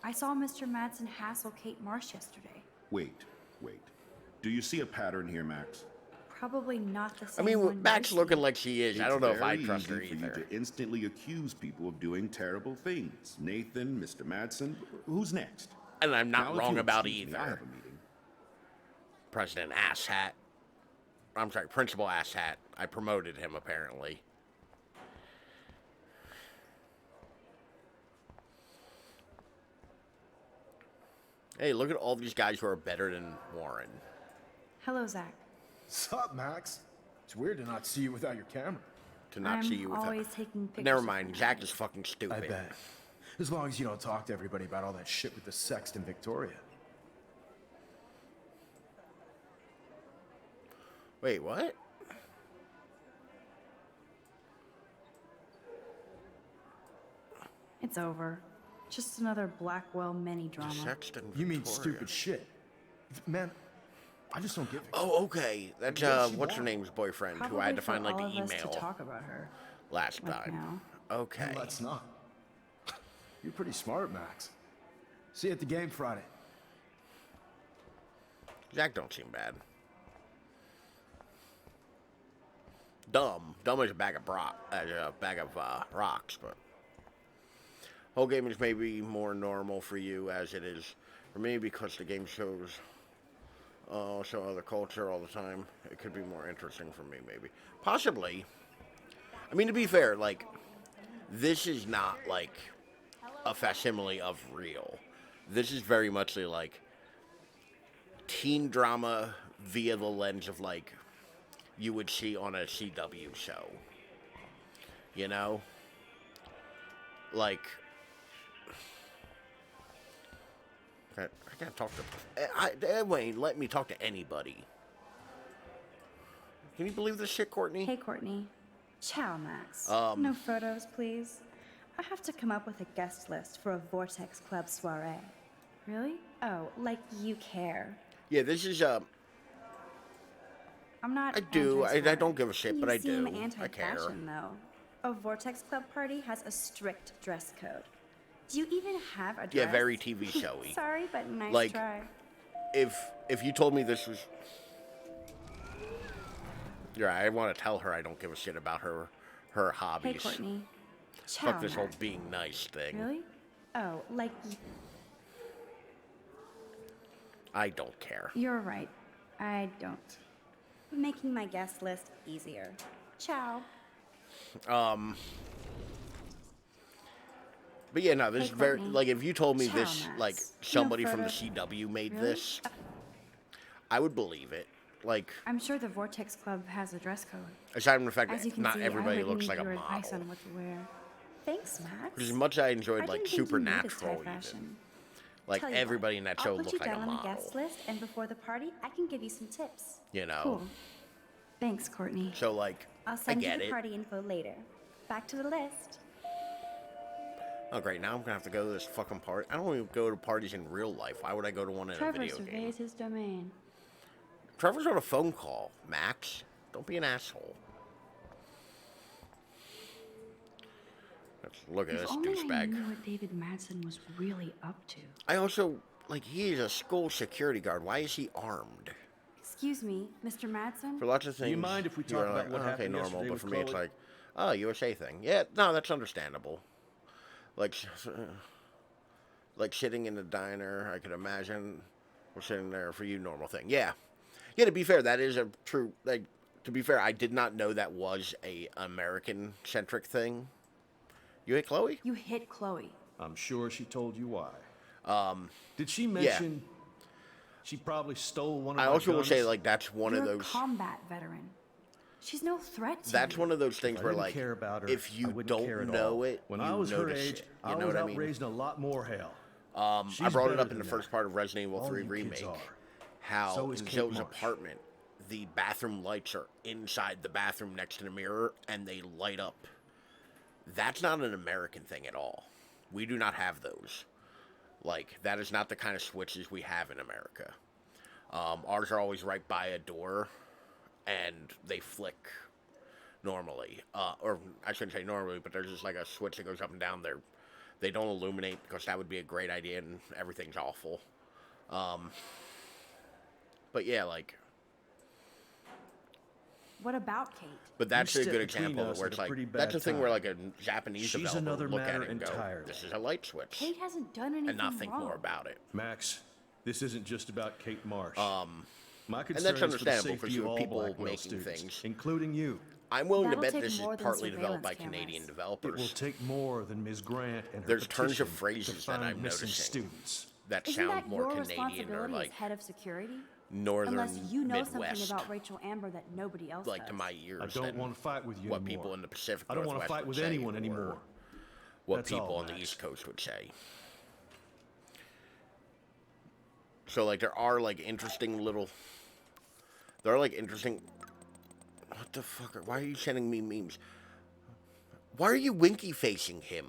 I saw Mr. Madsen hassle Kate Marsh yesterday. Wait. Do you see a pattern here, Max? Probably not the I same mean, one. Max looking like she is. I don't know if I It's trust her very easy for either. you to instantly accuse people of doing terrible things. Nathan, Mr. Madsen, who's next? And I'm not Now, if wrong you'll about excuse me, I either. have a meeting. President Asshat. I'm sorry, Principal Asshat. I promoted him, apparently. Hey, look at all these guys who are better than Warren. Hello, Zach. Sup, Max? It's weird to not see you without your camera. To not I'm see you without... always taking pictures. Never mind, Zach is fucking stupid. I bet. As long as you don't talk to everybody about all that shit with the sext in Victoria. Wait, what? It's over. Just another Blackwell mini drama. Sexton You mean Victoria. stupid shit. Man, I just don't get it. Oh, okay. That's, What's she what's her want? name's boyfriend, who Probably I had to for find, like, the all of us email to talk about her. last Like time. now. Okay. No, let's not. You're pretty smart, Max. See you at the game Friday. Zach don't seem bad. Dumb. Dumb as a bag of rocks, but... Whole game is maybe more normal for you as it is for me because the game shows show other culture all the time. It could be more interesting for me, maybe. Possibly. I mean, to be fair, like, this is not, like, a facsimile of real. This is very much like teen drama via the lens of, like, you would see on a CW show. You know? Like... I can't talk to... Wayne, let me talk to anybody. Can you believe this shit, Courtney? Hey, Courtney. Ciao, Max. Um, No photos, please. I have to come up with a guest list for a Vortex Club soiree. Really? Oh, like you care. Yeah, this is, I'm not I do. I anti-soiree. don't give a shit, but I do. You seem I care. anti-fashion, though. A Vortex Club party has a strict dress code. Do you even have a dress? Yeah, very TV showy. Sorry, but nice Like, try. If you told me this was... Yeah, I want to tell her I don't give a shit about her hobbies. Hey, Courtney. Ciao, Fuck this whole Max. being nice thing. Really? Oh, like... I don't care. You're right. I don't. Making my guest list easier. Ciao. But yeah, no, this Hey, is very Courtney. like if you told me Ciao, this Max. like No somebody from the further- CW made Really? this, I would believe it. Like I'm sure the Vortex Club has a dress code. aside from the fact As you that can not see, everybody I really looks need like a your advice model. on what to wear. Thanks, Max. As much as I enjoyed I like didn't think you needed Supernatural, tie even fashion. like Tell you everybody what, in that I'll show put looked you like a down on the model. guest list, and before the party, I can give you some tips. You know. Cool. Thanks, Courtney. So like, I'll send you I get the it. party info later. Back to the list. Oh great, now I'm gonna have to go to this fucking party. I don't even go to parties in real life. Why would I go to one in a Trevor video game? surveys his domain. Trevor's on a phone call, Max. Don't be an asshole. Let's look at If this only I douchebag. knew what David Madsen was really up to. I also, like, he is a school security guard. Why is he armed? Excuse me, Mr. Madsen? For lots of things, Do you mind if we you're talk about like, what "Oh, okay, happened normal," yesterday but with for me, it's Chloe? like, oh, USA thing. Yeah, no, that's understandable. Like, like sitting in the diner, I could imagine. We're sitting there for you, normal thing. Yeah, yeah. To be fair, that is a true. Like, to be fair, I did not know that was a American-centric thing. You hit Chloe? You hit Chloe. I'm sure she told you why. Did she yeah. mention she probably stole one of I my also will guns? say, like, that's one You're of a those. combat veteran. She's no threat to That's you. one of those things If I where, didn't like, care about her, if I you wouldn't care don't at know all. it, When you I was her notice age, it. You I know was what out I mean? raising a lot more hell. I She's brought it better up in the than first that. part of Resident Evil All 3 you kids Remake. are. How So is in Kate Zoe's Marsh. apartment, the bathroom lights are inside the bathroom next to the mirror, and they light up. That's not an American thing at all. We do not have those. Like, that is not the kind of switches we have in America. Ours are always right by a door, and they flick normally. Or I shouldn't say normally, but there's just like a switch that goes up and down there. They don't illuminate because that would be a great idea, and everything's awful. But yeah, like... What about Kate? But that's You a good stepped between example of it us where at it's a like, pretty that's bad a thing where time. like a Japanese She's developer another would look at matter it and go, entirely. this is a light switch. Kate hasn't done anything And not think wrong. more about it. Max, this isn't just about Kate Marsh. My and concern that's is for the understandable safety because of you have all people Blackwell making students, things. including you. I'm willing to That'll bet take this is more than partly developed by surveillance Canadian cameras. It developers. will take more than Ms. Grant and her There's tons of petition phrases to that find I'm missing noticing students. that Isn't sound that more your Canadian or responsibility like as head of security? northern Unless you know Midwest, something about Rachel Amber that nobody else like does. to my ears. I don't than want to fight with you what anymore. people in the Pacific I don't want to Northwest fight would with say, anyone or anymore. what That's people all, on the Max. East Coast would say. So like there are like interesting little. There are like interesting. What the fuck? Why are you sending me memes? Why are you winky facing him?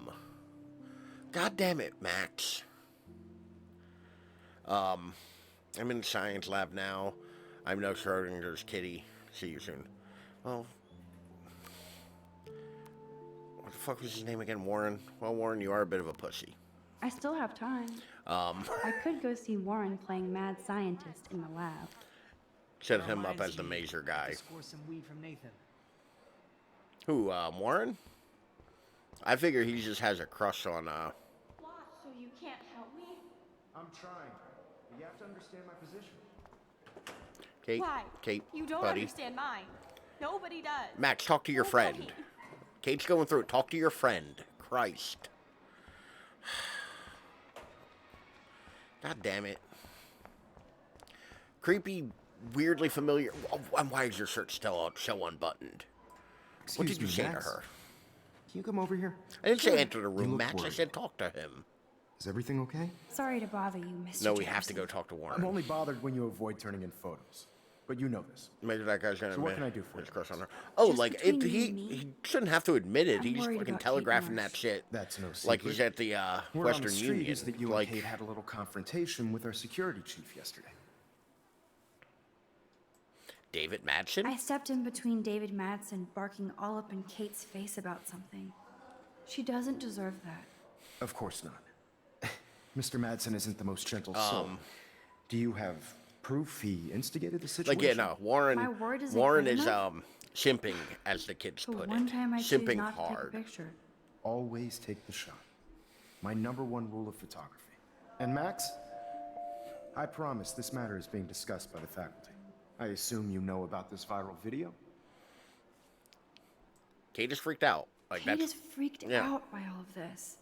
God damn it, Max. I'm in the science lab now. I'm no Schrodinger's kitty. See you soon. Well, what the fuck was his name again? Warren? Well, Warren, you are a bit of a pussy. I still have time. I could go see Warren playing mad scientist in the lab. Set him up as the Mazer guy. Score some weed from Nathan. Who, Warren? I figure he just has a crush on, Lost, so you can't help me? I'm trying. But you have to understand my position. Kate. Why? Kate, You don't buddy. understand mine. Nobody does. Max, talk to your friend. Kate's going through it. Talk to your friend. Christ. God damn it. Creepy, weirdly familiar. And why is your shirt still so unbuttoned? What did you say to her? Can you come over here? I didn't say enter the You room, look Max. I worried. said talk to him. Is everything okay? Sorry to bother you, Mr. No, we have to Jefferson. go talk to Warren. I'm only bothered when you avoid turning in photos. But you know this. Maybe that guy's gonna So what admit can I do for his you? crush on her. Oh, Just like between it, you he and me, he shouldn't have to admit it. I'm He's worried fucking about Kate telegraphing Marsh. that shit. That's no Like secret. he's at the Word Western on the street Union. is that you like and Kate had a little confrontation with our security chief yesterday. David Madsen. I stepped in between David Madsen barking all up in Kate's face about something. She doesn't deserve that. Of course not. Mr. Madsen isn't the most gentle soul. Do you have proof he instigated the situation? Like yeah, no. Warren. My word isn't Warren good is enough? simping, as the kids The put one it. time I choose Simping not to hard. take a picture. Always take the shot. My #1 rule of photography. And Max, I promise this matter is being discussed by the faculty. I assume you know about this viral video? Kate is freaked out. Like Kate that's is freaked yeah. out by all of this.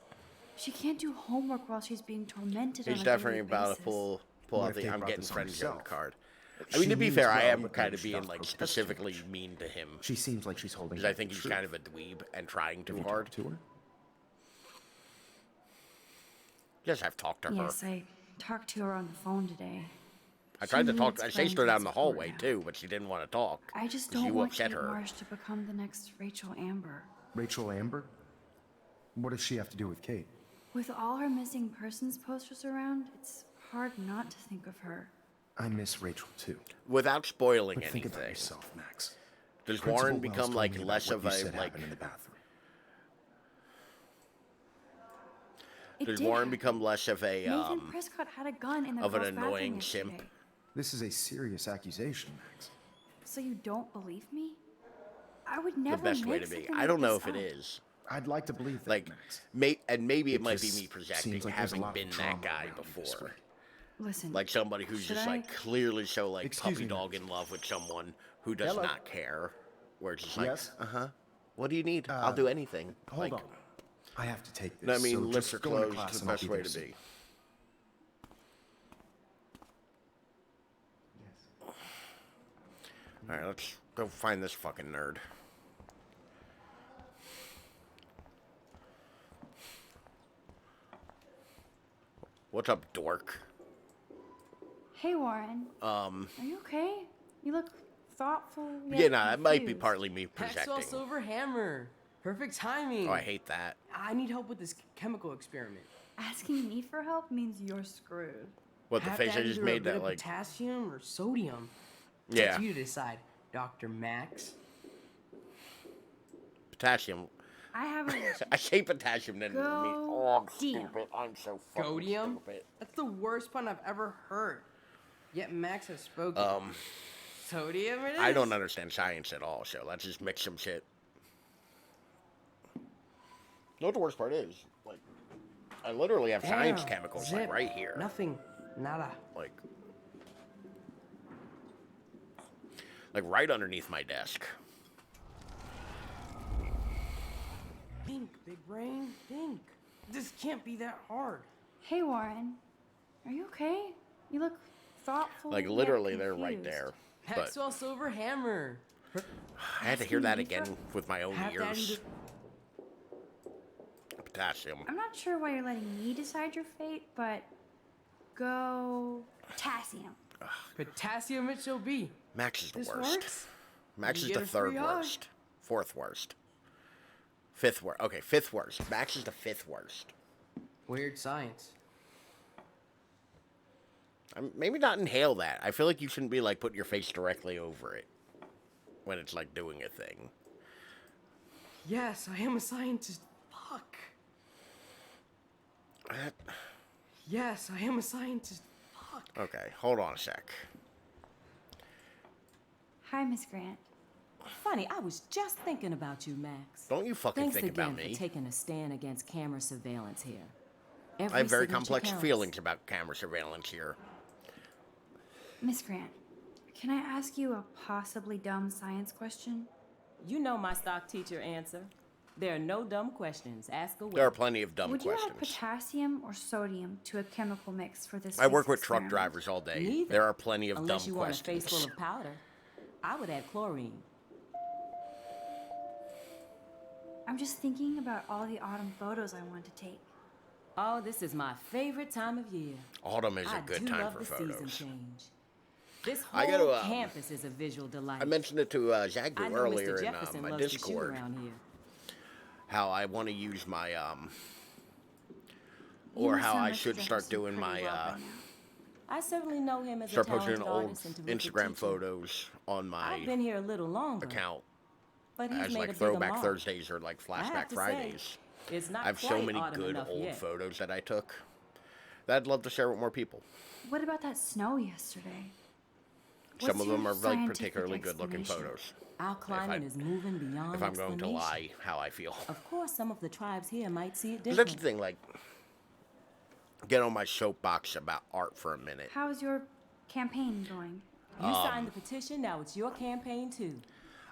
She can't do homework while she's being tormented on He's a definitely daily about to basis. pull What out if the they I'm brought getting this on friend zone herself? card. I She mean, to be means fair, I well, am but kind maybe of she being doesn't like protest too specifically much. mean to him. She seems like she's holding Because I back think the he's truth. kind of a dweeb and trying too Have you hard. talked to her? Yes, I've talked to her. Yes, I talked to her on the phone today. I tried to She talk. needs I chased friends her and down the support hallway now. too, but she didn't want to talk. I just 'cause don't you want upset Kate her. Marsh to become the next Rachel Amber. Rachel Amber? What does she have to do with Kate? With all her missing persons posters around, it's hard not to think of her. I miss Rachel too. Without spoiling But think about anything, yourself, Max. does Principal Warren Wells become told like me about less what of you a said like? happened in the bathroom. Does did Warren happen. become less of a Nathan Prescott had a gun in the of an girls' bathroom annoying yesterday. simp? This is a serious accusation, Max. So you don't believe me? I would never The best way make to be. something I like don't know this if it up. is. I'd like to believe that, Like, Max. maybe it might be just me projecting, seems like there's a having lot of been drama that guy around you this before. way. Listen. Like somebody who's should just like I- clearly so like Excuse puppy me, dog in love with someone who does Hello. not care. Where it's just like, Yes? What do you need? I'll do anything. Hold like, on. I have to take this. No, I mean, so lips just are go into closed. class It's the and I'll best way there to soon. be. All right, let's go find this fucking nerd. What's up, dork? Hey, Warren. Are you okay? You look thoughtful. Yet Yeah, nah, it might be confused. partly me Maxwell projecting. Silver Hammer. Perfect timing. Oh, I hate that. I need help with this chemical experiment. Asking me for help means you're screwed. What, the Have face to I add just either a made bit that, of like... potassium or sodium. Yeah. It's you to decide, Dr. Max. Potassium. I have a I say potassium, then it means... Oh, I'm stupid. I'm so fucking Godium? stupid. That's the worst pun I've ever heard. Yet Max has spoken. Sodium it is? I don't understand science at all, so let's just mix some shit. You know what the worst part is? Like, I literally have science Damn, chemicals, zip. like, right here. Nothing. Nada. Like right underneath my desk. Think, big brain. Think. This can't be that hard. Hey, Warren. Are you okay? You look thoughtful. Like, yet literally, they're right confused. there. But Maxwell Silver Hammer. I had to hear that again with my own Have to add ears. Potassium. I'm not sure why you're letting me decide your fate, but go potassium. Potassium it shall be. Max is the This worst. works? Max You is get the a free third hug. worst. Fourth worst. Fifth worst. Okay, fifth worst. Max is the fifth worst. Weird science. Maybe not inhale that. I feel like you shouldn't be like putting your face directly over it when it's like doing a thing. Yes, I am a scientist. Fuck. Yes, I am a scientist. Fuck. Okay, hold on a sec. Hi, Miss Grant. Funny, I was just thinking about you, Max. Don't you fucking Thanks think again about me. for taking a stand against camera surveillance here. I Every have very signature complex counts. feelings about camera surveillance here. Miss Grant, can I ask you a possibly dumb science question? You know my stock teacher answer. There are no dumb questions. Ask away. There are plenty of dumb Would you add questions. potassium or sodium to a chemical mix for this? I work week's with truck experiment? drivers all day. Neither. There are plenty of Unless dumb you want a questions. face full of powder. I would add chlorine. I'm just thinking about all the autumn photos I want to take. Oh, this is my favorite time of year. Autumn is I a good do time love for the photos. season change. This I whole gotta, campus is a visual delight. I mentioned it to I Zagdu know earlier Mr. in Jefferson my loves to shoot Discord. around here. How I want to use my You or must how know I Mr. should start Jefferson doing pretty my well by now. I certainly know him as start a posting talented old artist and terrific Instagram teacher. photos on my I've been here a little longer, account but he's as made like a bigger Throwback mark. Thursdays or like I have Flashback to say, Fridays. it's not I have so quite many autumn good enough old yet. photos that I took that I'd love to share with more people. What about that snow yesterday? Some What's of them your are like scientific particularly good looking explanation? photos. Our climate is moving beyond If I'm going to explanation. lie, how I feel. Of course, some of the tribes here might see it 'Cause different. that's the thing, like, get on my soapbox about art for a minute. How's your campaign going? You signed the petition, now it's your campaign too.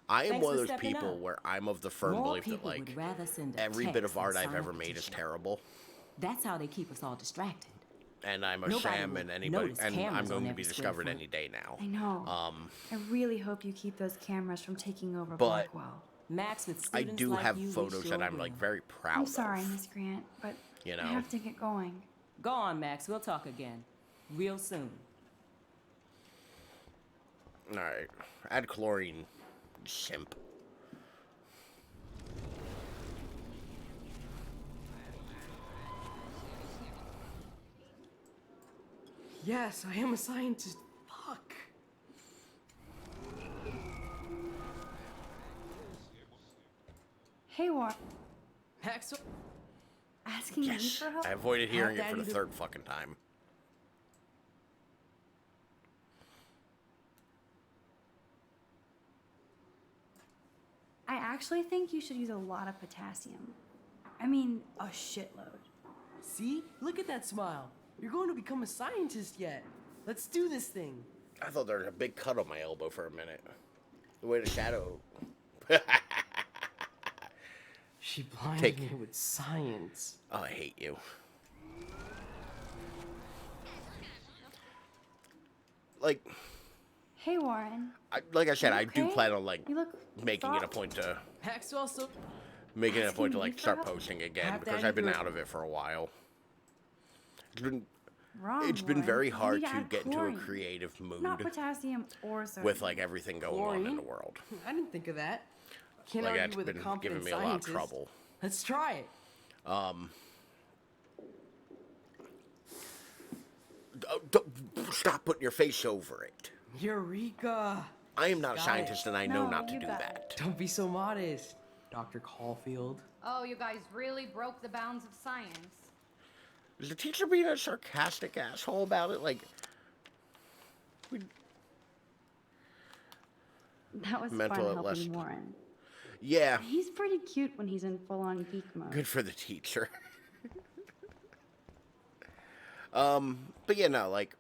I am Thanks one of for those stepping people up. where I'm of the firm More belief that, people like, would rather send a every bit text of than art I've sign a ever made is petition. terrible. That's how they keep us all distracted. And I'm a Nobody sham, will and anybody, notice and I'm cameras going on to be every square discovered foot. any day now. I know. I really hope you keep those cameras from taking over But Blackwell. Max, with I students do like have you, we photos sure that I'm will. like very proud I'm sorry, of. Miss Grant, but You I know. have to get going. Go on, Max. We'll talk again. Real soon. All right, add chlorine, simp. Yes, I am a scientist. Fuck. Hey, War. Maxwell. Asking me Yes, for help? I avoided hearing it for the Daddy to- third fucking time. I actually think you should use a lot of potassium. I mean, a shitload. See? Look at that smile. You're going to become a scientist yet. Let's do this thing. I thought there was a big cut on my elbow for a minute. The way the shadow. She blinded Take- me with science. Oh, I hate you. Like, Hey, Warren. like I said, You I do okay? plan on like You look making it a soft. point to Maxwell, so making it a point to Asking me like for start help? posting again Have because Daddy I've been do it. out of it for a while. Wrong, It's been Warren. very You hard need to add get into a chlorine. creative mood Not potassium or sodium. with like everything going on in Chlorine? the world. I didn't think of that. Can't Like argue that's with a been competent giving me a lot of scientist. trouble. Let's try it. Stop putting your face over it. Eureka! I am not a Got scientist, it. and I know No, not to you do got that. Don't be so modest, Dr. Caulfield. Oh, you guys really broke the bounds of science. Is the teacher being a sarcastic asshole about it? Like, That was Mental fun at helping less- Warren. yeah, He's pretty cute when he's in full-on geek mode. good for the teacher. But yeah, no, like,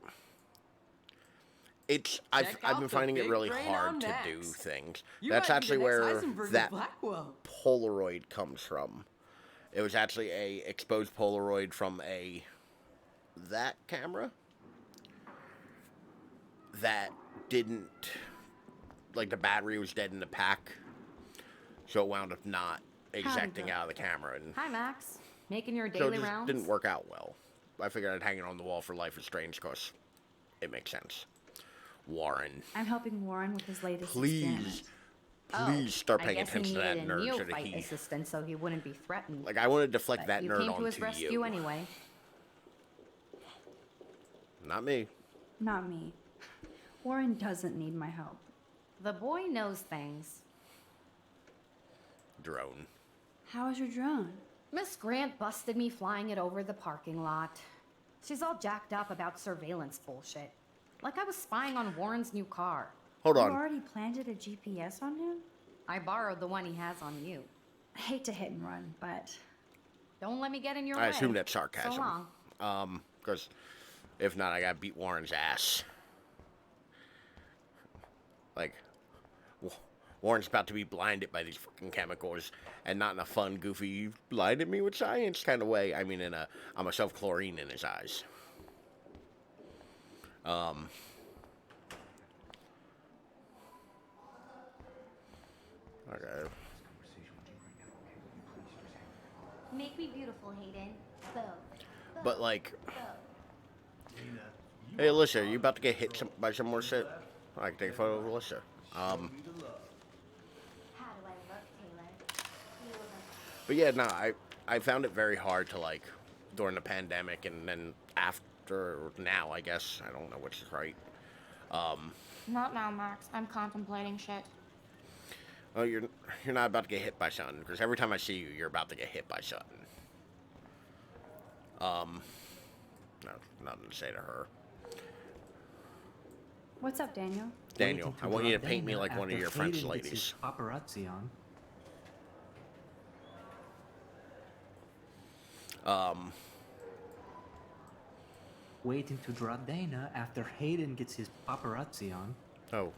I've Check been out the finding it big really brain hard on to Max. do things. You That's might be actually the next where Heisenberg of that Blackwell. Polaroid comes from. It was actually a exposed Polaroid from that camera that didn't, like, the battery was dead in the pack, so it wound up not ejecting Doc. out of the camera, and Hi, Max. Making your so it daily just rounds? didn't work out well. I figured I'd hang it on the wall for Life is Strange because it makes sense. Warren, I'm helping Warren with his latest please, experiment. please start I paying guess attention to he that needed a nerd so that neophyte he, assistant so he wouldn't be threatened. like, I want to deflect But that you nerd came to onto his rescue you. anyway. Not me. Not me. Warren doesn't need my help. The boy knows things. Drone. How is your drone? Miss Grant busted me flying it over the parking lot. She's all jacked up about surveillance bullshit. Like I was spying on Warren's new car. Hold You on. already planted a GPS on him? I borrowed the one he has on you. I hate to hit and run, but Don't let me get in your way. I assume that's sarcasm. So long. Because if not, I gotta beat Warren's ass. Like, Warren's about to be blinded by these fucking chemicals, and not in a fun, goofy, you blinded me with science kind of way. I mean, I'm gonna shove chlorine in his eyes. Okay. Make me beautiful, Hayden. Go. But, like, hey, Alyssa, are you about to get hit by some more shit? I can take a photo of Alyssa. How do I look, Taylor? But yeah, no, I found it very hard to, like, during the pandemic and then after, now, I guess. I don't know which is right. Not now, Max. I'm contemplating shit. Oh, you're not about to get hit by something, because every time I see you, you're about to get hit by something. No, nothing to say to her. what's up, Daniel? Daniel, I want you to paint me like one of your French ladies. Paparazzi on. Waiting to draw Dana after Hayden gets his paparazzi on. Oh.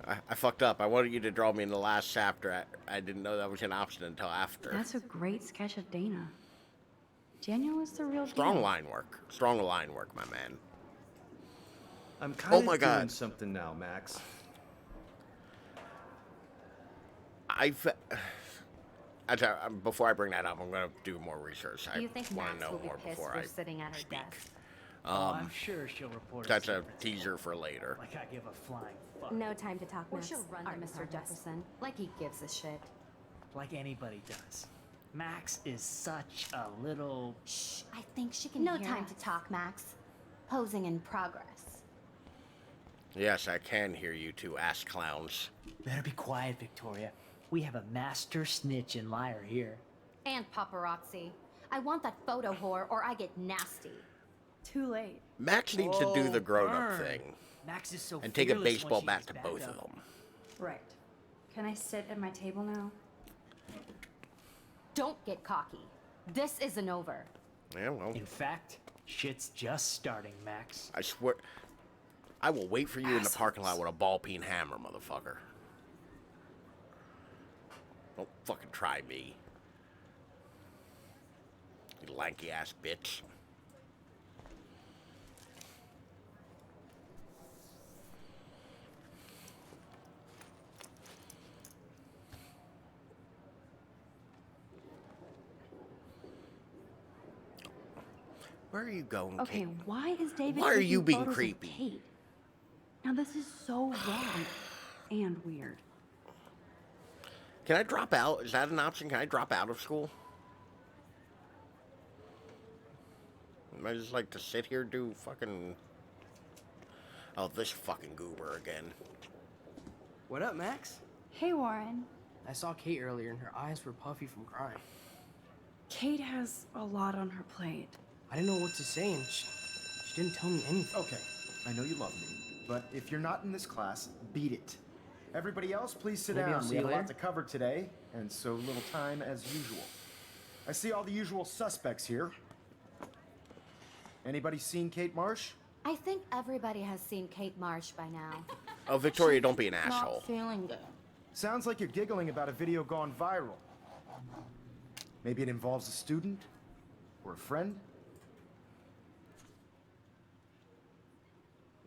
I fucked up. I wanted you to draw me in the last chapter. I didn't know that was an option until after. That's a great sketch of Dana. Daniel is the real Strong deal. line work. Strong line work, my man. I'm kind of my God. doing something now, Max. Before I bring that up, I'm gonna do more research. Do you I think want Max to know will be more pissed before for I sitting at her speak. desk? I'm sure she'll report That's us a everything. teaser for later. Like I give a flying fuck. No time to talk, Or Max. she'll run to Our Mr. department. Jefferson, like he gives a shit. Like anybody does. Max is such a little... Shh, I think she can No hear time us. to talk, Max. Posing in progress. Yes, I can hear you two ass clowns. Better be quiet, Victoria. We have a master snitch and liar here. And paparazzi. I want that photo whore or I get nasty. Too late. Max needs to do the grown-up burn. thing Max is so and take a fearless when baseball she bat gets to back both up. of them. Right. Can I sit at my table now? Don't get cocky. This isn't over. Yeah, well, In fact, shit's just starting, Max. I swear, I will wait for you in the parking lot with a ball-peen hammer, motherfucker. Don't fucking try me. You lanky-ass bitch. Where are you going, Okay, Kate? why is David Why are taking you being photos of creepy? Kate? Now this is so wrong and weird. Can I drop out? Is that an option? Can I drop out of school? I just like to sit here, do fucking... Oh, this fucking goober again. What up, Max? Hey, Warren. I saw Kate earlier and her eyes were puffy from crying. Kate has a lot on her plate. I didn't know what to say and she didn't tell me anything. Okay, I know you love me, but if you're not in this class, beat it. Everybody else, please sit Maybe I'll down. see We have you a lot later. to cover today, and so little time as usual. I see all the usual suspects here. Anybody seen Kate Marsh? I think everybody has seen Kate Marsh by now. Oh, Victoria, don't be an asshole. Not feeling good. Sounds like you're giggling about a video gone viral. Maybe it involves a student? Or a friend?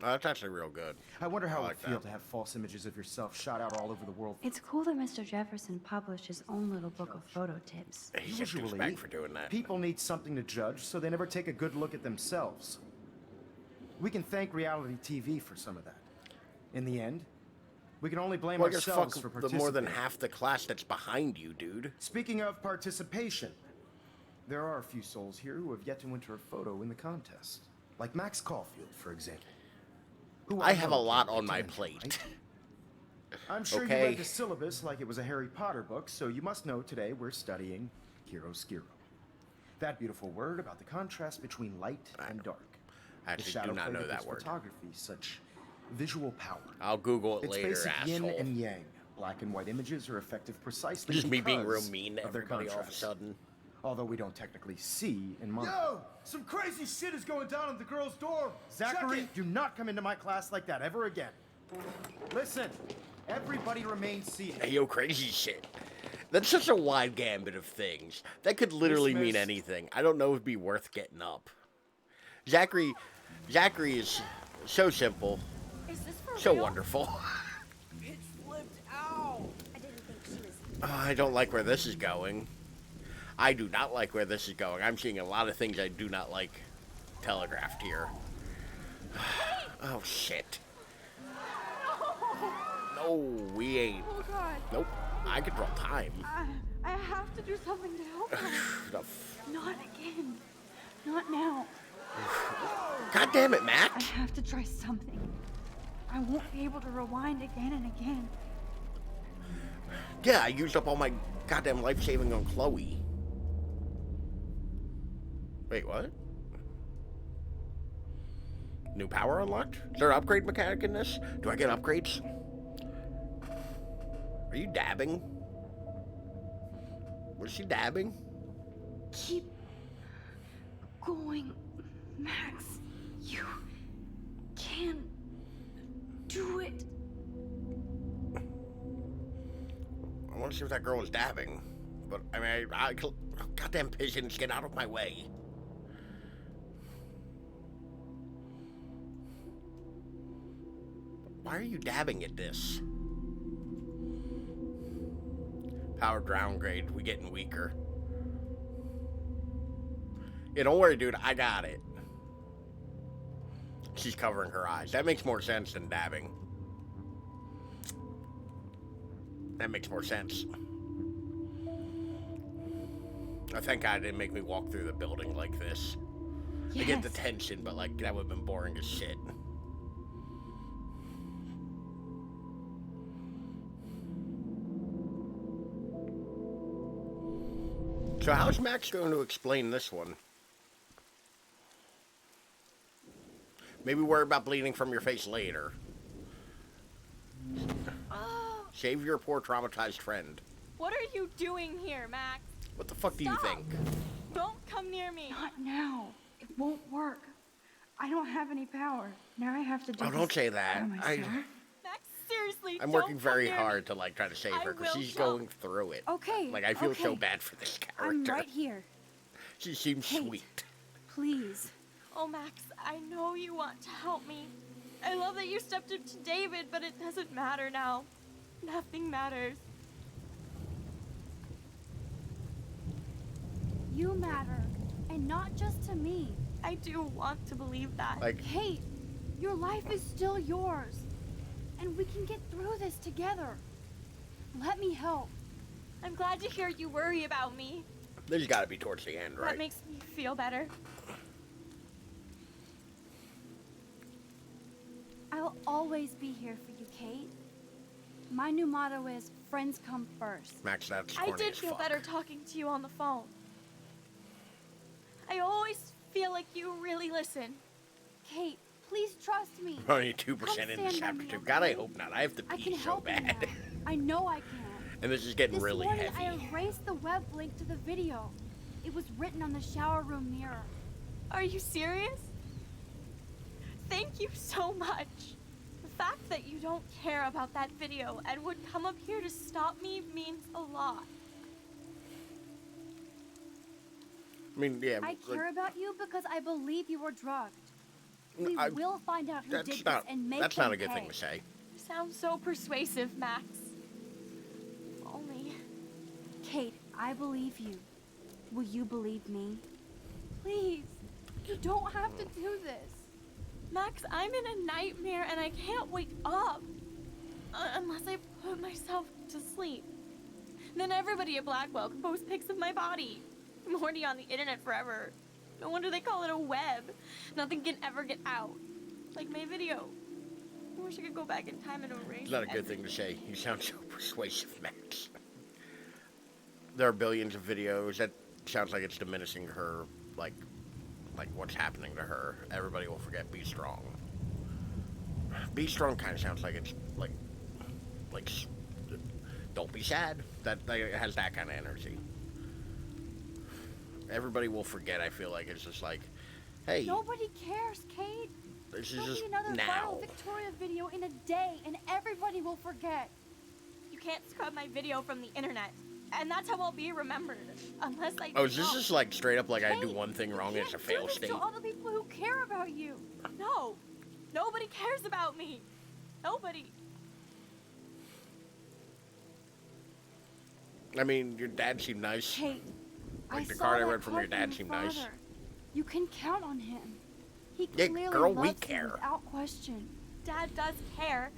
Oh, that's actually real good. I wonder how I it like would feel that. to have false images of yourself shot out all over the world. It's cool that Mr. Jefferson published his own little book of photo tips. He gets Usually, back for doing that. people need something to judge, so they never take a good look at themselves. We can thank reality TV for some of that. In the end, we can only blame Well, I guess ourselves fuck for the participating. more than half the class that's behind you, dude. Speaking of participation, there are a few souls here who have yet to enter a photo in the contest. Like Max Caulfield, for example. Who I have a know lot can on my pretend, plate. right? I'm sure Okay. you read the syllabus like it was a Harry Potter book, so you must know today we're studying chiaroscuro. That beautiful word about the contrast between light and dark. I actually the shadow do not play know that that gives word. photography such visual power. I'll Google it It's later, basic asshole. yin and yang. Black and white images are effective precisely Just me being real because mean to of their everybody all of a contrast. sudden. Although we don't technically see in Monaco. Yo! Some crazy shit is going down in the girls' dorm! Zachary, Check it. do not come into my class like that ever again. Listen, everybody remain seated. Hey, yo, crazy shit. That's such a wide gambit of things. That could literally mean Dismissed. anything. I don't know if it'd be worth getting up. Zachary is so simple, Is this for so real? wonderful. It flipped out. I didn't think she was. Oh, I don't like where this is going. I do not like where this is going. I'm seeing a lot of things I do not like telegraphed here. Oh, shit. No, we ain't. Oh God. Nope. I control time. I have to do something to help her. The f- Not again. Not now. God damn it, I Max. have to try something. I won't be able to rewind again and again. Yeah, I used up all my goddamn life saving on Chloe. Wait, what? New power unlocked? Is there an upgrade mechanic in this? Do I get upgrades? Are you dabbing? Was she dabbing? Keep going, Max. You can do it. I want to see if that girl was dabbing. But, I mean, goddamn pigeons, get out of my way. Why are you dabbing at this? Power downgrade. We getting weaker. Yeah, don't worry, dude. I got it. She's covering her eyes. That makes more sense than dabbing. That makes more sense. I thank God it didn't make me walk through the building like this. I get the tension, but like that would have been boring as shit. So how's Max going to explain this one? Maybe worry about bleeding from your face later. Save your poor traumatized friend. What are you doing here, Max? What the fuck do you think? Don't come near me. Not now. It won't work. I don't have any power. Now I have to do Oh, this don't say that. by myself. Max, seriously, I'm don't working come very near hard me. to like try to save I her because will she's jump. going through it. Okay. Like I feel so okay. bad for this character. I'm right here. She seems Kate. sweet. Please. Oh, Max, I know you want to help me. I love that you stepped up to David, but it doesn't matter now. Nothing matters. You matter. And not just to me. I do want to believe that. Like, Kate, your life is still yours. And we can get through this together. Let me help. I'm glad to hear you worry about me. this has got to be towards the end, That right? makes me feel better. I'll always be here for you, Kate. My new motto is friends come first. Max, that's I corny did as feel fuck. better talking to you on the phone. I always feel like you really listen. Kate, please trust me. We're only 2% Come into stand by chapter me, 2. God, I okay? hope not. I have to I can pee so help you bad. now. I know I can. And this is getting This really morning heavy. I erased the web link to the video. It was written on the shower room mirror. Are you serious? Thank you so much. The fact that you don't care about that video and would come up here to stop me means a lot. I mean, yeah. I care about you because I believe you were drugged. We I- will find out who that's did not, this and make that's them not a good pay. thing to say. Sounds so persuasive, Max. Only. Kate, I believe you. Will you believe me? Please, you don't have to do this. Max, I'm in a nightmare and I can't wake up. Unless I put myself to sleep. Then everybody at Blackwell can post pics of my body. I'm already on the internet forever. No wonder they call it a web. Nothing can ever get out. Like my video. I wish I could go back in time and erase It's not a good thing to say. You sound so persuasive, Max. There are billions of videos. That sounds like it's diminishing her, like what's happening to her. Everybody will forget. Be strong. Be strong kind of sounds like it's like, don't be sad. That it has that kind of energy. Everybody will forget. I feel like it's just like, hey, Nobody cares, Kate. this is There'll just be another now. viral Victoria video in a day, and everybody will forget. You can't scrub my video from the internet. And that's how I'll be remembered. Unless I Oh, is this don't. just like straight up like I do Kate, one thing wrong and it's a Do fail this state? to all the people who care about you. No. Nobody cares about me. Nobody. I mean, your dad seemed nice. Kate, Like the saw card I that read from your card dad your seemed nice. father. You can count on him. He Yeah, clearly girl, we loves you care. without question. Dad does care.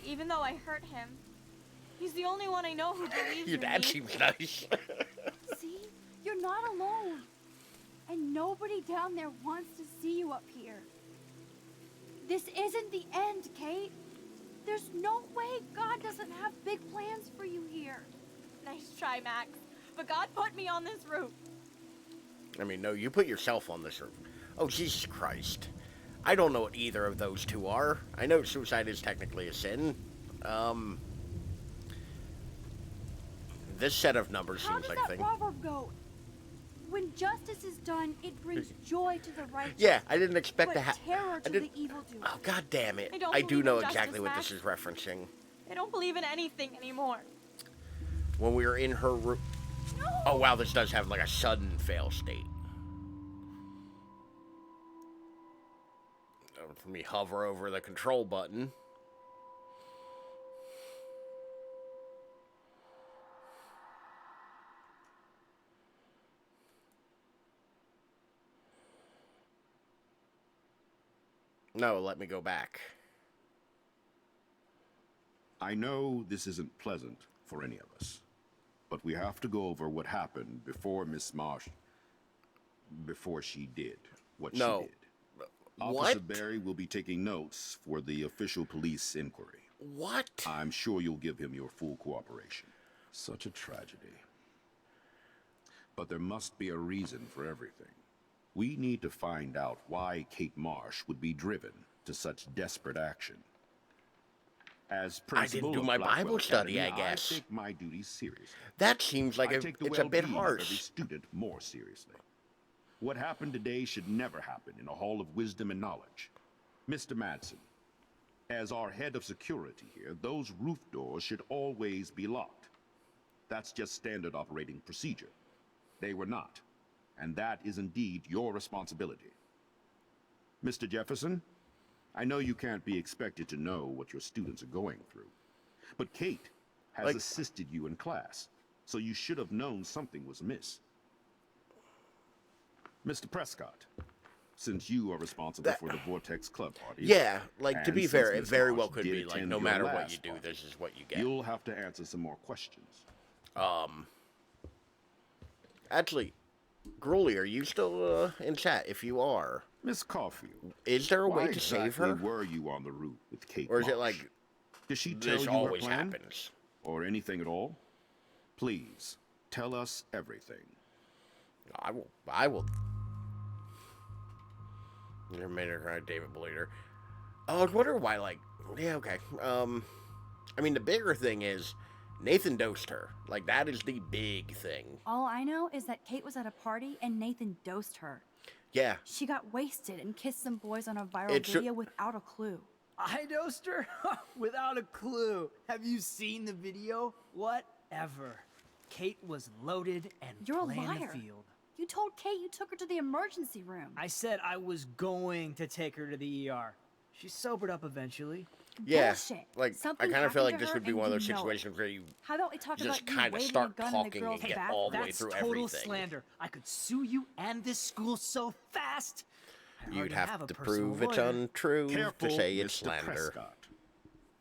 Even though I hurt him. He's the only one I know who believes Your in dad me. seems nice. See? You're not alone. And nobody down there wants to see you up here. This isn't the end, Kate. There's no way God doesn't have big plans for you here. Nice try, Max. But God put me on this roof. I mean, no, you put yourself on this roof. Oh, Jesus Christ. I don't know what either of those two are. I know suicide is technically a sin. This set of numbers How seems does like a that thing. proverb go? When justice is done, it brings joy to the righteous. Yeah, I didn't expect but to have. terror to the evildoer. Oh, God damn it. I don't I do believe know in justice, exactly what Max. this is referencing. I don't believe in anything anymore. When we were in her room. No! Oh, wow, this does have like a sudden fail state. For me, hover over the control button. No, let me go back. I know this isn't pleasant for any of us, but we have to go over what happened before Miss Marsh... before she did what she did. Officer Barry will be taking notes for the official police inquiry. What? I'm sure you'll give him your full cooperation. Such a tragedy. But there must be a reason for everything. We need to find out why Kate Marsh would be driven to such desperate action. As principal I didn't do of my Blackwell Bible study, Academy, I guess. I take my duties seriously. That seems like I it's take the a bit well-being of harsh. every student more seriously. What happened today should never happen in a hall of wisdom and knowledge. Mr. Madsen, as our head of security here, those roof doors should always be locked. That's just standard operating procedure. They were not, and that is indeed your responsibility. Mr. Jefferson, I know you can't be expected to know what your students are going through, but Kate has assisted you in class, so you should have known something was amiss. Mr. Prescott, since you are responsible for the Vortex Club party... Yeah, like, to be and fair, since it Miss very Marsh well could did be, like, attend no your matter what last you do, party, this is what you get. You'll have to answer some more questions. Actually, Gruely, are you still in chat? If you are, Miss Caulfield, is there a way why to save her? exactly were you on the route with Kate Or is it Marsh? like Did she tell this you always her plan? happens? Or anything at all? Please, tell us everything. I will. Your mayor, David Bleeder. Oh, I was wondering why, like, yeah, okay. I mean, the bigger thing is Nathan dosed her. Like, that is the big thing. All I know is that Kate was at a party and Nathan dosed her. Yeah. She got wasted and kissed some boys on a viral video without a clue. I dosed her? Without a clue. Have you seen the video? Whatever. Kate was loaded and You're a playing liar. the field. You told Kate you took her to the emergency room. I said I was going to take her to the ER. She sobered up eventually. Yeah, Bullshit. like, Something I kind of feel happened like to this her would be and one of you those know it. situations where you How about we talk just about you kind of waving start a gun in the talking girl's and get back? all the way That's through total everything. slander. I could sue you and this school so fast. I You'd hardly have a to personal prove it's lawyer. untrue Careful, to say it's Mr. slander. Prescott.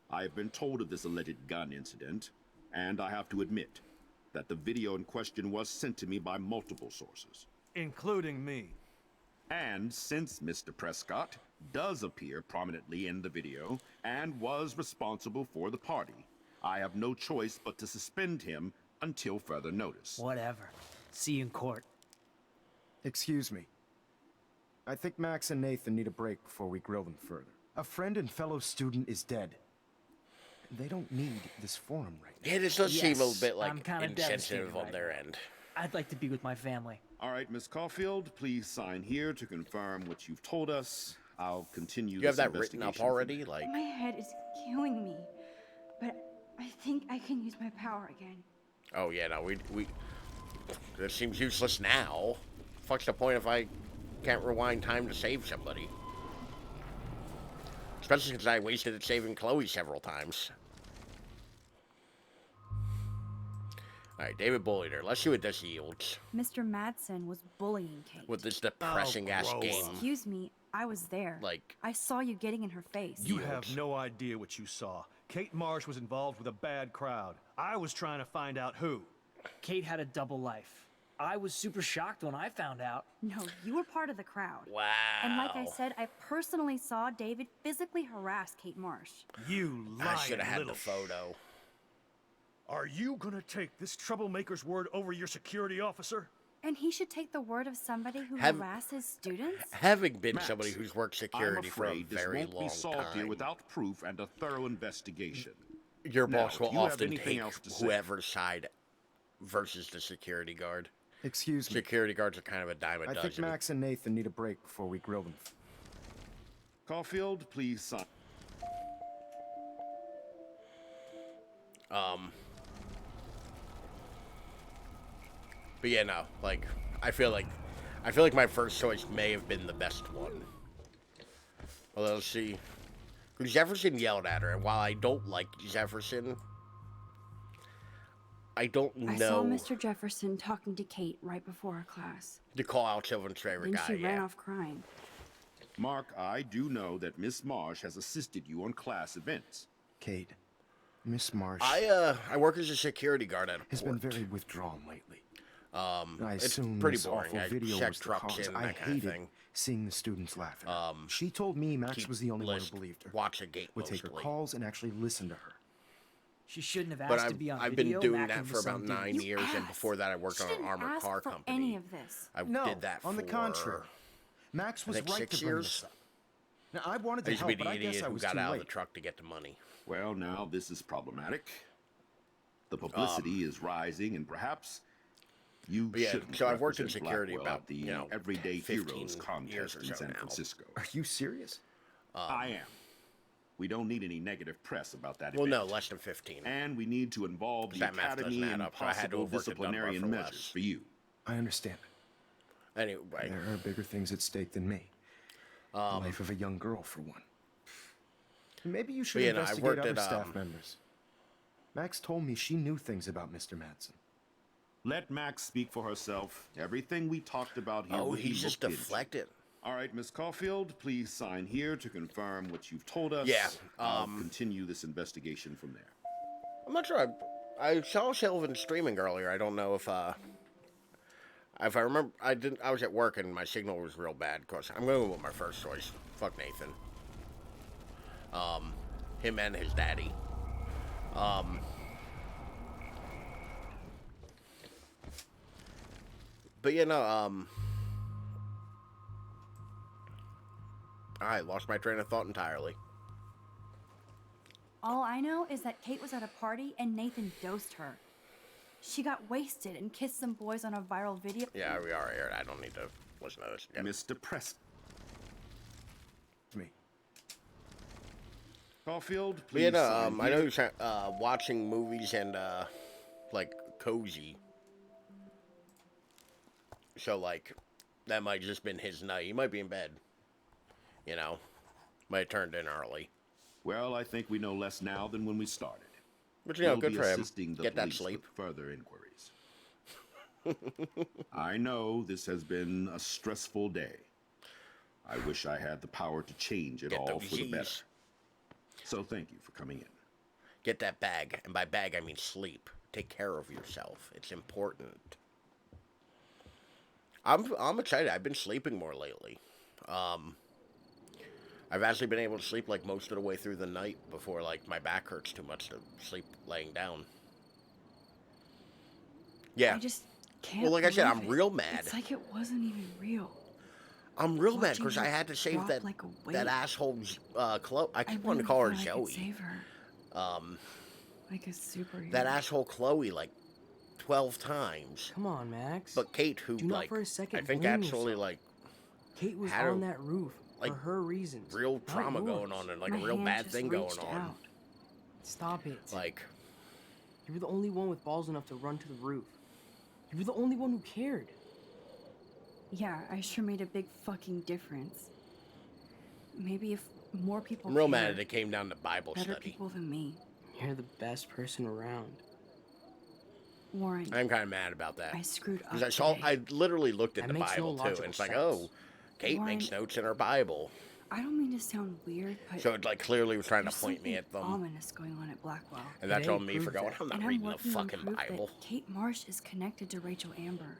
I have been told of this alleged gun incident, and I have to admit that the video in question was sent to me by multiple sources. Including me. And since Mr. Prescott does appear prominently in the video and was responsible for the party, I have no choice but to suspend him until further notice. Whatever. See you in court. Excuse me. I think Max and Nathan need a break before we grill them further. A friend and fellow student is dead. They don't need this forum right now. Yeah, this does seem a Yes, bit I'm like kinda insensitive devastated on right their now. end. I'd like to be with my family. All right, Miss Caulfield, please sign here to confirm what you've told us. I'll continue You have this that written up investigation already? Like, My head is killing me, but I think I can use my power again. oh yeah, no, we. This seems useless now. Fuck's the point if I can't rewind time to save somebody? Especially since I wasted it saving Chloe several times. Alright, David Bulliter. Let's see what this yields. Mr. Madsen was bullying Kate. With this depressing ass game. Excuse me, I was there. Like, I saw you getting in her face. You have no idea what you saw. Kate Marsh was involved with a bad crowd. I was trying to find out who. Kate had a double life. I was super shocked when I found out. No, you were part of the crowd. Wow. And like I said, I personally saw David physically harass Kate Marsh. You lying I should have had little the photo. Are you gonna take this troublemaker's word over your security officer? And he should take the word of somebody who Have- harasses students? Having been Max, somebody who's worked I'm security for a afraid this very won't long be solved here time, without proof and a thorough investigation. your Now, boss if will you have often anything take else to say- whoever's side versus the security guard. Excuse me. Security guards are kind of a dime a I dozen. think Max and Nathan need a break before we grill them. Caulfield, please sign. But yeah, no, like, I feel like my first choice may have been the best one. Well, let's see. Jefferson yelled at her, and while I don't like Jefferson, I don't know. I saw Mr. Jefferson talking to Kate right before our class. To call out children's favorite Then guy, she ran yeah. off crying. Mark, I do know that Miss Marsh has assisted you on class events. Kate, Miss Marsh... I work as a security guard at a has port. been very withdrawn lately. I it's assume pretty this boring. awful Video check was the trucks cause. in, I that kind of hated thing. seeing the students laugh at her. She told me Max was the only one who believed her. Watch a gate Would take her mostly. calls and actually listen to her. She shouldn't have But asked to be on I've video. been doing macking that with for some about dude. 9 years, and before that I worked on an armored car for company. any of this. I No, did that on the for, contrary. Max was I think right 6 to bring years. this up. Now, I wanted I to used to help, be but the I guess idiot I who was got too out late. of the truck to get the money. Well, now this is problematic. The publicity is rising, and perhaps you But yeah, shouldn't so I've worked in represent security Blackwell about, at the you know, Everyday 15 Heroes contest years or in so San now. Francisco. Are you serious? I am. We don't need any negative press about that Well, event. no, less than 15. And we need to involve the That math academy doesn't add in up, so I had to possible have worked at Dunbar disciplinarian for measures less. for you. I understand. Anyway. There are bigger things at stake than me. The life of a young girl, for one. Maybe you should I investigate worked other at, staff members. Max told me she knew things about Mr. Madsen. Let Max speak for herself. Everything we talked about here Oh, will be he's just looked into. deflected. All right, Miss Caulfield, please sign here to confirm what you've told us. Yeah, I'll continue this investigation from there. I'm not sure. I saw Sylvan streaming earlier. I don't know if I remember. I was at work and my signal was real bad. Of course, I'm going with my first choice. Fuck Nathan. Him and his daddy. But you know, I lost my train of thought entirely. All I know is that Kate was at a party and Nathan dosed her. She got wasted and kissed some boys on a viral video. Yeah, we are here. I don't need to listen to this again. Mr. Preston. Me. Caulfield, But yeah, please no, sign I know here. you're watching movies and like cozy. So like, that might just been his night. He might be in bed. You know, might have turned in early. Well, I think we know less now than when we started. But you know, We'll good be for him. assisting the Get that police sleep. with further inquiries. I know this has been a stressful day. I wish I had the power to change it Get all those for the better. Z's. So thank you for coming in. Get that bag, and by bag I mean sleep. Take care of yourself. It's important. I'm excited. I've been sleeping more lately. I've actually been able to sleep like most of the way through the night before like my back hurts too much to sleep laying down. Yeah. I just can't. Well, like I said, I'm believe it. real mad. It's like it wasn't even real. I'm real mad Watching because I her had to save drop that like a weight. that asshole Chloe. I keep wanting to really call her thought I could Zoe. Save her. Like a superhero. That asshole Chloe like 12 times. Come on, Max. But Kate, who Do not like for a second I think blame actually yourself. like Kate was had on a- that roof like, for her reasons. real not trauma yours. going on and like My a real hand bad just thing going reached on. out. Stop it. Like You were the only one with balls enough to run to the roof. You were the only one who cared. Yeah, I sure made a big fucking difference. Maybe if more people I'm real mad cared, that it came down to Bible better study. people than me. You're the best person around. Warren, I'm kind of mad about that. I screwed up Because I saw, today. I literally looked at That the makes no Bible too, logical and it's like, sense. oh, Kate Warren, makes notes in her Bible. I don't mean to sound weird, but So it like clearly was trying to there's point me something at them. ominous going on at Blackwell. And that's It on ain't me for proof going, that. I'm not And I'm reading the working on fucking proof Bible. that Kate Marsh is connected to Rachel Amber.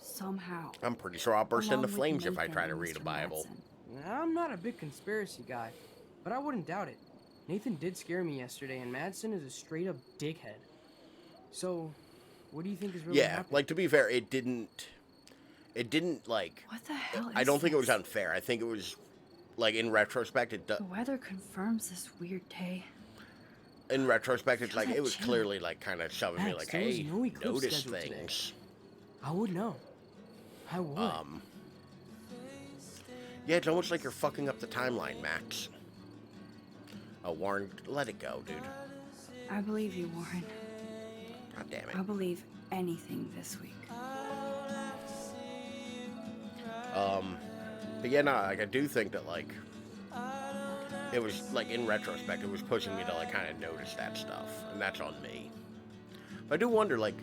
Somehow. I'm pretty sure I'll burst Along into with flames if I Nathan try to and read a Mr. Bible. Madsen. I'm not a big conspiracy guy, but I wouldn't doubt it. Nathan did scare me yesterday, and Madsen is a straight up dickhead. So, what do you think is really Yeah, happening? like to be fair, it didn't like, What the hell I is don't think it was this? unfair. I think it was, like in retrospect, The weather confirms this weird day. in retrospect, it's Feel like, that it was chill. clearly like kind of shoving me Max, like, there was hey, no eclipse notice scheduled today. things. I would know. I would. Yeah, it's almost like you're fucking up the timeline, Max. Oh, Warren, let it go, dude. I believe you, Warren. God damn it. I'll believe anything this week. But yeah, no, like, I do think that, like, it was, like, in retrospect, it was pushing me to, like, kind of notice that stuff, and that's on me. But I do wonder, like,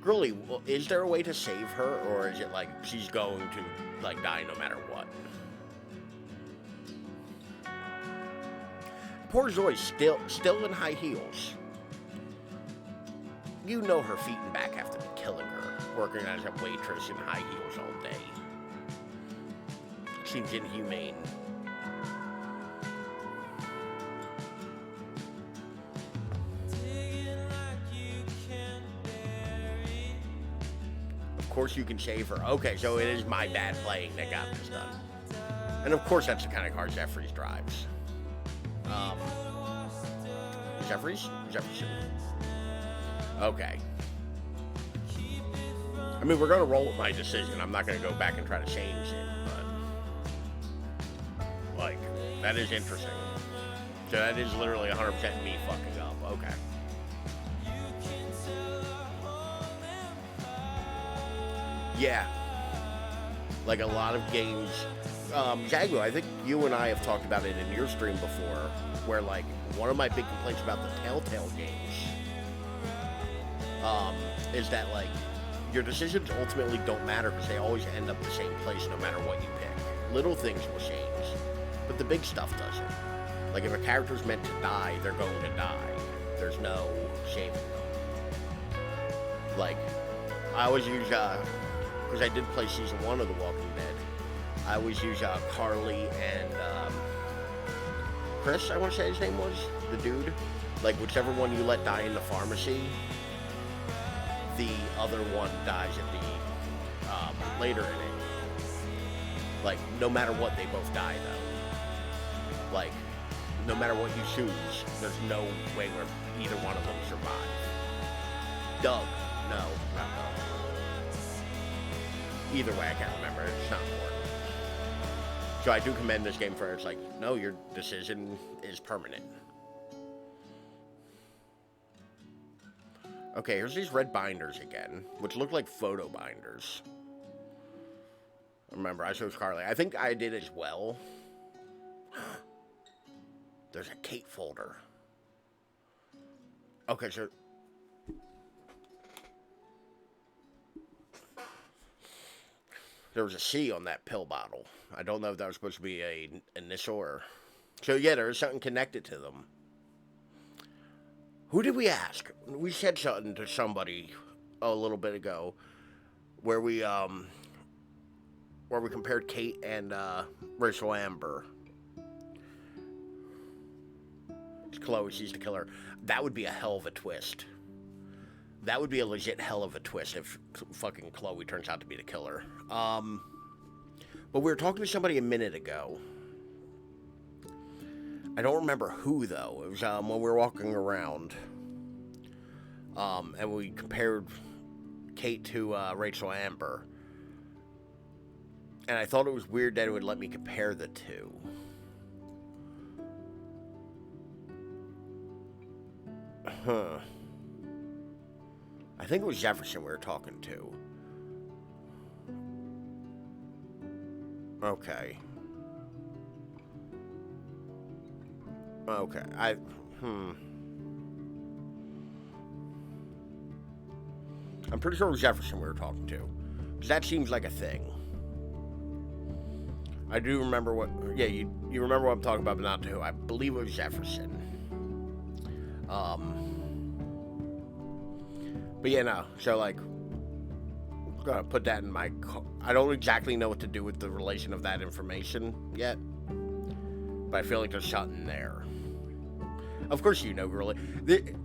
really, is there a way to save her, or is it, like, she's going to, like, die no matter what? Poor Zoe's still in high heels. You know her feet and back have to be killing her, working as a waitress in high heels all day. Seems inhumane. Of course you can shave her. Okay, so it is my bad playing that got this done. And of course that's the kind of car Jeffries drives. Jefferson. Okay. I mean, we're gonna roll with my decision. I'm not gonna go back and try to change it, but like, that is interesting. So that is literally 100% me fucking up. Okay. Yeah. Like a lot of games. Jaguar, I think you and I have talked about it in your stream before, where like one of my big complaints about the Telltale games is that like your decisions ultimately don't matter because they always end up the same place no matter what you pick. Little things will change, but the big stuff doesn't. Like if a character's meant to die, they're going to die. There's no shaving them. Like I always use because I did play season 1 of The Walking Dead. I always use Carly and Chris, I want to say his name was, the dude. Like, whichever one you let die in the pharmacy, the other one dies at the, later in it. Like, no matter what, they both die, though. Like, no matter what you choose, there's no way where either one of them survive. Doug. No, not Doug. Either way, I can't remember. It's not important. So I do commend this game for it's like, no, your decision is permanent. Okay, here's these red binders again, which look like photo binders. Remember, I chose Carly. I think I did as well. There's a Kate folder. Okay, so... there was a C on that pill bottle. I don't know if that was supposed to be an initial or... So yeah, there was something connected to them. Who did we ask? We said something to somebody a little bit ago where we compared Kate and Rachel Amber. It's Chloe, she's the killer. That would be a hell of a twist. That would be a legit hell of a twist if fucking Chloe turns out to be the killer. But we were talking to somebody a minute ago. I don't remember who, though. It was when we were walking around. And we compared Kate to Rachel Amber. And I thought it was weird that it would let me compare the two. Huh. I think it was Jefferson we were talking to. Okay. Okay, I'm pretty sure it was Jefferson we were talking to. Because that seems like a thing. I do remember what... Yeah, you remember what I'm talking about, but not who. I believe it was Jefferson. But yeah, no. So, like... I'm gonna put that in my... I don't exactly know what to do with the relation of that information yet. But I feel like there's something there. Of course you know, Gorilla.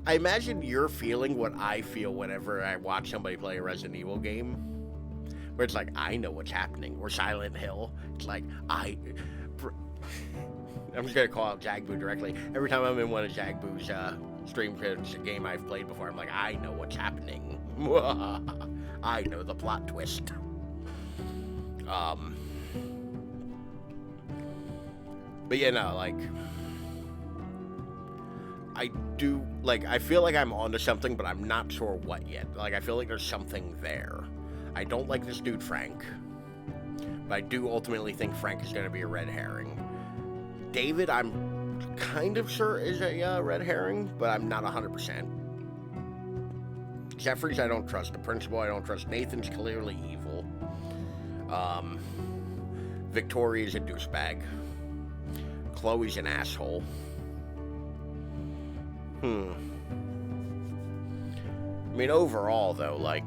I imagine you're feeling what I feel whenever I watch somebody play a Resident Evil game. Where it's like, I know what's happening. Or Silent Hill. It's like, I'm just going to call out Jagboo directly. Every time I'm in one of Jagboo's stream clips, a game I've played before, I'm like, I know what's happening. I know the plot twist. But yeah, no, like... I do, like, I feel like I'm onto something, but I'm not sure what yet. Like, I feel like there's something there. I don't like this dude, Frank. But I do ultimately think Frank is going to be a red herring. David, I'm kind of sure is a red herring, but I'm not 100%. Jeffries, I don't trust. The principal, I don't trust. Nathan's clearly evil. Victoria's a douchebag. Chloe's an asshole. I mean, overall, though, like...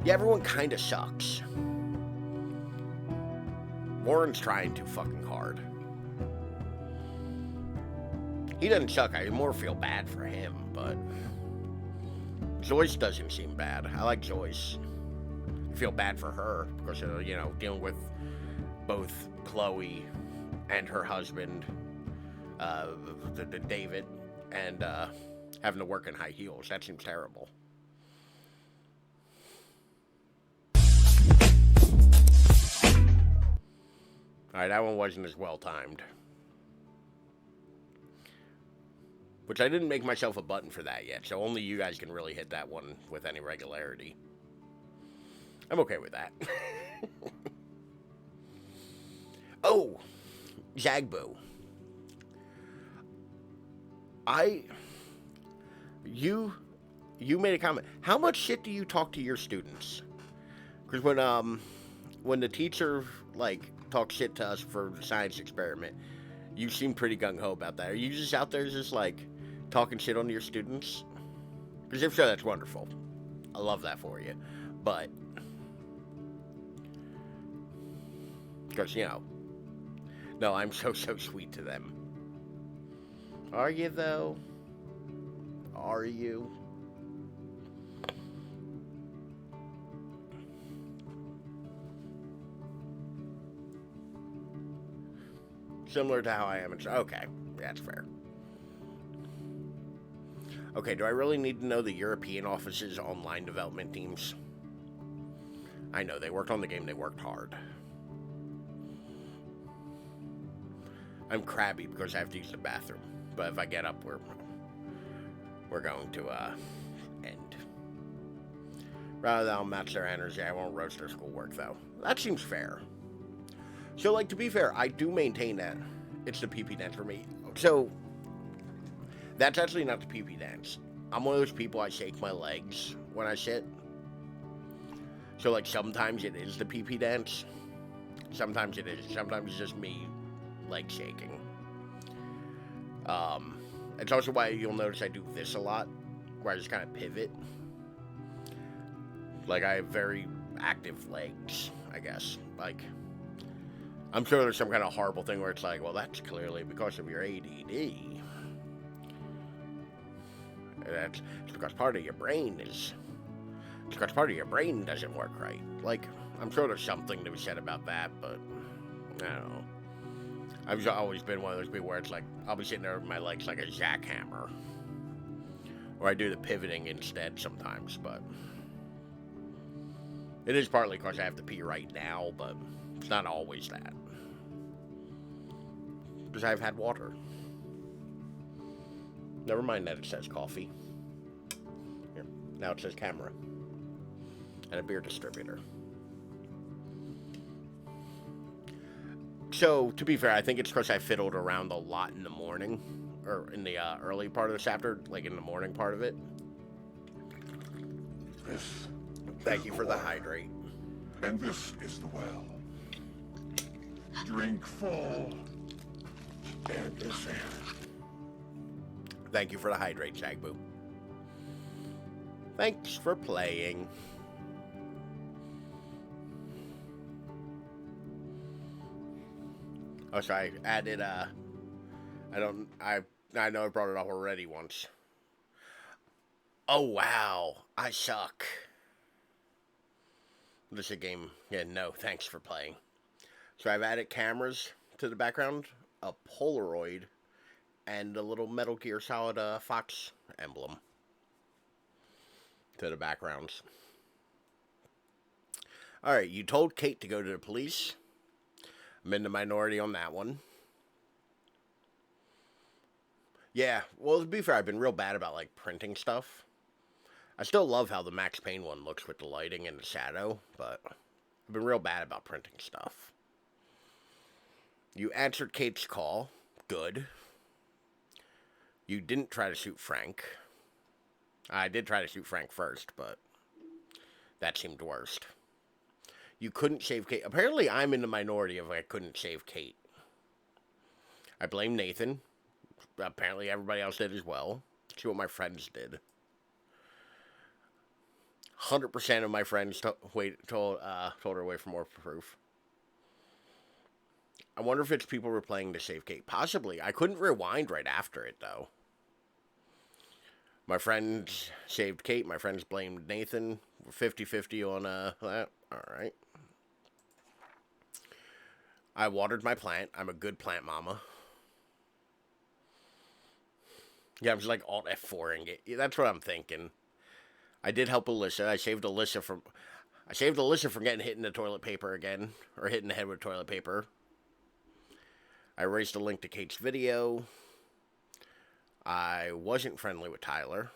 Yeah, everyone kind of sucks. Warren's trying too fucking hard. He doesn't suck. I more feel bad for him, but... Joyce doesn't seem bad. I like Joyce. I feel bad for her because, you know, dealing with both Chloe and her husband, David, and having to work in high heels. That seems terrible. Alright, that one wasn't as well timed. Which I didn't make myself a button for that yet, so only you guys can really hit that one with any regularity. I'm okay with that. Oh! Zagbo. You made a comment. How much shit do you talk to your students? Because when the teacher, like, talks shit to us for the science experiment, you seem pretty gung-ho about that. Are you just out there just, like, talking shit on your students? Because if so, that's wonderful. I love that for you. But, because, you know, no, I'm so sweet to them. Are you, though? Are you? Similar to how I am. Okay, that's fair. Okay, do I really need to know the European office's online development teams? I know, they worked on the game, they worked hard. I'm crabby because I have to use the bathroom. But if I get up, we're going to end. Rather than match their energy, I won't roast their schoolwork, though. That seems fair. So, like, to be fair, I do maintain that it's the pee-pee dance for me. So, that's actually not the pee-pee dance. I'm one of those people, I shake my legs when I shit. So, like, sometimes it is the pee-pee dance. Sometimes it is. Sometimes it's just me leg shaking. It's also why you'll notice I do this a lot, where I just kind of pivot. Like, I have very active legs, I guess. Like, I'm sure there's some kind of horrible thing where it's like, well, that's clearly because of your ADD. It's because part of your brain doesn't work right. Like, I'm sure there's something to be said about that, but I don't know. I've always been one of those people where it's like, I'll be sitting there with my legs like a jackhammer. Or I do the pivoting instead sometimes, but it is partly because I have to pee right now, but it's not always that. Because I've had water. Never mind that it says coffee. Here, now it says camera. And a beer distributor. So, to be fair, I think it's because I fiddled around a lot in the morning. Or in the early part of the chapter, like in the morning part of it. Thank you for the hydrate. And this is the well. Drink full and descend. Thank you for the hydrate, Shagbu. Thanks for playing. Oh, sorry, I added, I know I brought it up already once. Oh, wow, I suck. This is a game, yeah, no, thanks for playing. So I've added cameras to the background, a Polaroid, and a little Metal Gear Solid Fox emblem to the backgrounds. Alright, you told Kate to go to the police. I'm in the minority on that one. Yeah, well, to be fair, I've been real bad about, like, printing stuff. I still love how the Max Payne one looks with the lighting and the shadow, but I've been real bad about printing stuff. You answered Kate's call. Good. You didn't try to shoot Frank. I did try to shoot Frank first, but that seemed worst. You couldn't save Kate. Apparently, I'm in the minority if I couldn't save Kate. I blame Nathan. Apparently everybody else did as well. See what my friends did. 100% of my friends told her away for more proof. I wonder if it's people replaying to save Kate. Possibly. I couldn't rewind right after it, though. My friends saved Kate. My friends blamed Nathan. 50-50 on that. Alright. I watered my plant. I'm a good plant mama. Yeah, I was like Alt F4ing it. Yeah, that's what I'm thinking. I did help Alyssa. I saved Alyssa from getting hit in the toilet paper again. Or hit in the head with toilet paper. I erased a link to Kate's video. I wasn't friendly with Tyler.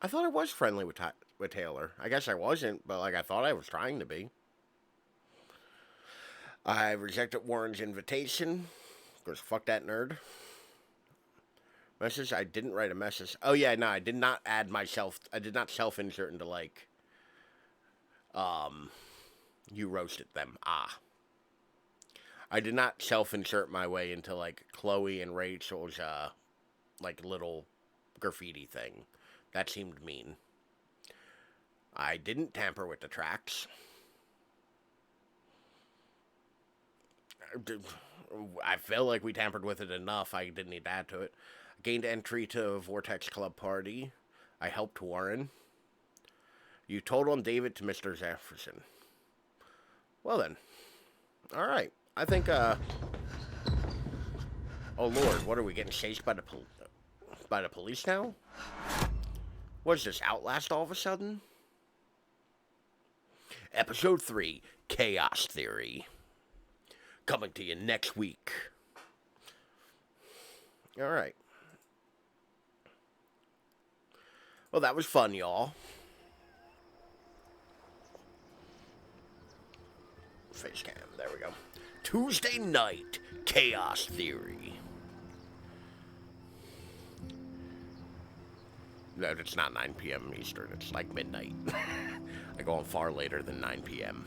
I thought I was friendly with Taylor. I guess I wasn't, but like I thought I was trying to be. I rejected Warren's invitation. Because fuck that nerd. Message, I didn't write a message. Oh yeah, no, I did not add myself. I did not self-insert into like, you roasted them. I did not self-insert my way into like Chloe and Rachel's, like little graffiti thing. That seemed mean. I didn't tamper with the tracks. I feel like we tampered with it enough. I didn't need to add to it. I gained entry to Vortex Club Party. I helped Warren. You told on David to Mr. Jefferson. Well then. Alright. I think, oh lord, what are we getting chased by the police now? What is this, Outlast all of a sudden? Episode 3, Chaos Theory. Coming to you next week. Alright. Well, that was fun, y'all. Face cam, there we go. Tuesday night, Chaos Theory. No, it's not 9 p.m. Eastern. It's like midnight. I go on far later than 9 p.m.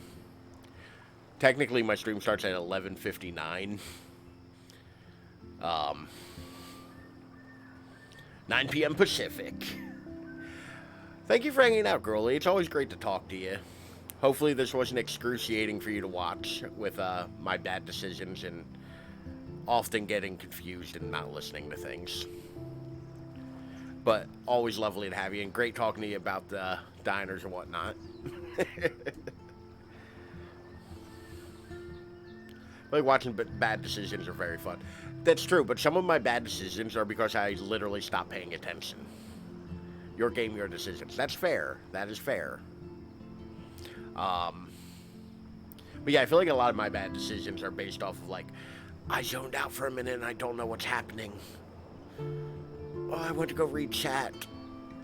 Technically, my stream starts at 11:59. 9 p.m. Pacific. Thank you for hanging out, girlie. It's always great to talk to you. Hopefully this wasn't excruciating for you to watch with my bad decisions and often getting confused and not listening to things. But always lovely to have you, and great talking to you about the diners and whatnot. Like, watching bad decisions are very fun. That's true, but some of my bad decisions are because I literally stopped paying attention. Your game, your decisions. That's fair. That is fair. But yeah, I feel like a lot of my bad decisions are based off of, like, I zoned out for a minute and I don't know what's happening. Oh, I went to go read chat,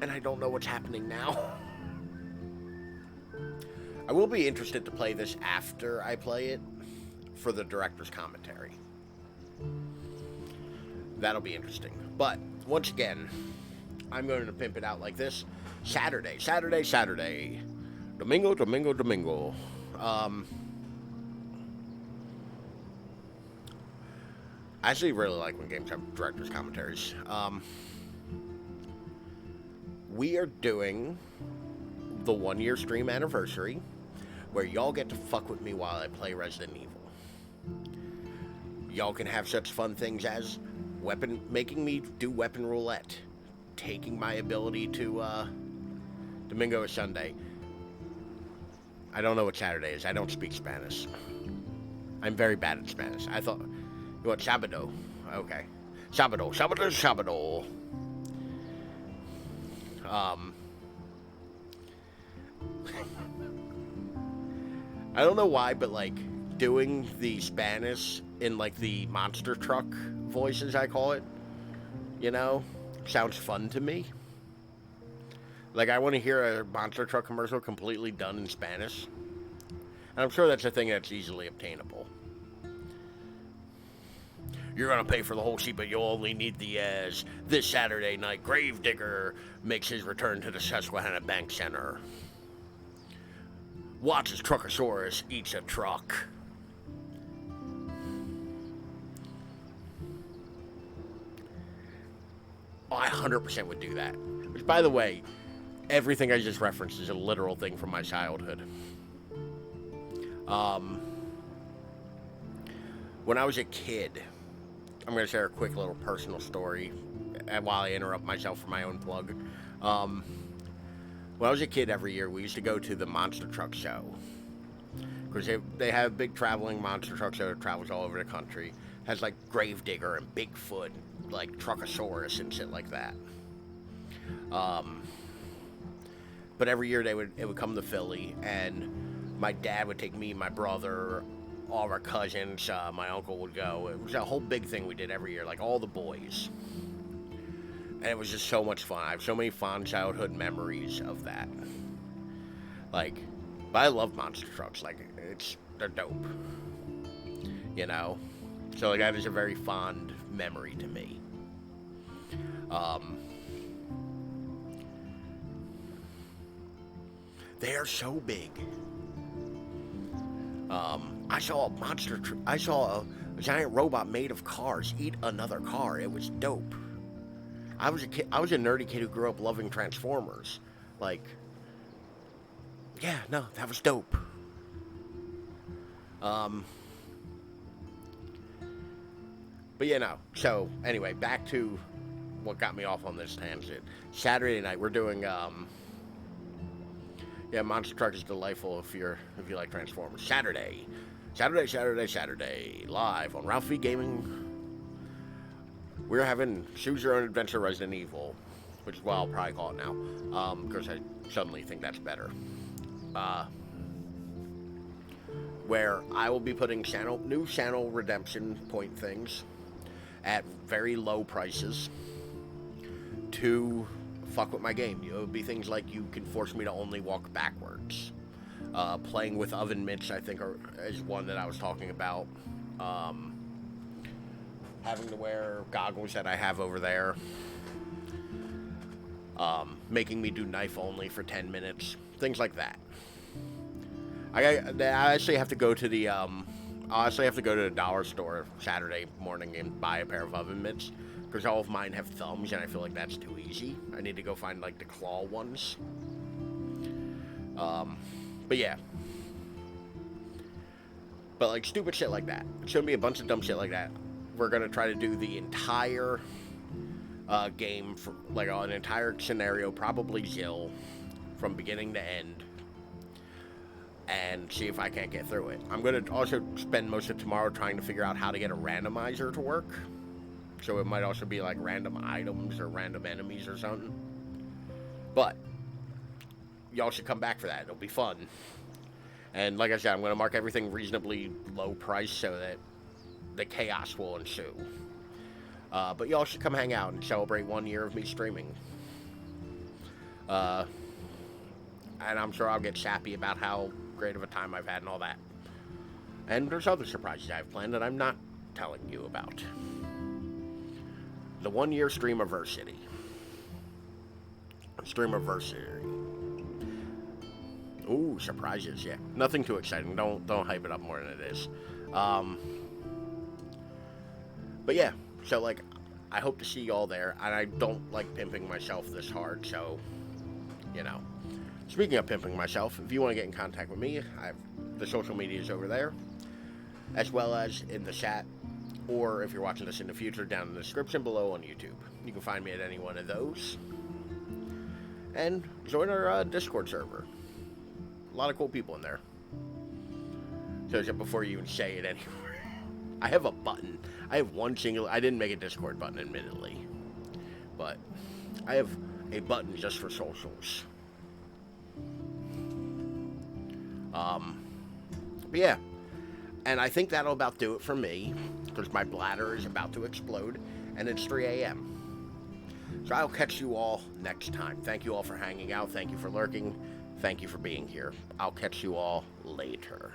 and I don't know what's happening now. I will be interested to play this after I play it for the director's commentary. That'll be interesting. But, once again, I'm going to pimp it out like this. Saturday. Domingo. I actually really like when games have director's commentaries. We are doing the 1-year stream anniversary, where y'all get to fuck with me while I play Resident Evil. Y'all can have such fun things as making me do weapon roulette, taking my ability to Domingo is Sunday. I don't know what Saturday is. I don't speak Spanish. I'm very bad at Spanish. I thought, you want Sabado? Okay. Sabado. I don't know why, but like doing the Spanish in like the monster truck voices, I call it, you know, sounds fun to me. Like, I want to hear a monster truck commercial completely done in Spanish. And I'm sure that's a thing that's easily obtainable. You're gonna pay for the whole sheet, but you'll only need the as. This Saturday night, Gravedigger makes his return to the Susquehanna Bank Center. Watches Truckosaurus eats a truck. I 100% would do that. Which, by the way, everything I just referenced is a literal thing from my childhood. When I was a kid, I'm going to share a quick little personal story while I interrupt myself for my own plug. When I was a kid, every year we used to go to the monster truck show. Because they have a big traveling monster truck show that travels all over the country. Has like Gravedigger and Bigfoot, like Truckosaurus and shit like that. But every year it would come to Philly, and my dad would take me, my brother, all of our cousins, my uncle would go. It was a whole big thing we did every year, like all the boys. And it was just so much fun. I have so many fond childhood memories of that. Like, but I love monster trucks. Like, they're dope. You know? So, like, that is a very fond memory to me. They are so big. I saw a giant robot made of cars eat another car. It was dope. I was a nerdy kid who grew up loving Transformers. Like, yeah, no, that was dope. But you know, so anyway, back to what got me off on this tangent. Saturday night we're doing yeah, Monster Truck is delightful if you like Transformers. Saturday, live on Ralphie Gaming. We're having Choose Your Own Adventure Resident Evil, which is what I'll probably call it now, because I suddenly think that's better. Where I will be putting new channel redemption point things at very low prices to fuck with my game. It would be things like you can force me to only walk backwards. Playing with oven mitts, I think, is one that I was talking about. Having to wear goggles that I have over there. Making me do knife only for 10 minutes. Things like that. I actually have to go to the dollar store Saturday morning and buy a pair of oven mitts. Because all of mine have thumbs, and I feel like that's too easy. I need to go find, like, the claw ones. But yeah. But, like, stupid shit like that. It's gonna be a bunch of dumb shit like that. We're gonna try to do the entire game, for, like, an entire scenario, probably Jill, from beginning to end. And see if I can't get through it. I'm gonna also spend most of tomorrow trying to figure out how to get a randomizer to work. So it might also be like random items or random enemies or something. But y'all should come back for that. It'll be fun. And like I said, I'm going to mark everything reasonably low price so that the chaos will ensue. But y'all should come hang out and celebrate 1 year of me streaming. And I'm sure I'll get sappy about how great of a time I've had and all that. And there's other surprises I've planned that I'm not telling you about. The 1 year Streamiversity. Streamiversity. Ooh, surprises, yeah. Nothing too exciting. Don't hype it up more than it is. But yeah, so like, I hope to see y'all there. And I don't like pimping myself this hard, so, you know. Speaking of pimping myself, if you want to get in contact with me, I have the social medias over there, as well as in the chat. Or if you're watching this in the future, down in the description below on YouTube. You can find me at any one of those. And join our Discord server. A lot of cool people in there. So just before you even say it anymore. I have a button. I have one single... I didn't make a Discord button, admittedly. But I have a button just for socials. But yeah. And I think that'll about do it for me, because my bladder is about to explode, and it's 3 a.m. So I'll catch you all next time. Thank you all for hanging out. Thank you for lurking. Thank you for being here. I'll catch you all later.